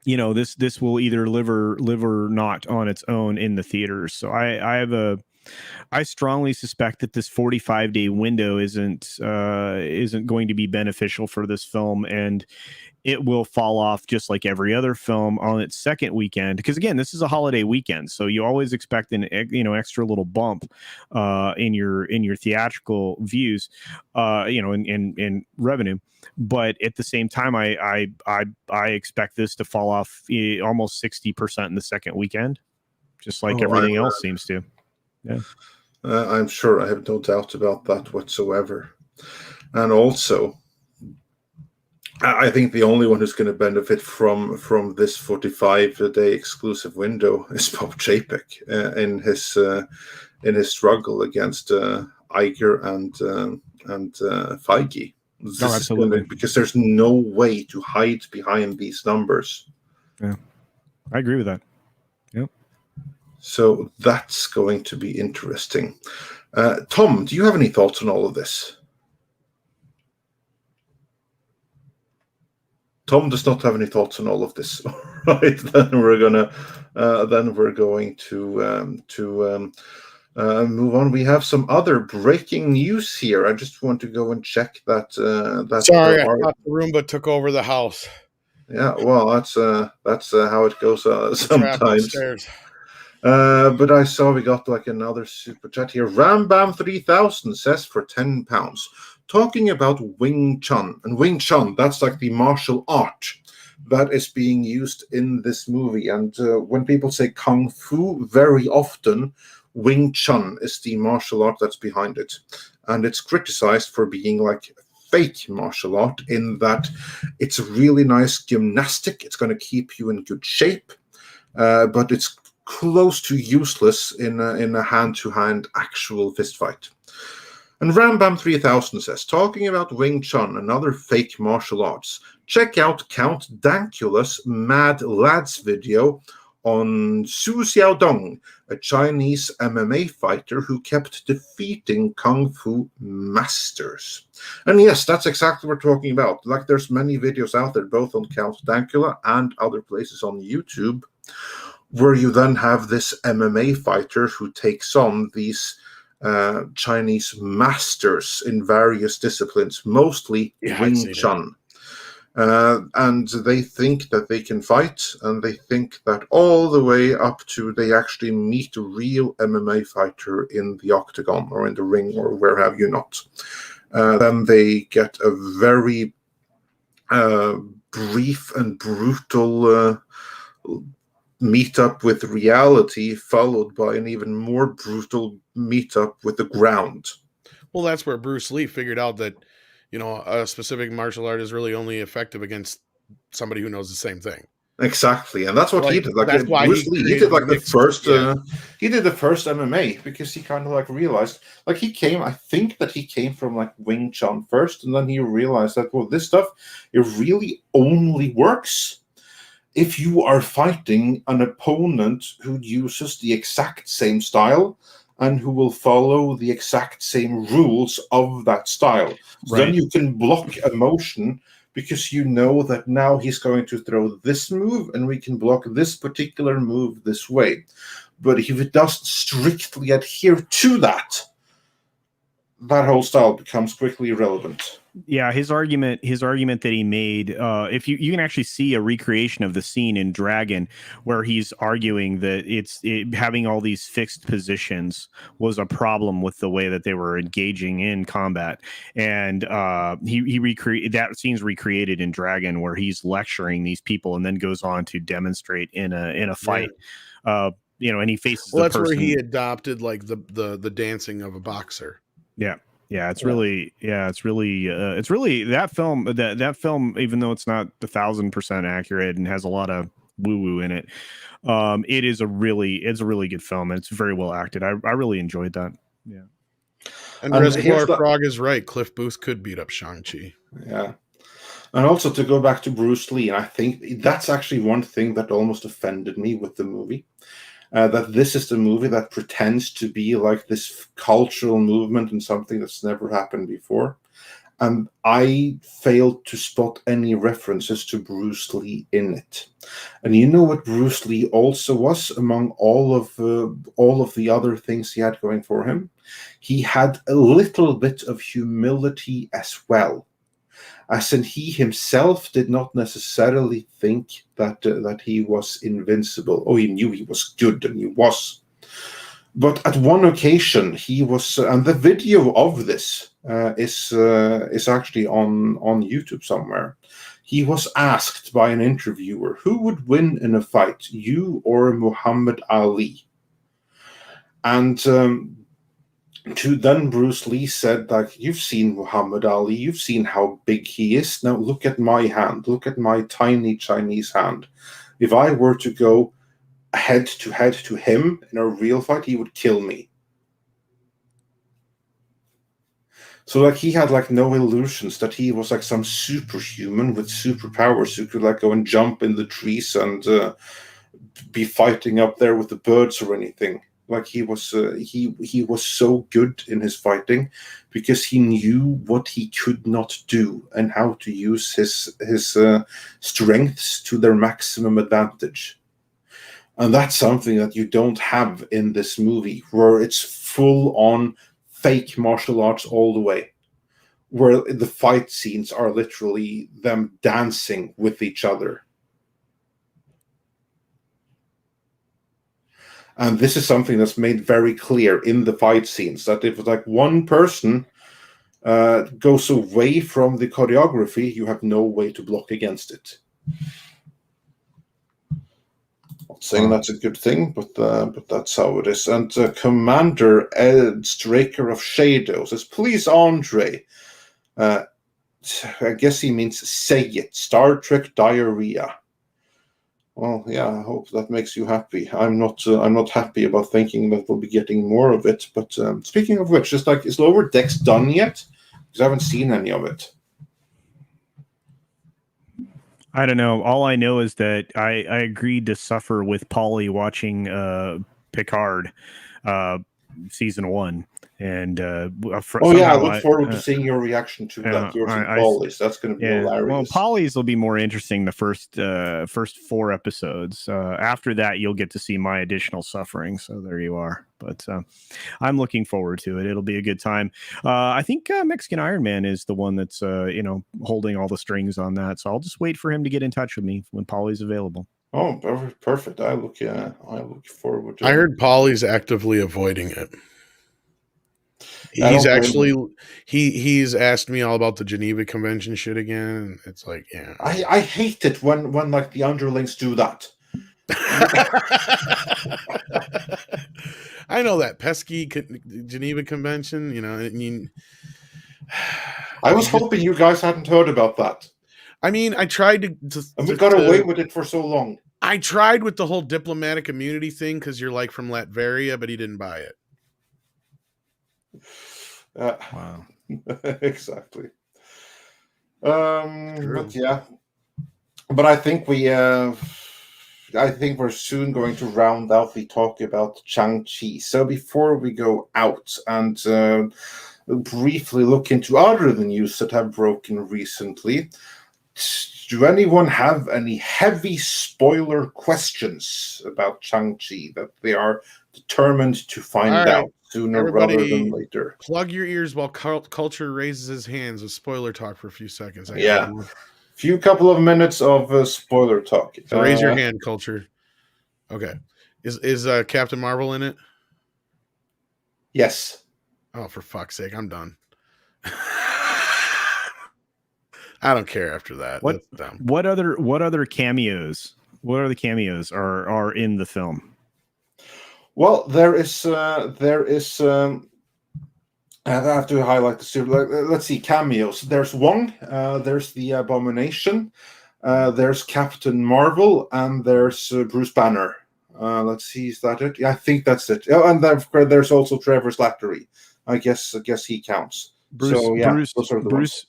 this will either live or not on its own in the theaters. So I strongly suspect that this 45-day window isn't going to be beneficial for this film, and it will fall off just like every other film on its second weekend. Because again, this is a holiday weekend, so you always expect an extra little bump in your theatrical views, in revenue. But at the same time, I expect this to fall off almost 60% in the second weekend, just like everything else seems to. Yeah, I'm sure. I have no doubt about that whatsoever. And also, I think the only one who's going to benefit from this 45-day exclusive window is Bob Chapek in his struggle against Iger and Feige. Absolutely. Because there's no way to hide behind these numbers. Yeah, I agree with that. Yep. So that's going to be interesting. Tom, do you have any thoughts on all of this? Tom does not have any thoughts on all of this. Right, then we're going to move on. We have some other breaking news here. I just want to go and check that. Sorry, I thought the Roomba took over the house. Yeah, well, that's how it goes sometimes. But I saw we got like another super chat here. Rambam 3000 says for £10, talking about Wing Chun. And Wing Chun, that's like the martial art that is being used in this movie. And when people say Kung Fu, very often Wing Chun is the martial art that's behind it. And it's criticized for being like fake martial art in that it's a really nice gymnastic. It's going to keep you in good shape, but it's close to useless in a hand-to-hand actual fist fight. And Rambam 3000 says, talking about Wing Chun and other fake martial arts, check out Count Dankula's Mad Lads video on Su Xiaodong, a Chinese MMA fighter who kept defeating Kung Fu masters. And yes, that's exactly what we're talking about. Like, there's many videos out there, both on Count Dankula and other places on YouTube, where you then have this MMA fighter who takes on these Chinese masters in various disciplines, mostly Wing Chun. And they think that they can fight, and they think that all the way up to they actually meet a real MMA fighter in the octagon or in the ring or where have you not. Then they get a very brief and brutal meetup with reality, followed by an even more brutal meetup with the ground. Well, that's where Bruce Lee figured out that, a specific martial art is really only effective against somebody who knows the same thing. Exactly, and that's what he did. Like, that's why Bruce Lee, he did like the first. Yeah. He did the first MMA because he kind of like realized, like, I think that he came from like Wing Chun first, and then he realized that, well, this stuff, it really only works if you are fighting an opponent who uses the exact same style and who will follow the exact same rules of that style. So then you can block a motion because you know that now he's going to throw this move and we can block this particular move this way. But if it doesn't strictly adhere to that, that whole style becomes quickly irrelevant. Yeah, his argument that he made, if you can actually see a recreation of the scene in Dragon where he's arguing that having all these fixed positions was a problem with the way that they were engaging in combat, and he recreate that scene's recreated in Dragon where he's lecturing these people and then goes on to demonstrate in a fight. And he faces Well, the that's person. where he adopted like the dancing of a boxer. Yeah, it's really that film, even though it's not 1,000% accurate and has a lot of woo-woo in it, it's a really good film, and it's very well acted. I really enjoyed that. Yeah. And Reservoir Frog is right. Cliff Booth could beat up Shang-Chi. Yeah. And also to go back to Bruce Lee, and I think that's actually one thing that almost offended me with the movie. That this is the movie that pretends to be like this cultural movement and something that's never happened before. And I failed to spot any references to Bruce Lee in it. And you know what Bruce Lee also was among all of the other things he had going for him? He had a little bit of humility as well. As in, he himself did not necessarily think that he was invincible. Oh, he knew he was good, and he was. But at one occasion, he was, and the video of this is actually on YouTube somewhere. He was asked by an interviewer, who would win in a fight, you or Muhammad Ali? And then Bruce Lee said, like, you've seen Muhammad Ali, you've seen how big he is. Now look at my hand, look at my tiny Chinese hand. If I were to go head to him in a real fight, he would kill me. So like he had like no illusions that he was like some superhuman with superpowers who could like go and jump in the trees and be fighting up there with the birds or anything. Like he was so good in his fighting because he knew what he could not do and how to use his strengths to their maximum advantage. And that's something that you don't have in this movie, where it's full on fake martial arts all the way, where the fight scenes are literally them dancing with each other. And this is something that's made very clear in the fight scenes, that if like one person goes away from the choreography, you have no way to block against it. Not saying that's a good thing, but that's how it is. And Commander Ed Straker of Shadow says, please, Andre. I guess he means say it. Star Trek diarrhea. Well, yeah, I hope that makes you happy. I'm not happy about thinking that we'll be getting more of it. But speaking of which, just like, is Lower Decks done yet? Because I haven't seen any of it. I don't know. All I know is that I agreed to suffer with Polly watching Picard season 1. And I look forward to seeing your reaction to that. Yours and Polly's. That's going to be hilarious. Well, Polly's will be more interesting the first 4 episodes. After that, you'll get to see my additional suffering. So there you are. But I'm looking forward to it. It'll be a good time. I think Mexican Iron Man is the one that's holding all the strings on that. So I'll just wait for him to get in touch with me when Polly's available. Oh, perfect. I look forward to it. I heard Polly's actively avoiding it. He's actually he's asked me all about the Geneva Convention shit again. It's like, yeah, I hate it when like the underlings do that. I know that pesky Geneva Convention. I mean, I was hoping you guys hadn't heard about that. I mean, I tried to and we got away with it for so long. I tried with the whole diplomatic immunity thing because you're like from Latveria, but he didn't buy it. Wow. Exactly. But yeah, but I think we're soon going to round out the talk about Shang-Chi. So before we go out and briefly look into other news that have broken recently, do anyone have any heavy spoiler questions about Shang-Chi that they are determined to find All right, out sooner rather than later? Plug your ears while Culture raises his hands with spoiler talk for a few seconds. Yeah. Couple of minutes of spoiler talk. So raise your hand, Culture. Okay. Is Captain Marvel in it? Yes. Oh, for fuck's sake, I'm done. I don't care after that. That's dumb. What other cameos? What other cameos are in the film? Well, there is I have to highlight the super. Let's see, cameos. There's Wong. There's the Abomination. There's Captain Marvel, and there's Bruce Banner. Let's see, is that it? Yeah, I think that's it. Oh, and there's also Trevor Slattery. I guess he counts. Bruce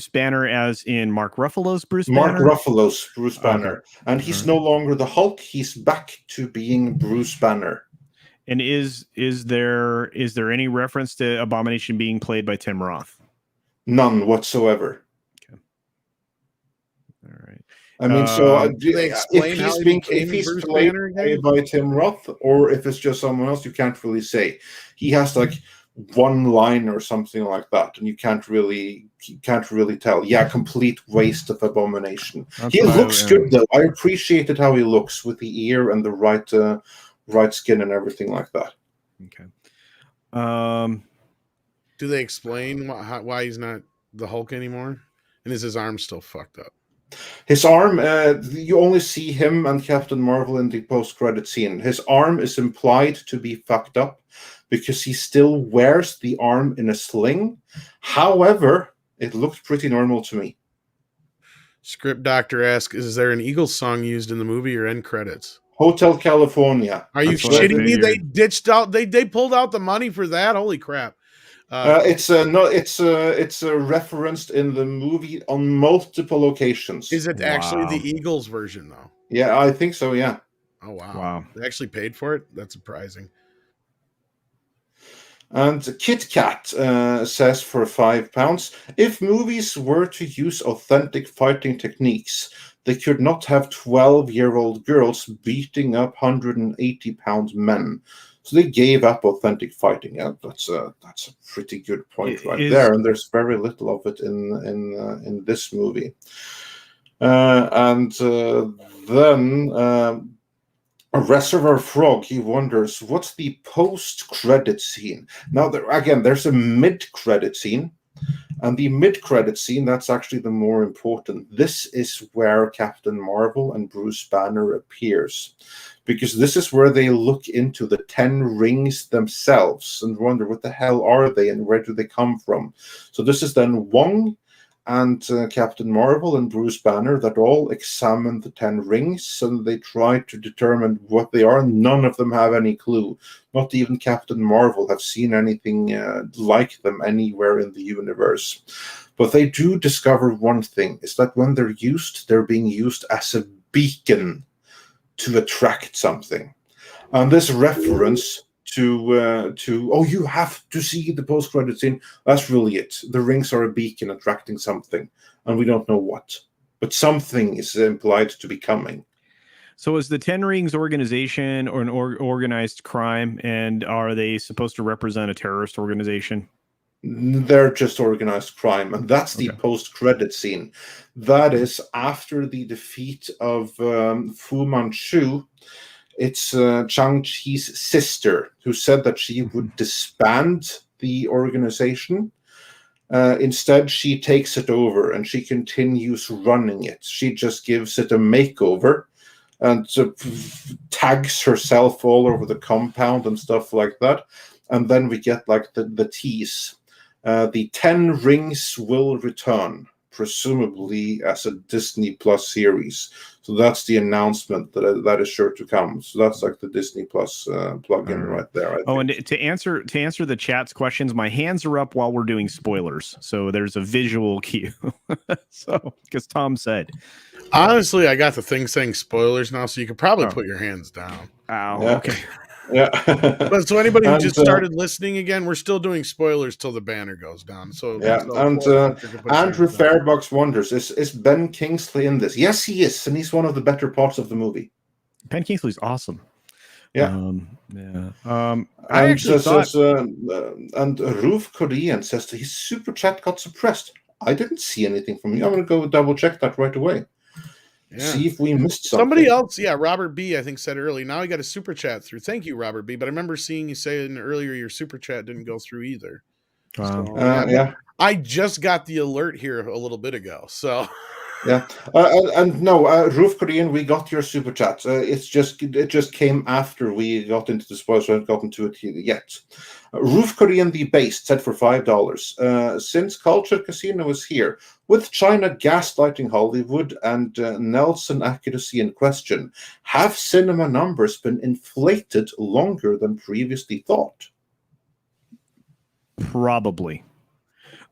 Banner, as in Mark Ruffalo's Bruce Mark Banner? Ruffalo's Bruce Banner. Okay. And he's no longer the Hulk. He's back to being Bruce Banner. And is there any reference to Abomination being played by Tim Roth? None whatsoever. Okay. All right. I mean, do they explain if he's played by Tim Roth or if it's just someone else, you can't really say. He has like one line or something like that, and you can't really tell. Yeah, complete waste of Abomination. He looks good though. I appreciated how he looks with the ear and the right skin and everything like that. Okay. Do they explain why he's not the Hulk anymore? And is his arm still fucked up? His arm, you only see him and Captain Marvel in the post-credit scene. His arm is implied to be fucked up because he still wears the arm in a sling. However, it looked pretty normal to me. Script Doctor asks, is there an Eagles song used in the movie or end credits? Hotel California. Are you shitting me? They ditched out. They pulled out the money for that. Holy crap! It's referenced in the movie on multiple occasions. Is it actually the Eagles version though? Yeah, I think so. Yeah. Oh wow! They actually paid for it. That's surprising. And Kit Kat says for £5, if movies were to use authentic fighting techniques, they could not have 12-year-old girls beating up 180-pound men. So they gave up authentic fighting. Yeah, that's a pretty good point there. And there's very little of it in this movie. Then a Reservoir Frog, he wonders, what's the post-credit scene? Now, there's a mid-credit scene. And the mid-credit scene, that's actually the more important. This is where Captain Marvel and Bruce Banner appears. Because this is where they look into the 10 rings themselves and wonder what the hell are they and where do they come from. So this is then Wong and Captain Marvel and Bruce Banner that all examine the 10 rings and they try to determine what they are. None of them have any clue. Not even Captain Marvel have seen anything like them anywhere in the universe. But they do discover one thing, is that when they're used, they're being used as a beacon to attract something. And this reference to you have to see the post-credit scene, that's really it. The rings are a beacon attracting something, and we don't know what. But something is implied to be coming. So is the 10 Rings organization or an organized crime, and are they supposed to represent a terrorist organization? They're just organized crime, and that's the post-credit scene. That is after the defeat of Fu Manchu. It's Shang-Chi's sister who said that she would disband the organization. Instead, she takes it over and she continues running it. She just gives it a makeover and tags herself all over the compound and stuff like that. And then we get like the tease. The 10 Rings will return, presumably as a Disney Plus series. So that's the announcement that is sure to come. So that's like the Disney Plus plug-in right there. I think. And to answer the chat's questions, my hands are up while we're doing spoilers. So there's a visual cue. So because Tom said. Honestly, I got the thing saying spoilers now, so you could probably put your hands down. Oh, yeah. okay. Yeah. But so anybody who And, just started listening again, we're still doing spoilers till the banner goes down. So yeah, so and Hunter can put his Andrew hands down. Fairbox wonders, is Ben Kingsley in this? Yes, he is, and he's one of the better parts of the movie. Ben Kingsley's awesome. Yeah. Yeah. I And actually thought and Roof Korean says that his super chat got suppressed. I didn't see anything from you. I'm going to go double check that right away. Yeah. See if we missed something. Somebody else, Robert B, I think said early. Now he got a super chat through. Thank you, Robert B. But I remember seeing you saying earlier your super chat didn't go through either. Wow. So, Yeah. I just got the alert here a little bit ago. So Yeah, and no, Roof Korean, we got your super chat. It just came after we got into the spoilers. So I haven't gotten to it yet. Roof Korean the Based said for $5. Since Culture Casino is here, with China gaslighting Hollywood and Nelson accuracy in question, have cinema numbers been inflated longer than previously thought? probably.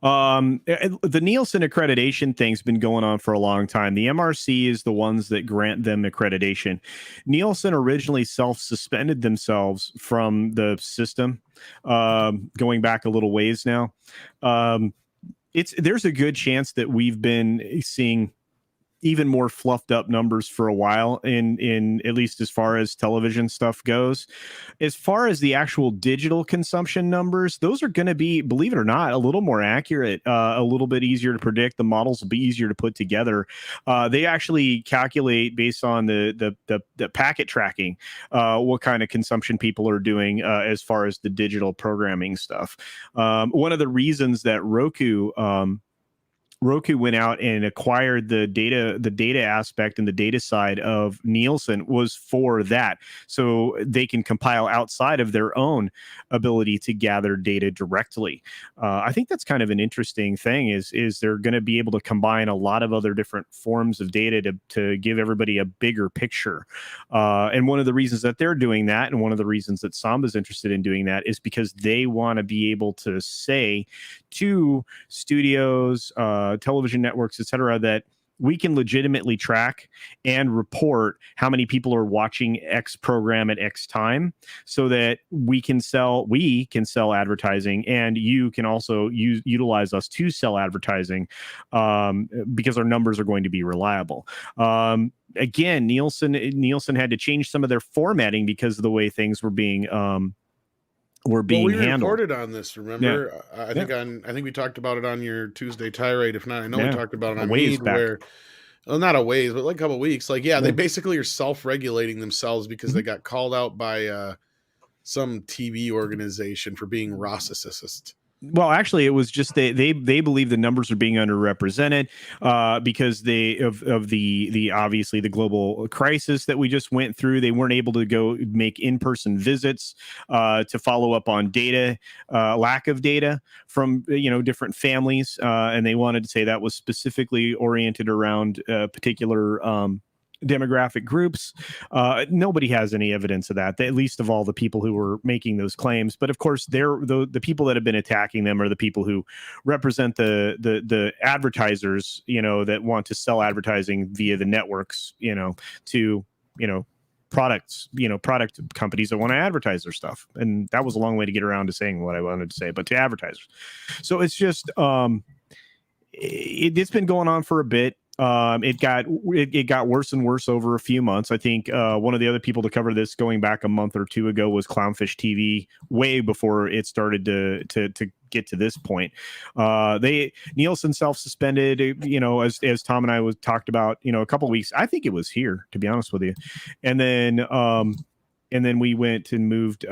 The Nielsen accreditation thing's been going on for a long time. The MRC is the ones that grant them accreditation. Nielsen originally self-suspended themselves from the system, going back a little ways now. There's a good chance that we've been seeing even more fluffed up numbers for a while in at least as far as television stuff goes. As far as the actual digital consumption numbers, those are going to be, believe it or not, a little more accurate, a little bit easier to predict. The models will be easier to put together. They actually calculate based on the packet tracking, what kind of consumption people are doing as far as the digital programming stuff. One of the reasons that Roku went out and acquired the data aspect and the data side of Nielsen was for that. So they can compile outside of their own ability to gather data directly. I think that's kind of an interesting thing is they're going to be able to combine a lot of other different forms of data to give everybody a bigger picture. And one of the reasons that they're doing that, and one of the reasons that Samba's interested in doing that, is because they want to be able to say to studios, television networks, etc., that we can legitimately track and report how many people are watching X program at X time, so that we can sell advertising, and you can also utilize us to sell advertising, because our numbers are going to be reliable. Again, Nielsen had to change some of their formatting because of the way things were being we handled. Reported on this, remember? Yeah. I think we talked about it on your Tuesday tirade. If not, I know we talked about it on Mead, where, well, not a ways, but like a couple of weeks. Like, they basically are self-regulating themselves because they got called out by some TV organization for being Rossicist. Well, actually, it was just they believe the numbers are being underrepresented because of the obviously the global crisis that we just went through. They weren't able to go make in-person visits to follow up on data, lack of data from different families, and they wanted to say that was specifically oriented around particular demographic groups. Nobody has any evidence of that, at least of all the people who were making those claims. But of course, the people that have been attacking them are the people who represent the advertisers, that want to sell advertising via the networks, to products, product companies that want to advertise their stuff. And that was a long way to get around to saying what I wanted to say, but to advertisers. So it's just it's been going on for a bit. It got worse and worse over a few months. I think one of the other people to cover this going back a month or two ago was Clownfish TV, way before it started to get to this point. Nielsen self-suspended, as Tom and I talked about, a couple of weeks. I think it was here, to be honest with you. And then we went and moved.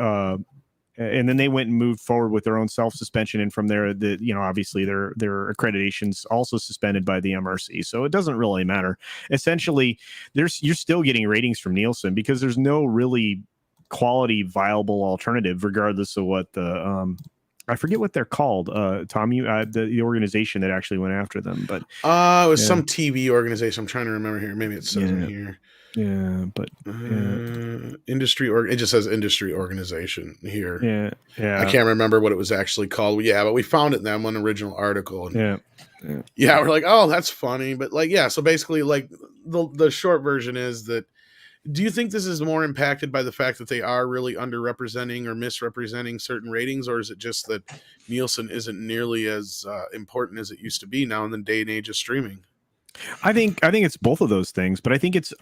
And then they went and moved forward with their own self-suspension, and from there, obviously their accreditation's also suspended by the MRC. So it doesn't really matter. Essentially, you're still getting ratings from Nielsen because there's no really quality, viable alternative, regardless of what the I forget what they're called. Tom, the organization that actually went after them, but it was some TV organization. I'm trying to remember here. Maybe it says in here. Yeah, but industry it just says industry organization here. Yeah. I can't remember what it was actually called. Yeah, but we found it in that one original article. And we're like, oh, that's funny. But so basically, like the short version is that Do you think this is more impacted by the fact that they are really underrepresenting or misrepresenting certain ratings, or is it just that Nielsen isn't nearly as important as it used to be now in the day and age of streaming? I think it's both of those things, but I think it's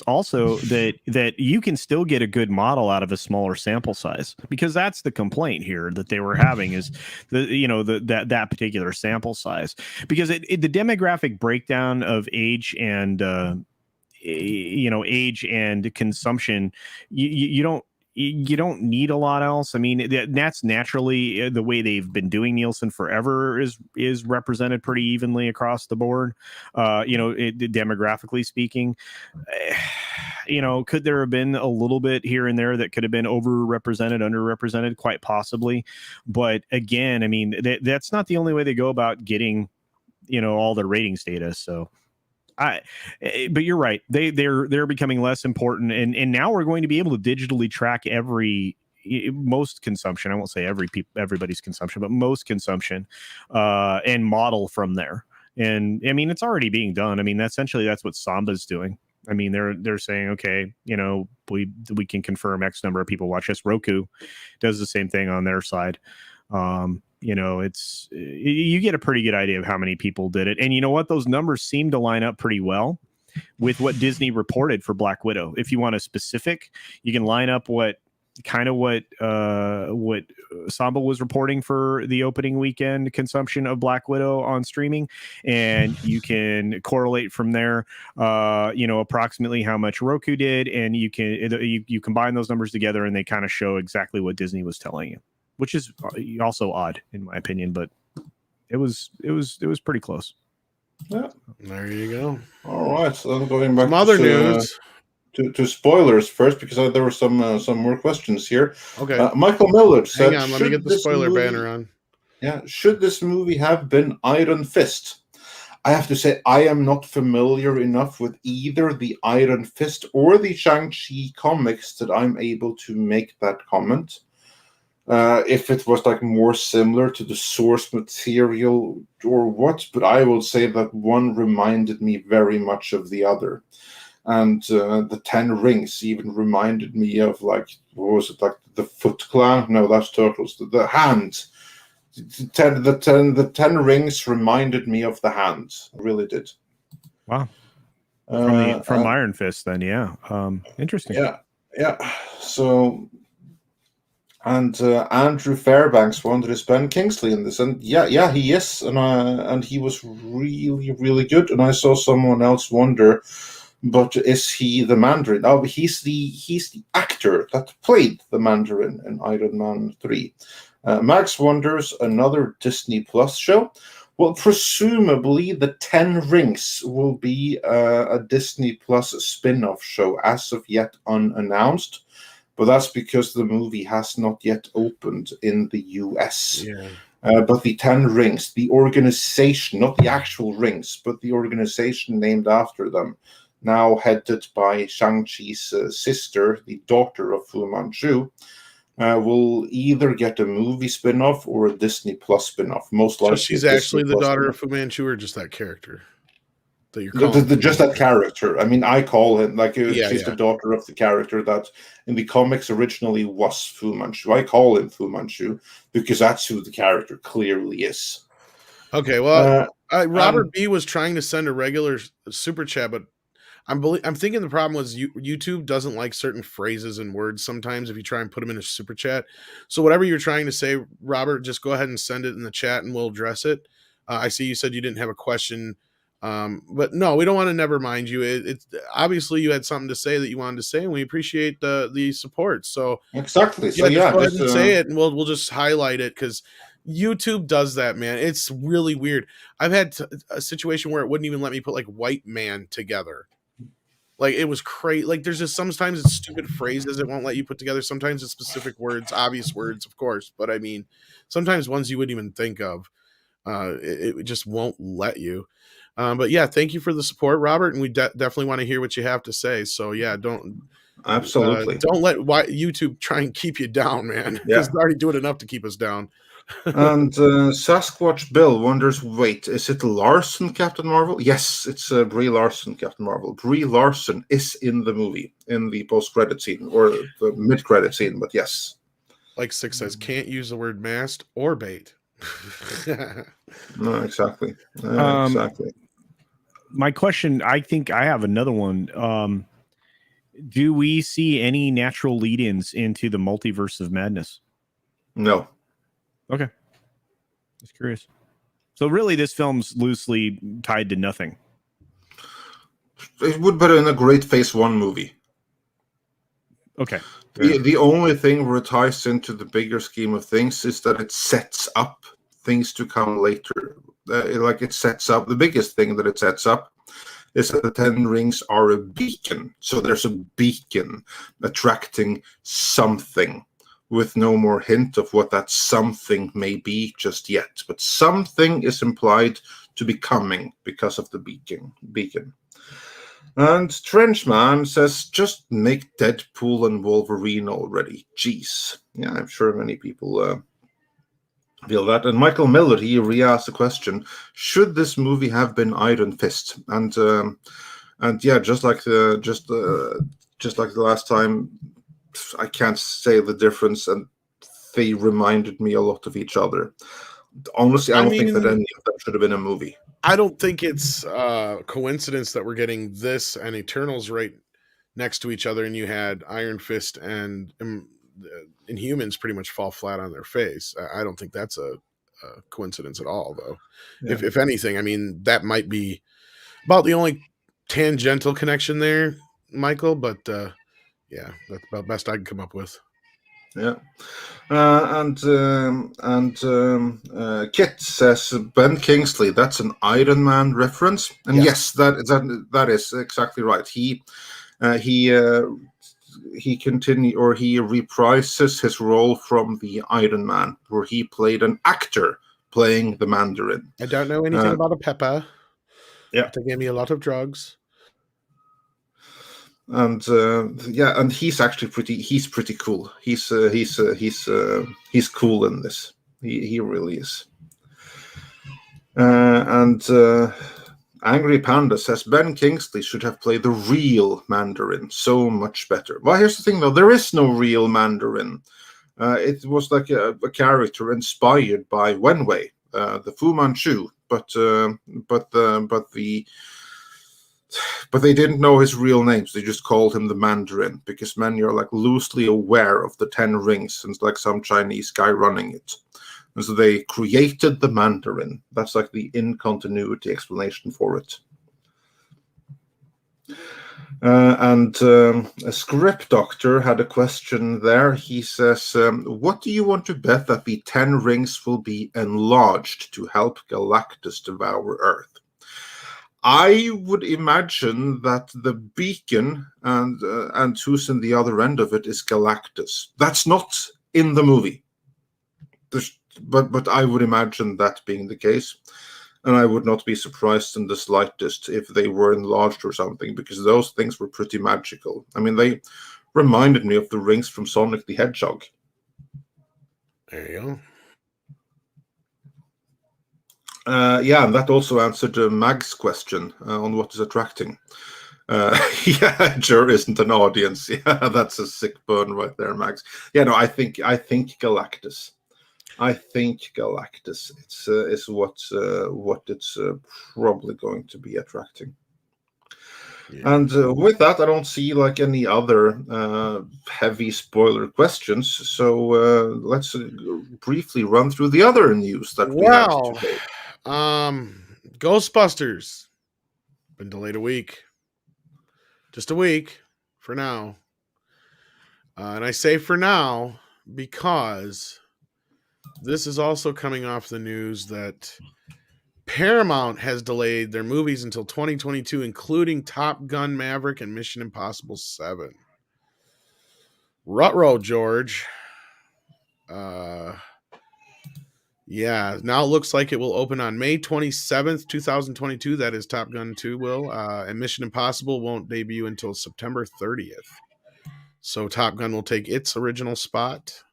also that you can still get a good model out of a smaller sample size, because that's the complaint here that they were having, is that particular sample size, because the demographic breakdown of age and age and consumption, you don't need a lot else. I mean, that's naturally the way they've been doing Nielsen forever, is represented pretty evenly across the board. Demographically speaking, could there have been a little bit here and there that could have been overrepresented, underrepresented? Quite possibly. But again, I mean, that's not the only way they go about getting, all the ratings data. So but you're right. They're becoming less important, and now we're going to be able to digitally track most consumption. I won't say everybody's consumption, but most consumption, and model from there. And I mean, it's already being done. I mean, essentially that's what Samba's doing. I mean, they're saying, okay, we can confirm X number of people watch this. Roku does the same thing on their side. You get a pretty good idea of how many people did it. And you know what? Those numbers seem to line up pretty well with what Disney reported for Black Widow. If you want a specific, you can line up what Samba was reporting for the opening weekend consumption of Black Widow on streaming, and you can correlate from there, approximately how much Roku did, and you combine those numbers together, and they kind of show exactly what Disney was telling you, which is also odd in my opinion, but it was pretty close. Yeah, there you go. All right, so then going back some other news. To spoilers first, because there were some more questions here. Okay. Michael Millard said, hang on, let me get the spoiler banner on. Yeah, should this movie have been Iron Fist? I have to say, I am not familiar enough with either the Iron Fist or the Shang-Chi comics that I'm able to make that comment. If it was like more similar to the source material or what, but I will say that one reminded me very much of the other. And the 10 Rings even reminded me of, like, what was it, like the Foot Clan? No, that's Turtles. The Hand. The 10 Rings reminded me of the Hand. Really did. Wow. From Iron Fist, then, yeah. Interesting. Yeah. So, and Andrew Fairbanks wondered, is Ben Kingsley in this? And yeah, he is, and he was really, really good. And I saw someone else wonder, but is he the Mandarin? Oh, he's the actor that played the Mandarin in Iron Man 3. Max wonders, another Disney Plus show? Well, presumably the 10 Rings will be a Disney Plus spin-off show, as of yet unannounced. But that's because the movie has not yet opened in the US. Yeah. But the 10 Rings, the organization, not the actual rings, but the organization named after them, now headed by Shang-Chi's sister, the daughter of Fu Manchu, will either get a movie spin-off or a Disney Plus spin-off. Most likely. So she's actually the daughter of Fu Manchu, or just that character that you're calling? Just that character. I mean, I call him, like, she's the daughter of the character that in the comics originally was Fu Manchu. I call him Fu Manchu because that's who the character clearly is. Okay, well, Robert B was trying to send a regular super chat, but I'm thinking the problem was YouTube doesn't like certain phrases and words sometimes if you try and put them in a super chat. So whatever you're trying to say, Robert, just go ahead and send it in the chat and we'll address it. I see you said you didn't have a question, but no, we don't want to never mind you. It's obviously you had something to say that you wanted to say, and we appreciate the support. So exactly. Yeah, so just go ahead and say it, and we'll just highlight it because YouTube does that, man. It's really weird. I've had a situation where it wouldn't even let me put like white man together. Like, it was crazy. Like, there's just sometimes it's stupid phrases it won't let you put together. Sometimes it's specific words, obvious words, of course. But I mean, sometimes ones you wouldn't even think of. It just won't let you. But yeah, thank you for the support, Robert. And we definitely want to hear what you have to say. So yeah, don't let YouTube try and keep you down, man. Because they're already doing enough to keep us down. And Sasquatch Bill wonders, wait, is it Larson Captain Marvel? Yes, it's Brie Larson Captain Marvel. Brie Larson is in the movie, in the post-credit scene, or the mid-credit scene, but yes. Like Six says, can't use the word mast or bait. No, exactly. Um, Exactly. My question, I think I have another one. Do we see any natural lead-ins into the multiverse of madness? No. Okay. Just curious. So really, this film's loosely tied to nothing. It would be in a great Phase 1 movie. Okay. The only thing where it ties into the bigger scheme of things is that it sets up things to come later. It sets up, the biggest thing that it sets up is that the 10 rings are a beacon. So there's a beacon attracting something, with no more hint of what that something may be just yet. But something is implied to be coming because of the beacon. And Trenchman says, just make Deadpool and Wolverine already. Jeez. Yeah, I'm sure many people feel that. And Michael Miller, he re-asked the question, should this movie have been Iron Fist? And yeah, just like the last time, I can't say the difference, and they reminded me a lot of each other. Honestly, I don't think that any of them should have been a movie. I don't think it's coincidence that we're getting this and Eternals right next to each other, and you had Iron Fist and Inhumans pretty much fall flat on their face. I don't think that's a coincidence at all, though. Yeah. If anything, I mean, that might be about the only tangential connection there, Michael. But yeah, that's about best I can come up with. Yeah. Kit says Ben Kingsley, that's an Iron Man reference, and yes, that is exactly right. He reprises his role from the Iron Man, where he played an actor playing the Mandarin. I don't know anything about a Peppa. Yeah, they gave me a lot of drugs. And and he's actually pretty cool. He's cool in this. He really is. Angry Panda says Ben Kingsley should have played the real Mandarin so much better. Well, here's the thing though, there is no real Mandarin. It was like a character inspired by Wenwei, the Fu Manchu, but they didn't know his real names. They just called him the Mandarin because many are like loosely aware of the 10 rings since like some Chinese guy running it. And so they created the Mandarin. That's like the in-continuity explanation for it. A script doctor had a question there. He says, what do you want to bet that the 10 rings will be enlarged to help Galactus devour Earth? I would imagine that the beacon and who's in the other end of it is Galactus. That's not in the movie. But I would imagine that being the case. And I would not be surprised in the slightest if they were enlarged or something, because those things were pretty magical. I mean, they reminded me of the rings from Sonic the Hedgehog. There you go. Yeah, and that also answered Mag's question on what is attracting. Yeah, Jur isn't an audience. Yeah, that's a sick burn right there, Mags. Yeah, no, I think Galactus. I think Galactus is what it's probably going to be attracting. Yeah. And with that, I don't see like any other heavy spoiler questions. So let's briefly run through the other news that we had today. Ghostbusters been delayed a week, just a week for now. And I say for now because this is also coming off the news that Paramount has delayed their movies until 2022, including Top Gun Maverick and Mission Impossible 7. Ruh-roh, George. Yeah, now it looks like it will open on May 27th, 2022. That is Top Gun 2 will. And Mission Impossible won't debut until September 30th. So Top Gun will take its original spot.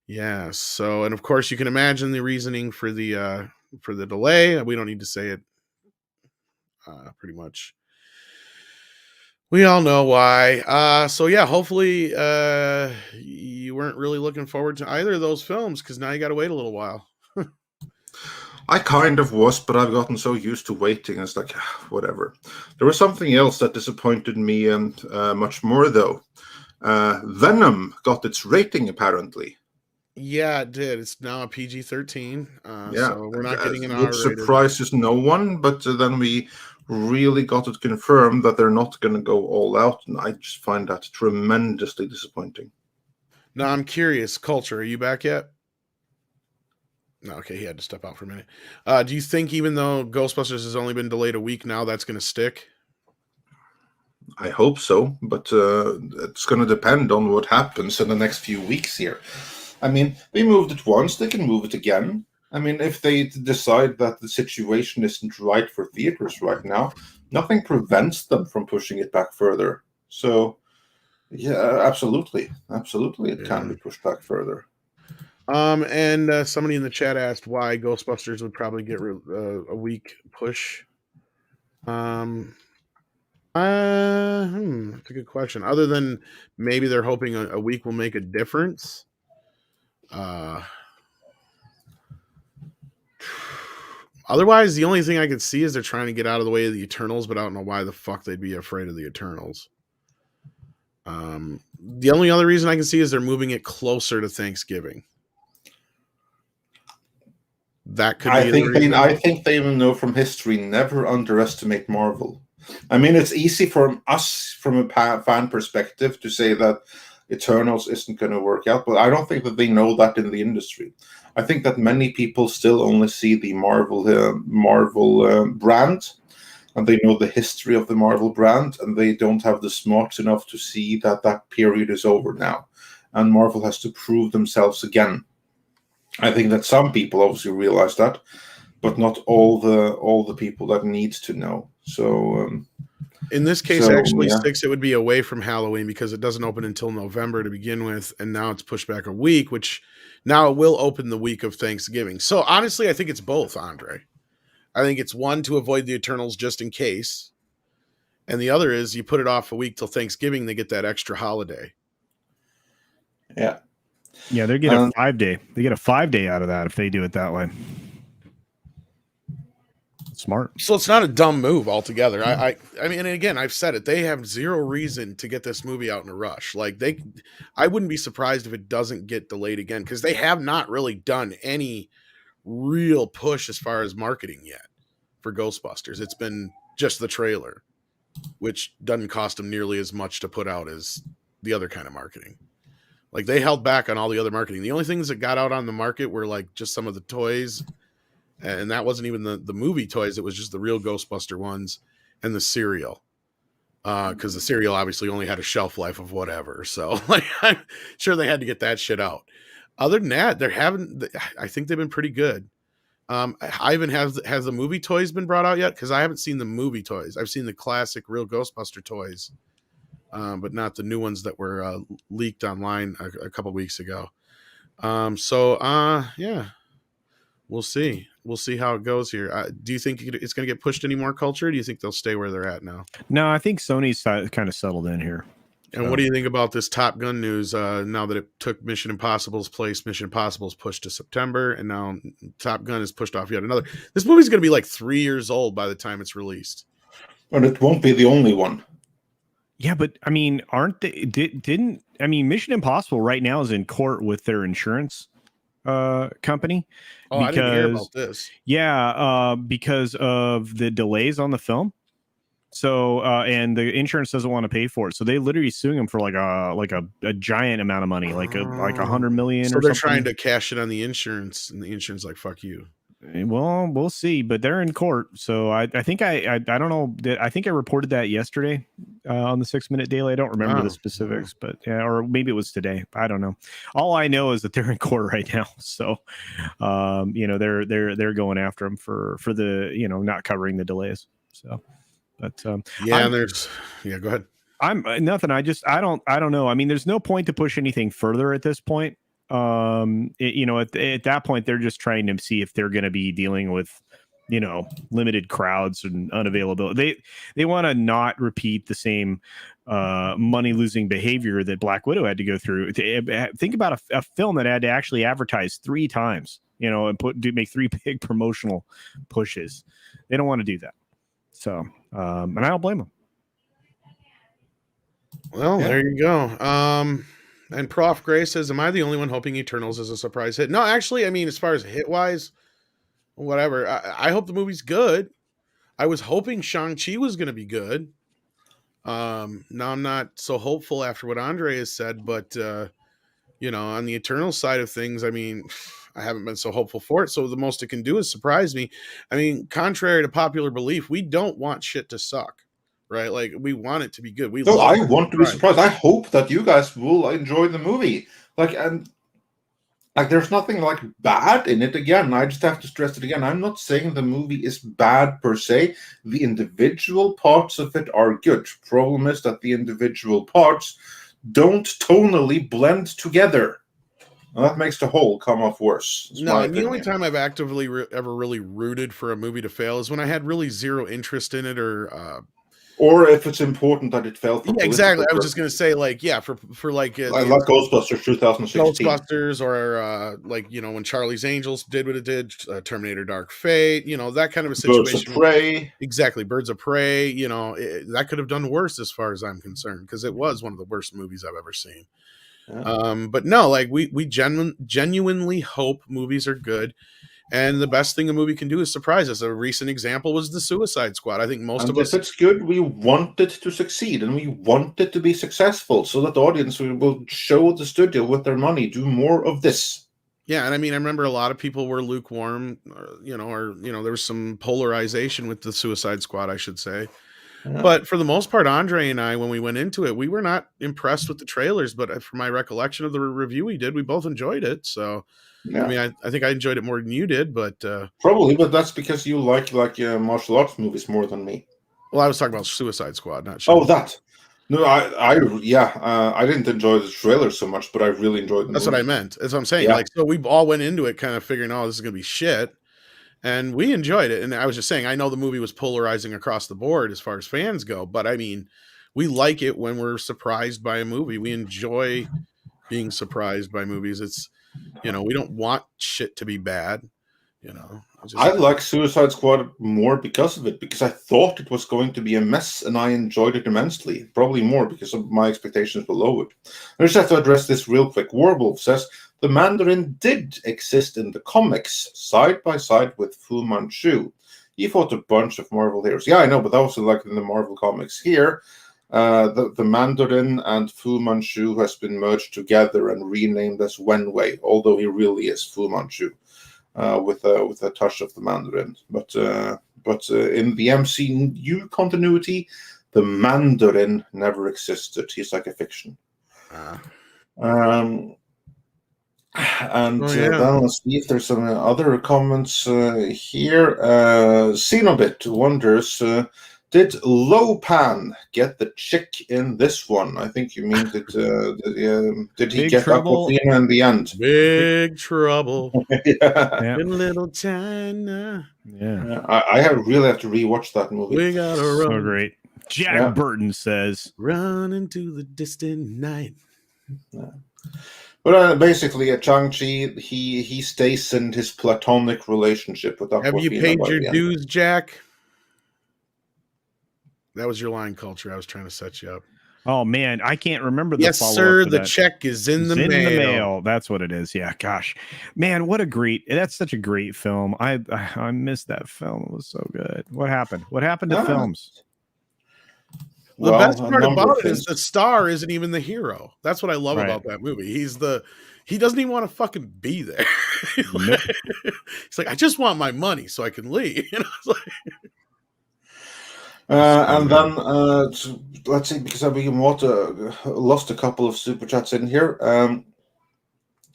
Yeah. So, and of course, you can imagine the reasoning for the delay. We don't need to say it. Pretty much, we all know why. So yeah, hopefully, you weren't really looking forward to either of those films because now you got to wait a little while. I kind of was, but I've gotten so used to waiting. It's like, whatever. There was something else that disappointed me and much more, though. Venom got its rating, apparently. Yeah, it did. It's now a PG-13, Yeah, so we're not getting an which R-rated. surprises no one, but then we really got it confirmed that they're not going to go all out, and I just find that tremendously disappointing. Now, I'm curious, Culture, are you back yet? No, okay, he had to step out for a minute. Do you think even though Ghostbusters has only been delayed a week now, that's going to stick? I hope so, but it's going to depend on what happens in the next few weeks here. I mean, they moved it once, they can move it again. I mean, if they decide that the situation isn't right for theaters right now, nothing prevents them from pushing it back further. So, yeah, absolutely. Absolutely, it can be pushed back further. And somebody in the chat asked why Ghostbusters would probably get a week push. That's a good question. Other than maybe they're hoping a week will make a difference. Otherwise, the only thing I could see is they're trying to get out of the way of the Eternals, but I don't know why the fuck they'd be afraid of the Eternals. The only other reason I can see is they're moving it closer to Thanksgiving. That could be I think they even know from history, never underestimate Marvel. I mean, it's easy for us from a fan perspective to say that Eternals isn't going to work out, but I don't think that they know that in the industry. I think that many people still only see the Marvel brand, and they know the history of the Marvel brand, and they don't have the smarts enough to see that that period is over now, and Marvel has to prove themselves again. I think that some people obviously realize that, but not all the people that needs to know. So in this case, actually, yeah. 6, it would be away from Halloween because it doesn't open until November to begin with, and now it's pushed back a week, which now it will open the week of Thanksgiving. So honestly, I think it's both, Andre. I think it's one to avoid the Eternals just in case, and the other is you put it off a week till Thanksgiving, they get that extra holiday. Yeah. Yeah, they get a 5-day. They get a 5-day out of that if they do it that way. Smart. So it's not a dumb move altogether. I mean, and again, I've said it. They have zero reason to get this movie out in a rush. Like I wouldn't be surprised if it doesn't get delayed again because they have not really done any real push as far as marketing yet for Ghostbusters. It's been just the trailer, which doesn't cost them nearly as much to put out as the other kind of marketing. Like they held back on all the other marketing. The only things that got out on the market were like just some of the toys, and that wasn't even the movie toys. It was just the real Ghostbuster ones and the cereal. Because the cereal obviously only had a shelf life of whatever. So like I'm sure they had to get that shit out. Other than that, I think they've been pretty good. Ivan, has the movie toys been brought out yet? Because I haven't seen the movie toys. I've seen the classic real Ghostbuster toys. But not the new ones that were leaked online a couple weeks ago. Yeah, we'll see. We'll see how it goes here. Do you think it's going to get pushed any more, Culture? Or do you think they'll stay where they're at now? No, I think Sony's kind of settled in here. And what do you think about this Top Gun news? Now that it took Mission Impossible's place, Mission Impossible's pushed to September, and now Top Gun is pushed off yet another. This movie's going to be like 3 years old by the time it's released. And it won't be the only one. Yeah, but I mean, aren't they? Mission Impossible right now is in court with their insurance company. Oh, I didn't hear about this. Yeah, because of the delays on the film. So and the insurance doesn't want to pay for it, so they literally suing them for like a giant amount of money, like $100 million. So they're trying to cash it on the insurance, and the insurance like fuck you. Well, we'll see, but they're in court. So I think I don't know. I think I reported that yesterday on the 6 Minute Daily. I don't remember the specifics, but yeah, or maybe it was today. I don't know. All I know is that they're in court right now. So, they're going after them for the not covering the delays. So, but go ahead. I'm nothing. I don't know. I mean, there's no point to push anything further at this point. At that point, they're just trying to see if they're going to be dealing with, limited crowds and unavailability. They want to not repeat the same money losing behavior that Black Widow had to go through. Think about a film that had to actually advertise 3 times, and make 3 big promotional pushes. They don't want to do that. So, and I don't blame them. Well, there you go. And Prof. Gray says, am I the only one hoping Eternals is a surprise hit? No, actually, I mean, as far as hit-wise, whatever. I hope the movie's good. I was hoping Shang-Chi was going to be good. Now I'm not so hopeful after what Andre has said, but, on the Eternal side of things, I mean, I haven't been so hopeful for it. So the most it can do is surprise me. I mean, contrary to popular belief, we don't want shit to suck. Right, like we want it to be good. I want to be surprised. I hope that you guys will enjoy the movie. There's nothing bad in it. Again, I just have to stress it again. I'm not saying the movie is bad per se. The individual parts of it are good. Problem is that the individual parts don't tonally blend together. And that makes the whole come off worse. No, the only time I've actively ever really rooted for a movie to fail is when I had really zero interest in it, or if it's important that it felt. Yeah, exactly. I was just going to say, for Ghostbusters 2016. Ghostbusters, or when Charlie's Angels did what it did, Terminator Dark Fate, that kind of a situation. Birds of Prey. Exactly. Birds of Prey, that could have done worse as far as I'm concerned, because it was one of the worst movies I've ever seen. Yeah. But no, we genuinely hope movies are good. And the best thing a movie can do is surprise us. A recent example was The Suicide Squad. I think most of us... if it's good, we want it to succeed, and we want it to be successful, so that the audience will show the studio with their money, do more of this. Yeah, and I mean, I remember a lot of people were lukewarm, there was some polarization with The Suicide Squad, I should say. Yeah. But for the most part, Andre and I, when we went into it, we were not impressed with the trailers, but from my recollection of the review we did, we both enjoyed it, so... Yeah. I mean, I think I enjoyed it more than you did, but probably. But that's because you like martial arts movies more than me. Well, I was talking about Suicide Squad, not Shang-Chi. Oh, that. No, I didn't enjoy the trailer so much, but I really enjoyed the That's movie. What I meant. That's what I'm saying. Yeah. So we all went into it kind of figuring, oh, this is going to be shit, and we enjoyed it. And I was just saying, I know the movie was polarizing across the board as far as fans go, but I mean, we like it when we're surprised by a movie. We enjoy being surprised by movies. It's we don't want shit to be bad. I like Suicide Squad more because of it, because I thought it was going to be a mess, and I enjoyed it immensely. Probably more because of my expectations below it. I just have to address this real quick. Warwolf says the Mandarin did exist in the comics, side by side with Fu Manchu. He fought a bunch of Marvel heroes. Yeah, I know, but that was in the Marvel comics. Here, the Mandarin and Fu Manchu has been merged together and renamed as Wenwei, although he really is Fu Manchu, with a touch of the Mandarin. But in the MCU continuity, the Mandarin never existed. He's like a fiction. Then let's see if there's some other comments here. Xenobit wonders, did Lopan get the chick in this one? I think you mean did he Big get Trouble. Aquafina in the end? Big Trouble. Yeah. In Little China. Yeah. I really have to rewatch that movie. We gotta run. So great. Jack Burton says, run into the distant night. Yeah. But basically, at Shang-Chi, he stays in his platonic relationship with Aquafina. Have you paid your dues, Jack? That was your line, Culture. I was trying to set you up. Oh, man. I can't remember the Yes, sir. The check is in the mail. That's what it is. Yeah. Gosh. Man, that's such a great film. I missed that film. It was so good. What happened? What happened to films? The best part about it is the star isn't even the hero. That's what I love about that movie. He doesn't even want to fucking be there. Nope. He's like, I just want my money so I can leave. And then let's see, because we lost a couple of super chats in here.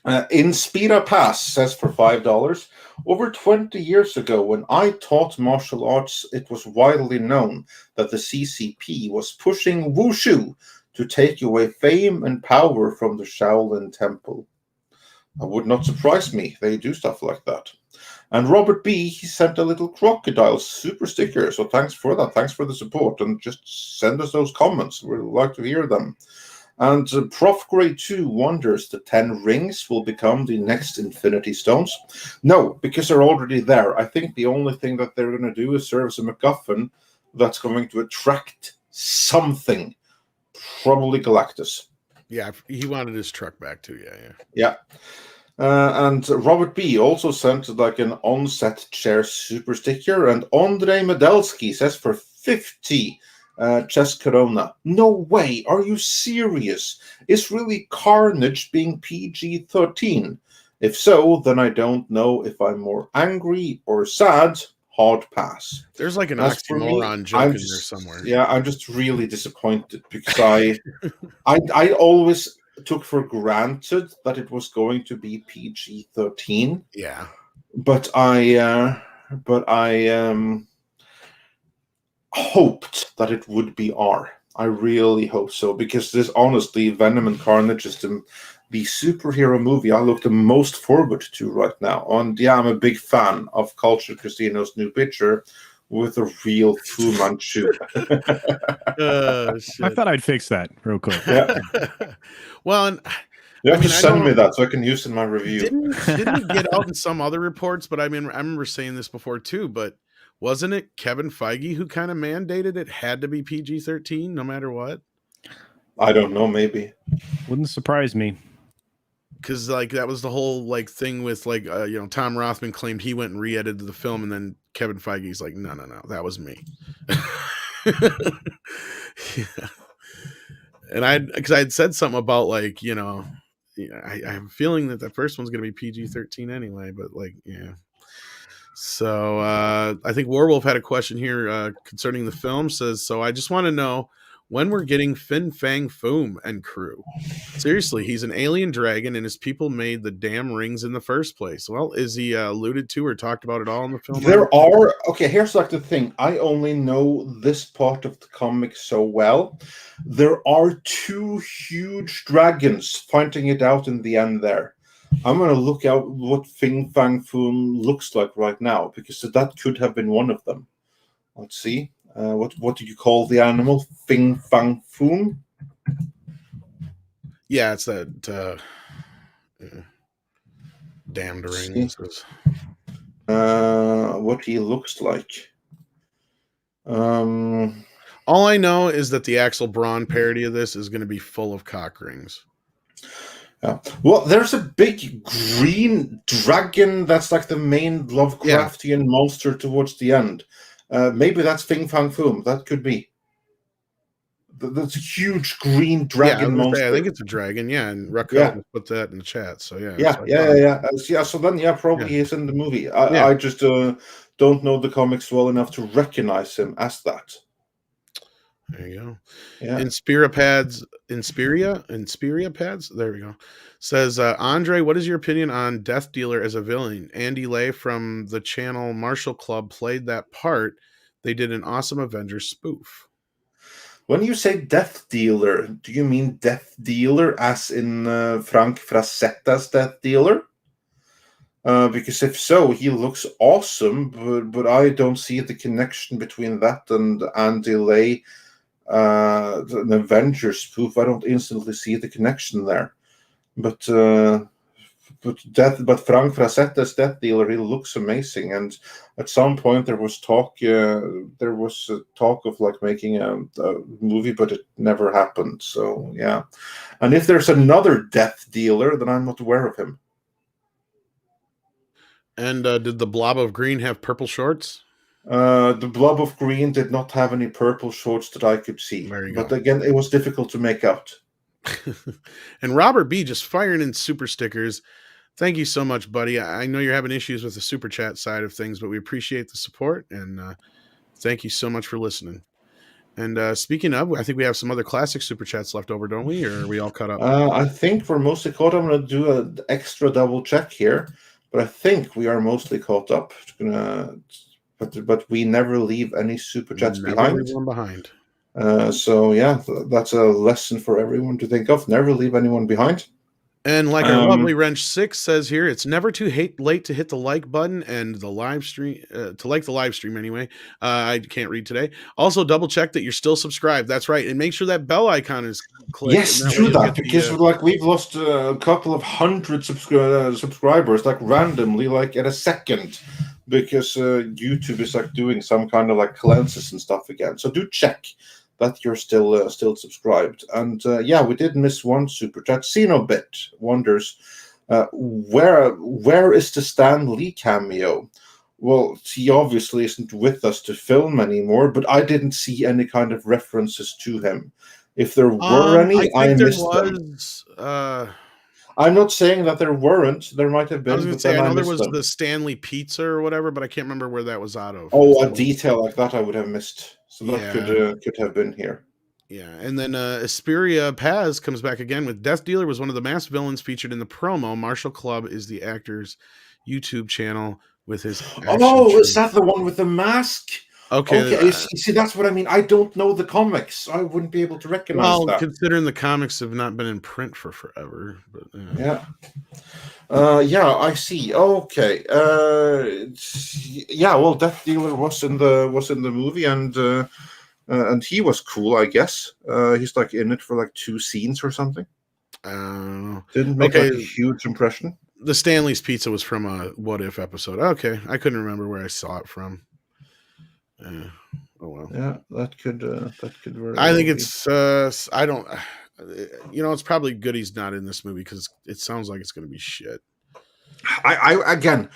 Inspira Pass says for $5. Over 20 years ago, when I taught martial arts, it was widely known that the CCP was pushing wushu to take away fame and power from the Shaolin Temple. would not surprise me. They do stuff like that. And Robert B, he sent a little crocodile super sticker. So thanks for that. Thanks for the support. And just send us those comments. We'd like to hear them. And Prof. Grey 2 wonders the 10 rings will become the next Infinity Stones. No, because they're already there. I think the only thing that they're going to do is serve as a MacGuffin that's going to attract something. Probably Galactus. Yeah, he wanted his truck back too. Yeah. And Robert B also sent like an on-set chair super sticker. And Andre Medelsky says for 50 chess Corona. No way. Are you serious? Is really Carnage being PG-13? If so, then I don't know if I'm more angry or sad. Hard pass. There's like an As for me, oxymoron joke in there somewhere. Yeah, I'm just really disappointed because I always took for granted that it was going to be PG-13. Yeah. But I hoped that it would be R. I really hope so, because this, honestly, Venom and Carnage is the superhero movie I look the most forward to right now. And yeah, I'm a big fan of Culture Cristino's new picture with a real Fu Manchu. I thought I'd fix that real quick. Yeah. Well, and You have to send me that so I can use it in my review. Didn't get out in some other reports, but I mean, I remember saying this before too, but wasn't it Kevin Feige who kind of mandated it had to be PG-13 no matter what? I don't know, maybe. Wouldn't surprise me. Because like that was the whole like thing with like Tom Rothman claimed he went and re-edited the film, and then Kevin Feige's like, no, that was me. Yeah. And because I'd said something about like I have a feeling that the first one's going to be PG-13 anyway, but like yeah. So I think Warwolf had a question here concerning the film. Says, so I just want to know when we're getting Fin Fang Foom and crew. Seriously, he's an alien dragon, and his people made the damn rings in the first place. Well, is he alluded to or talked about at all in the film? Here's like the thing. I only know this part of the comic so well. There are 2 huge dragons fighting it out in the end there. I'm going to look out what Fin Fang Foom looks like right now, because that could have been one of them. Let's see. What do you call the animal? Fin Fang Foom? Yeah, it's that damned ring. What he looks like. All I know is that the Axel Braun parody of this is going to be full of cock rings. Well, there's a big green dragon that's like the main Lovecraftian monster towards the end. Maybe that's Fin Fang Foom. That could be. That's a huge green dragon monster. I think it's a dragon. Yeah, and Rocketeer put that in the chat. So yeah. Yeah. So then, probably he's in the movie. I just don't know the comics well enough to recognize him as that. There you go. Yeah. Inspiria Pads. There we go. Says Andre, what is your opinion on Death Dealer as a villain? Andy Lay from the channel Marshall Club played that part. They did an awesome Avengers spoof. When you say Death Dealer, do you mean Death Dealer as in Frank Frazetta's Death Dealer? Because if so, he looks awesome, but I don't see the connection between that and Andy Lay, an Avengers spoof. I don't instantly see the connection there. But Frank Frazetta's Death Dealer, he looks amazing. And at some point there was talk of like making a movie, but it never happened. So yeah. And if there's another Death Dealer, then I'm not aware of him. And did the Blob of Green have purple shorts? The Blob of Green did not have any purple shorts that I could see. But again, it was difficult to make out. And Robert B just firing in super stickers. Thank you so much, buddy. I know you're having issues with the super chat side of things, but we appreciate the support, and thank you so much for listening. And speaking of, I think we have some other classic super chats left over, don't we? Or are we all caught up? I think we're mostly caught up. I'm going to do an extra double check here, but I think we are mostly caught up. But we never leave any super chats behind. So yeah, that's a lesson for everyone to think of. Never leave anyone behind. And like our lovely Wrench 6 says here, it's never too late to hit the like button and the live stream to like the live stream anyway. I can't read today. Also, double check that you're still subscribed. That's right, and make sure that bell icon is clicked. Yes, and that way do you'll that get because the, like we've lost a couple of hundred subscribers like randomly, like at a second, because YouTube is like doing some kind of like cleanses and stuff again. So do check that you're still subscribed. And yeah, we did miss one super chat. Xenobit wonders where is the Stan Lee cameo? Well, he obviously isn't with us to film anymore, but I didn't see any kind of references to him. If there were any, I missed them. I'm not saying that there weren't. There might have been. I was going to say, I know there was them. the Stanley Pizza or whatever, but I can't remember where that was out of. Oh, a detail like that I would have missed. So that could have been here. Yeah, and then Asperia Paz comes back again with Death Dealer was one of the masked villains featured in the promo. Marshall Club is the actor's YouTube channel with his. Is that the one with the mask? Okay. You see, that's what I mean. I don't know the comics. I wouldn't be able to recognize that. Considering the comics have not been in print for forever. But, yeah, I see. Okay. Yeah. Well, Death Dealer was in the movie, and he was cool, I guess. He's like in it for like 2 scenes or something. Didn't make like a huge impression. The Stanley's Pizza was from a What If episode. Okay, I couldn't remember where I saw it from. Oh well. Yeah, that could work. I think it's I don't. It's probably good he's not in this movie because it sounds like it's going to be shit. I again,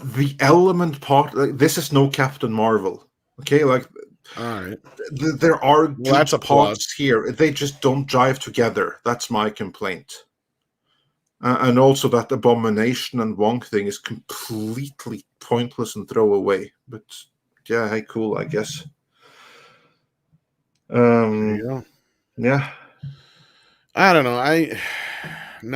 the element part. Like, this is no Captain Marvel. Okay, like. All right. There are good a parts here. They just don't jive together. That's my complaint. And also that Abomination and Wong thing is completely pointless and throwaway. But yeah, hey, cool, I guess. There you go. Yeah. I don't know.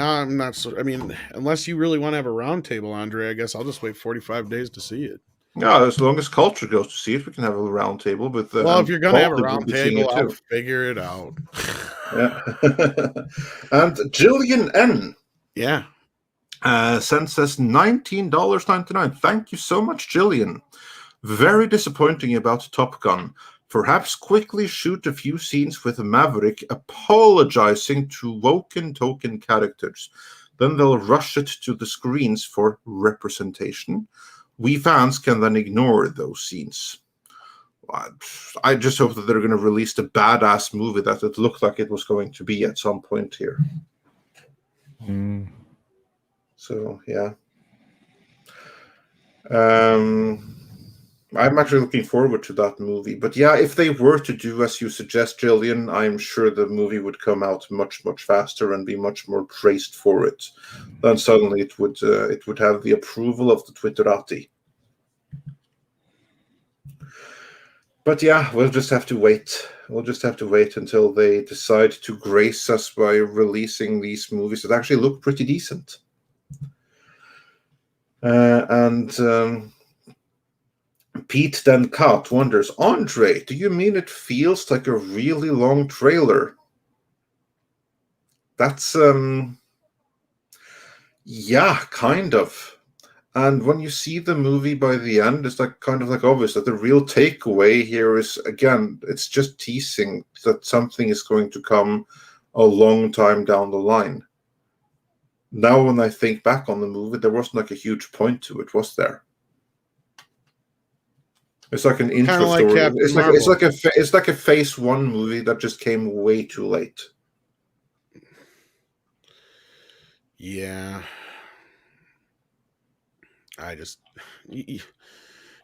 I'm not so. I mean, unless you really want to have a roundtable, Andre, I guess I'll just wait 45 days to see it. Yeah, as long as culture goes to see it, we can have a round table with. Well, if you're going to have a round table, I'll figure it out. Yeah. And Jillian N. Yeah. Sends us $19.99. Thank you so much, Jillian. Very disappointing about Top Gun. Perhaps quickly shoot a few scenes with Maverick apologizing to Woken Token characters. Then they'll rush it to the screens for representation. We fans can then ignore those scenes. I just hope that they're going to release the badass movie that it looked like it was going to be at some point here. So, yeah. I'm actually looking forward to that movie. But yeah, if they were to do as you suggest, Jillian, I'm sure the movie would come out much, much faster and be much more praised for it. Then suddenly it would have the approval of the Twitterati. But yeah, we'll just have to wait. We'll just have to wait until they decide to grace us by releasing these movies that actually look pretty decent. Pete then Kat wonders, Andre, do you mean it feels like a really long trailer? That's yeah, kind of. And when you see the movie by the end, it's like kind of like obvious that the real takeaway here is, again, it's just teasing that something is going to come a long time down the line. Now, when I think back on the movie, there wasn't like a huge point to it, was there? It's like an intro story. It's like a Phase 1 movie that just came way too late. Yeah.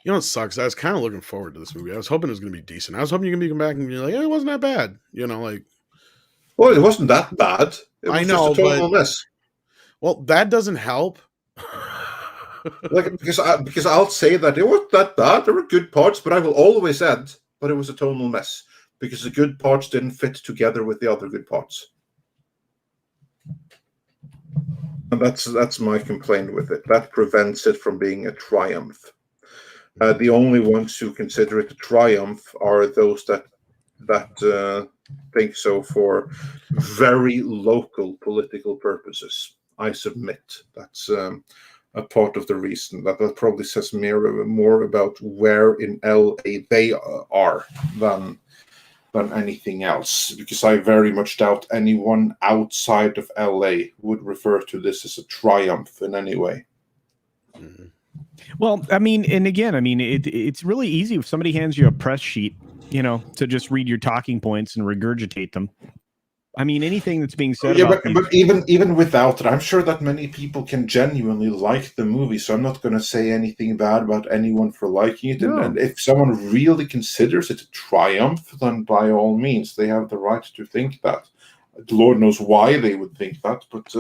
What sucks? I was kind of looking forward to this movie. I was hoping it was going to be decent. I was hoping you can come back and be like, it wasn't that bad. Well, it wasn't that bad. It was just a total mess. Well, that doesn't help. because I'll say that it wasn't that bad. There were good parts, but I will always add, but it was a total mess because the good parts didn't fit together with the other good parts. And that's my complaint with it. That prevents it from being a triumph. The only ones who consider it a triumph are those that think so for very local political purposes. I submit. That's a part of the reason. That probably says more about where in LA they are than anything else, because I very much doubt anyone outside of LA would refer to this as a triumph in any way. Mhm. Well, I mean, and again, I mean, it's really easy if somebody hands you a press sheet, to just read your talking points and regurgitate them. I mean, anything that's being said Yeah, about but even without it, I'm sure that many people can genuinely like the movie. So I'm not going to say anything bad about anyone for liking it. No. And if someone really considers it a triumph, then by all means, they have the right to think that. Lord knows why they would think that, but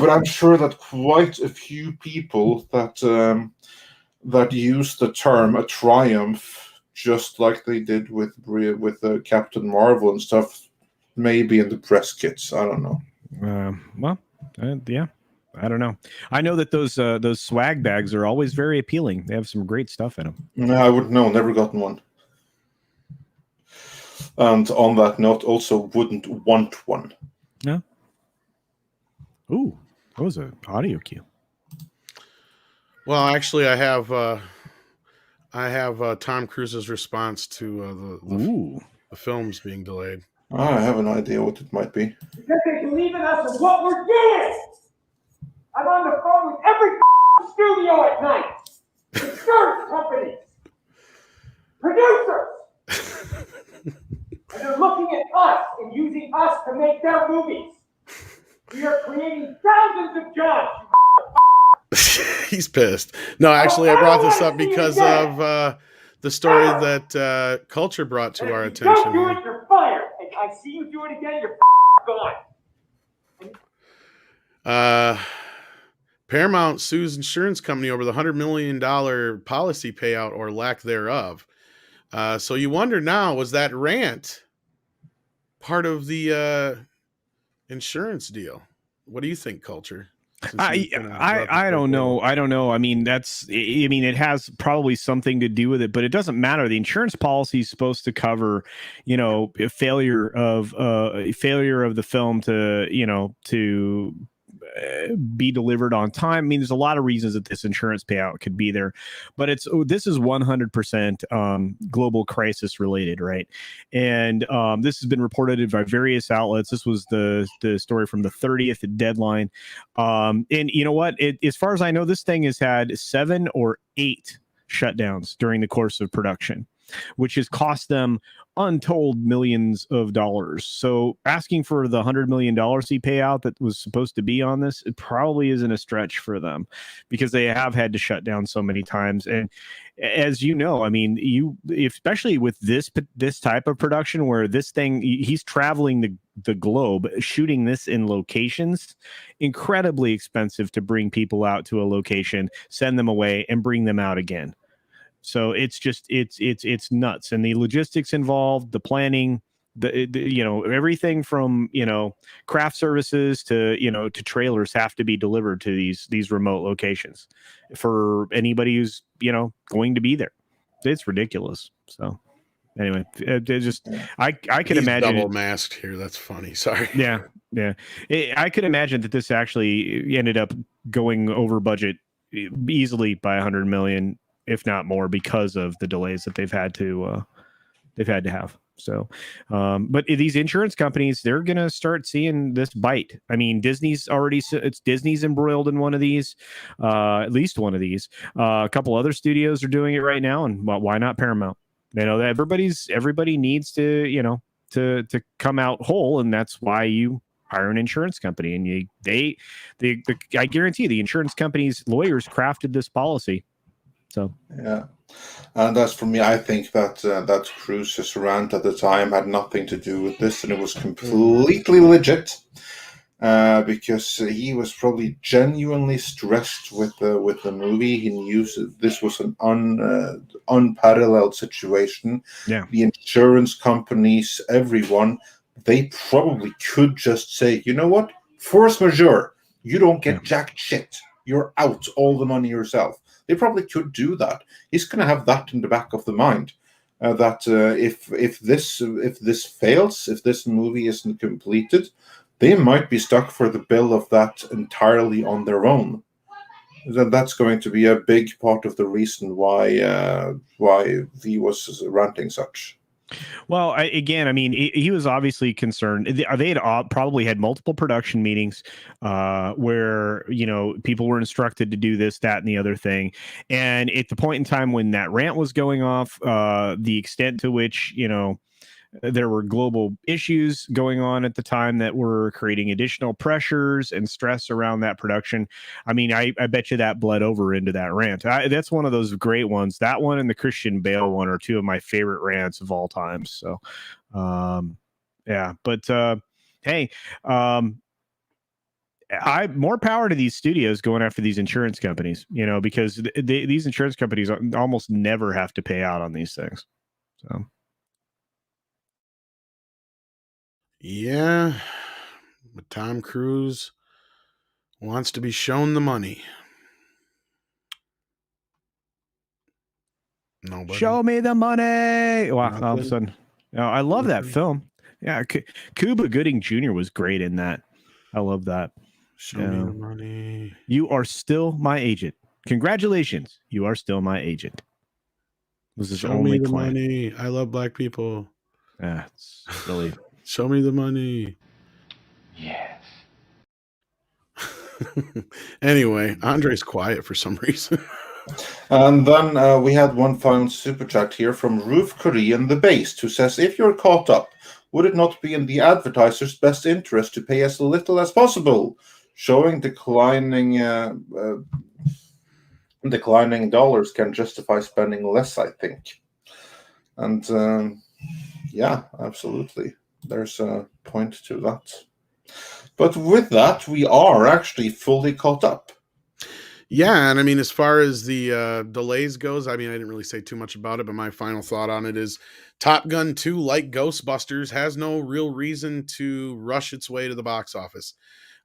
I'm sure that quite a few people that use the term a triumph, just like they did with Captain Marvel and stuff, maybe in the press kits. I don't know. Yeah, I don't know. I know that those swag bags are always very appealing. They have some great stuff in them. No, I wouldn't know. Never gotten one. And on that note, also wouldn't want one. No. Ooh, that was an audio cue. Well, actually, I have Tom Cruise's response to the films being delayed. I have an idea what it might be. Because they believe in us and what we're doing. I'm on the phone with every studio at night. Insurance companies. Producers. And they're looking at us and using us to make their movies. We are creating thousands of jobs. He's pissed. No, actually, I brought this up because of the story that Culture brought to our attention. Don't do it, you're fired. And I see you do it again, you're gone. Paramount sues insurance company over the $100 million policy payout or lack thereof. So you wonder now, was that rant part of the insurance deal? What do you think, Culture? I don't know. I don't know. I mean, it has probably something to do with it, but it doesn't matter. The insurance policy is supposed to cover, a failure of the film to be delivered on time. I mean, there's a lot of reasons that this insurance payout could be there, but this is 100% global crisis related, right? And this has been reported by various outlets. This was the story from the 30th deadline. And you know what? As far as I know, this thing has had 7 or 8 shutdowns during the course of production, which has cost them untold millions of dollars. So asking for the $100 million payout that was supposed to be on this, it probably isn't a stretch for them, because they have had to shut down so many times. And as you know, I mean, especially with this type of production where this thing, he's traveling the globe, shooting this in locations, incredibly expensive to bring people out to a location, send them away, and bring them out again. So it's just it's nuts, and the logistics involved, the planning, the everything from craft services to to trailers have to be delivered to these remote locations for anybody who's going to be there. It's ridiculous. So anyway, I could imagine double masked here. That's funny. Sorry. Yeah. I could imagine that this actually ended up going over budget easily by $100 million. If not more, because of the delays that they've had to have. So, but these insurance companies, they're going to start seeing this bite. I mean, Disney's embroiled in one of these, at least one of these. A couple other studios are doing it right now, and why not Paramount? That everybody needs to to come out whole, and that's why you hire an insurance company. And I guarantee the insurance company's lawyers crafted this policy. So yeah, and as for me, I think that Cruise's rant at the time had nothing to do with this, and it was completely legit, because he was probably genuinely stressed with the movie. He knew this was an unparalleled situation. Yeah, the insurance companies, everyone, they probably could just say, you know what, force majeure, you don't get jack shit, you're out, all the money yourself. They probably could do that. He's going to have that in the back of the mind, that if this fails, if this movie isn't completed, they might be stuck for the bill of that entirely on their own. Then that's going to be a big part of the reason why he was ranting such. Well, I mean, he was obviously concerned. They had probably had multiple production meetings where, people were instructed to do this, that, and the other thing. And at the point in time when that rant was going off, the extent to which, there were global issues going on at the time that were creating additional pressures and stress around that production. I mean, I bet you that bled over into that rant. That's one of those great ones. That one and the Christian Bale one are two of my favorite rants of all time. So, yeah, but hey, more power to these studios going after these insurance companies, because these insurance companies almost never have to pay out on these things. So. Yeah, but Tom Cruise wants to be shown the money. Nobody. Show me the money. Wow, Nothing. all of a sudden. I love that film. Yeah, Cuba Gooding Jr. was great in that. I love that. Show me the money. You are still my agent. Congratulations. You are still my agent. Was his only client. Money. I love black people. Yeah, it's really... Show me the money. Yes. Anyway, Andre's quiet for some reason. And then we had one final super chat here from Roof Korean the Based, who says, if you're caught up, would it not be in the advertiser's best interest to pay as little as possible? Showing declining dollars can justify spending less, I think. And yeah, absolutely. There's a point to that. But with that, we are actually fully caught up. Yeah, and I mean, as far as the delays goes, I mean, I didn't really say too much about it, but my final thought on it is Top Gun 2, like Ghostbusters, has no real reason to rush its way to the box office.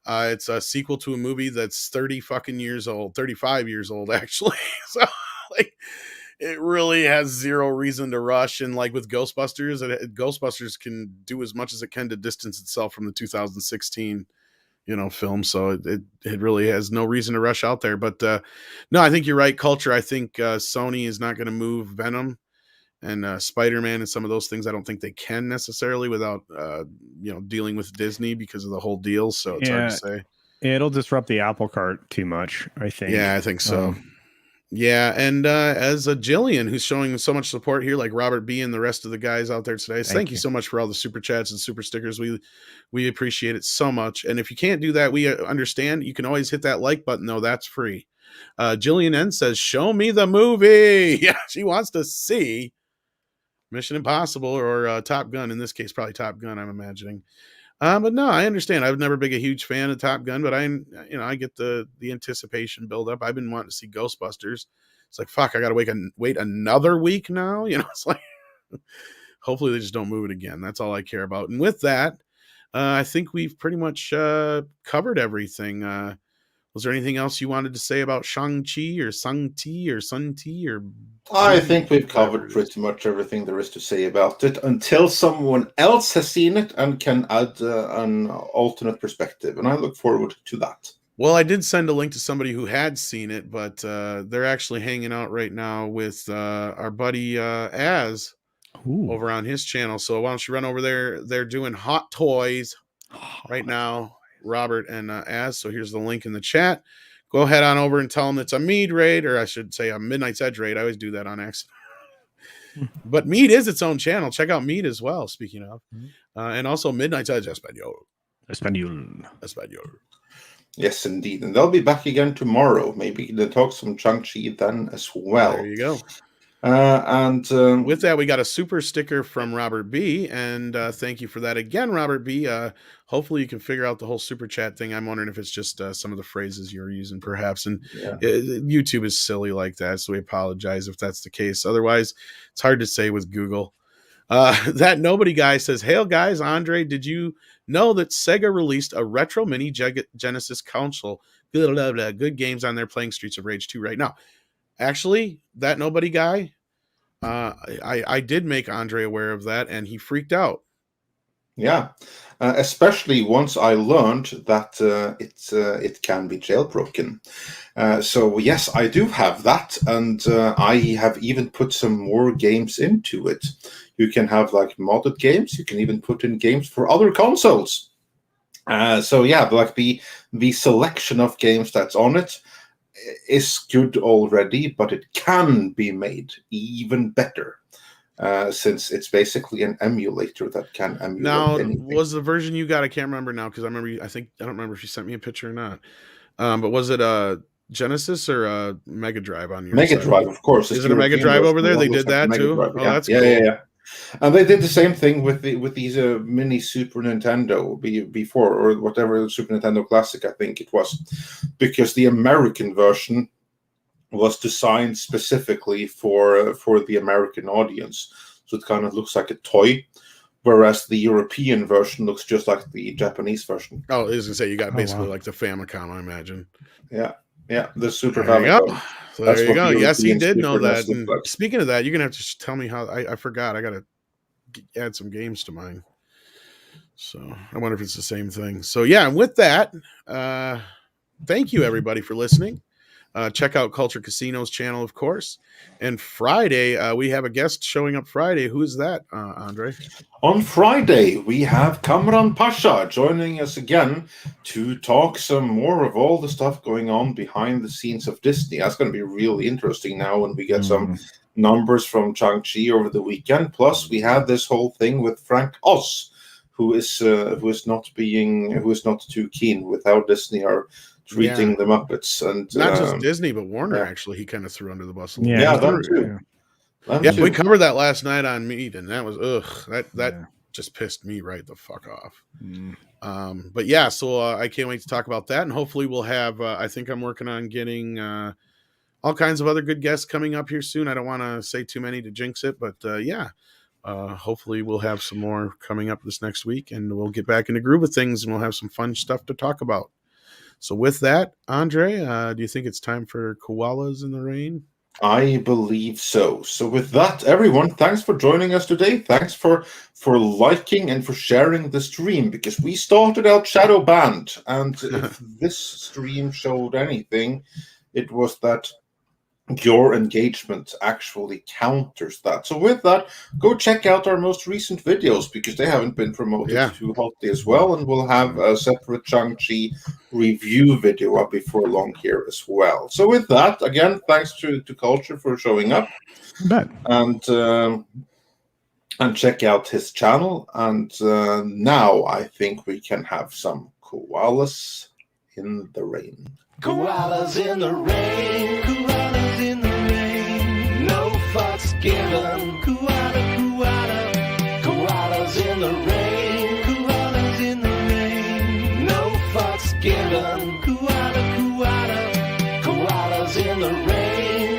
It's a sequel to a movie that's 35 years old, actually. So, like, it really has zero reason to rush. And like with Ghostbusters, Ghostbusters can do as much as it can to distance itself from the 2016 film, so it really has no reason to rush out there. But no, I think you're right, Culture. I think Sony is not going to move Venom and Spider-Man and some of those things. I don't think they can necessarily without dealing with Disney because of the whole deal, so it's hard to say. It'll disrupt the apple cart too much, I think. Yeah, I think so. Yeah, and as a Jillian, who's showing so much support here, like Robert B. and the rest of the guys out there today, thank you so much for all the super chats and super stickers. We appreciate it so much. And if you can't do that, we understand. You can always hit that like button, though. That's free. Jillian N says, show me the movie. Yeah, she wants to see Mission Impossible or Top Gun. In this case, probably Top Gun, I'm imagining. But no, I understand. I've never been a huge fan of Top Gun, but I get the anticipation build up. I've been wanting to see Ghostbusters. It's like, fuck, I got to wait another week now. It's like, hopefully they just don't move it again. That's all I care about. And with that, I think we've pretty much covered everything. Was there anything else you wanted to say about Shang-Chi or Shang-Chi or Sun-Ti or? I think we've covered pretty much everything there is to say about it until someone else has seen it and can add an alternate perspective. And I look forward to that. Well, I did send a link to somebody who had seen it, but they're actually hanging out right now with our buddy Az over on his channel. So why don't you run over there? They're doing Hot Toys right now, Robert and Az. So here's the link in the chat. Go ahead on over and tell them it's a Mead raid, or I should say a Midnight's Edge raid. I always do that on accident. But Mead is its own channel. Check out Mead as well, speaking of. And also Midnight's Edge Espanol. Yes, indeed. And they'll be back again tomorrow. Maybe they'll talk some Shang-Chi then as well. There you go. And with that, we got a super sticker from Robert B. And thank you for that again, Robert B. Hopefully you can figure out the whole super chat thing. I'm wondering if it's just some of the phrases you're using, perhaps. And YouTube is silly like that, so we apologize if that's the case. Otherwise, it's hard to say with Google. That Nobody guy says, "Hail guys, Andre, did you know that Sega released a retro mini Genesis console? Good games on there playing Streets of Rage 2 right now." Actually, that Nobody guy, I did make Andre aware of that, and he freaked out. Yeah, especially once I learned that it can be jailbroken. So yes, I do have that, and I have even put some more games into it. You can have like modded games. You can even put in games for other consoles. So yeah, like the selection of games that's on it is good already, but it can be made even better. Since it's basically an emulator that can emulate Now, anything. was the version you got? I can't remember now because I remember. I don't remember if you sent me a picture or not. But was it a Genesis or a Mega Drive on your Mega side? Drive, of course. Is it a Mega Drive over there? They did that too. Drive. Oh, Yeah. that's yeah, cool. yeah, yeah. And they did the same thing with these mini Super Nintendo before, or whatever, Super Nintendo Classic, I think it was, because the American version was designed specifically for the American audience. So it kind of looks like a toy, whereas the European version looks just like the Japanese version. Oh, I was gonna say you got basically wow. like the Famicom, I imagine. Yeah, the Super There you go. Famicom. So That's there you what go. the Yes, he European did know Super NES that. looked And like. speaking of that, you're gonna have to tell me how. I forgot. I gotta add some games to mine. So I wonder if it's the same thing. So yeah, and with that, thank you everybody for listening. Check out Culture Casino's channel, of course. And Friday, we have a guest showing up Friday. Who's that, Andre? On Friday, we have Kamran Pasha joining us again to talk some more of all the stuff going on behind the scenes of Disney. That's going to be really interesting now when we get some numbers from Shang-Chi over the weekend. Plus, we have this whole thing with Frank Oz, who is not too keen with how Disney are treating the Muppets, and not just Disney, but Warner. Actually, he kind of threw under the bus. A little Yeah, bit. them too. Yeah, we covered that last night on Meat, and that was that just pissed me right the fuck off. But yeah, so I can't wait to talk about that, and hopefully we'll have. I think I'm working on getting all kinds of other good guests coming up here soon. I don't want to say too many to jinx it, but hopefully we'll have some more coming up this next week, and we'll get back in the groove of things, and we'll have some fun stuff to talk about. So with that, Andre, do you think it's time for Koalas in the Rain? I believe so. So with that, everyone, thanks for joining us today. Thanks for liking and for sharing the stream, because we started out shadow banned, and if this stream showed anything, it was that your engagement actually counters that. So with that, go check out our most recent videos, because they haven't been promoted too hotly as well, and we'll have a separate Shang-Chi review video up before long here as well. So with that, again, thanks to Culture for showing up. And check out his channel. And now I think we can have some koalas in the rain. Koalas in the rain, koalas in the rain, no fucks given, koala, koala, koalas in the rain, koalas in the rain, no fucks given, koala.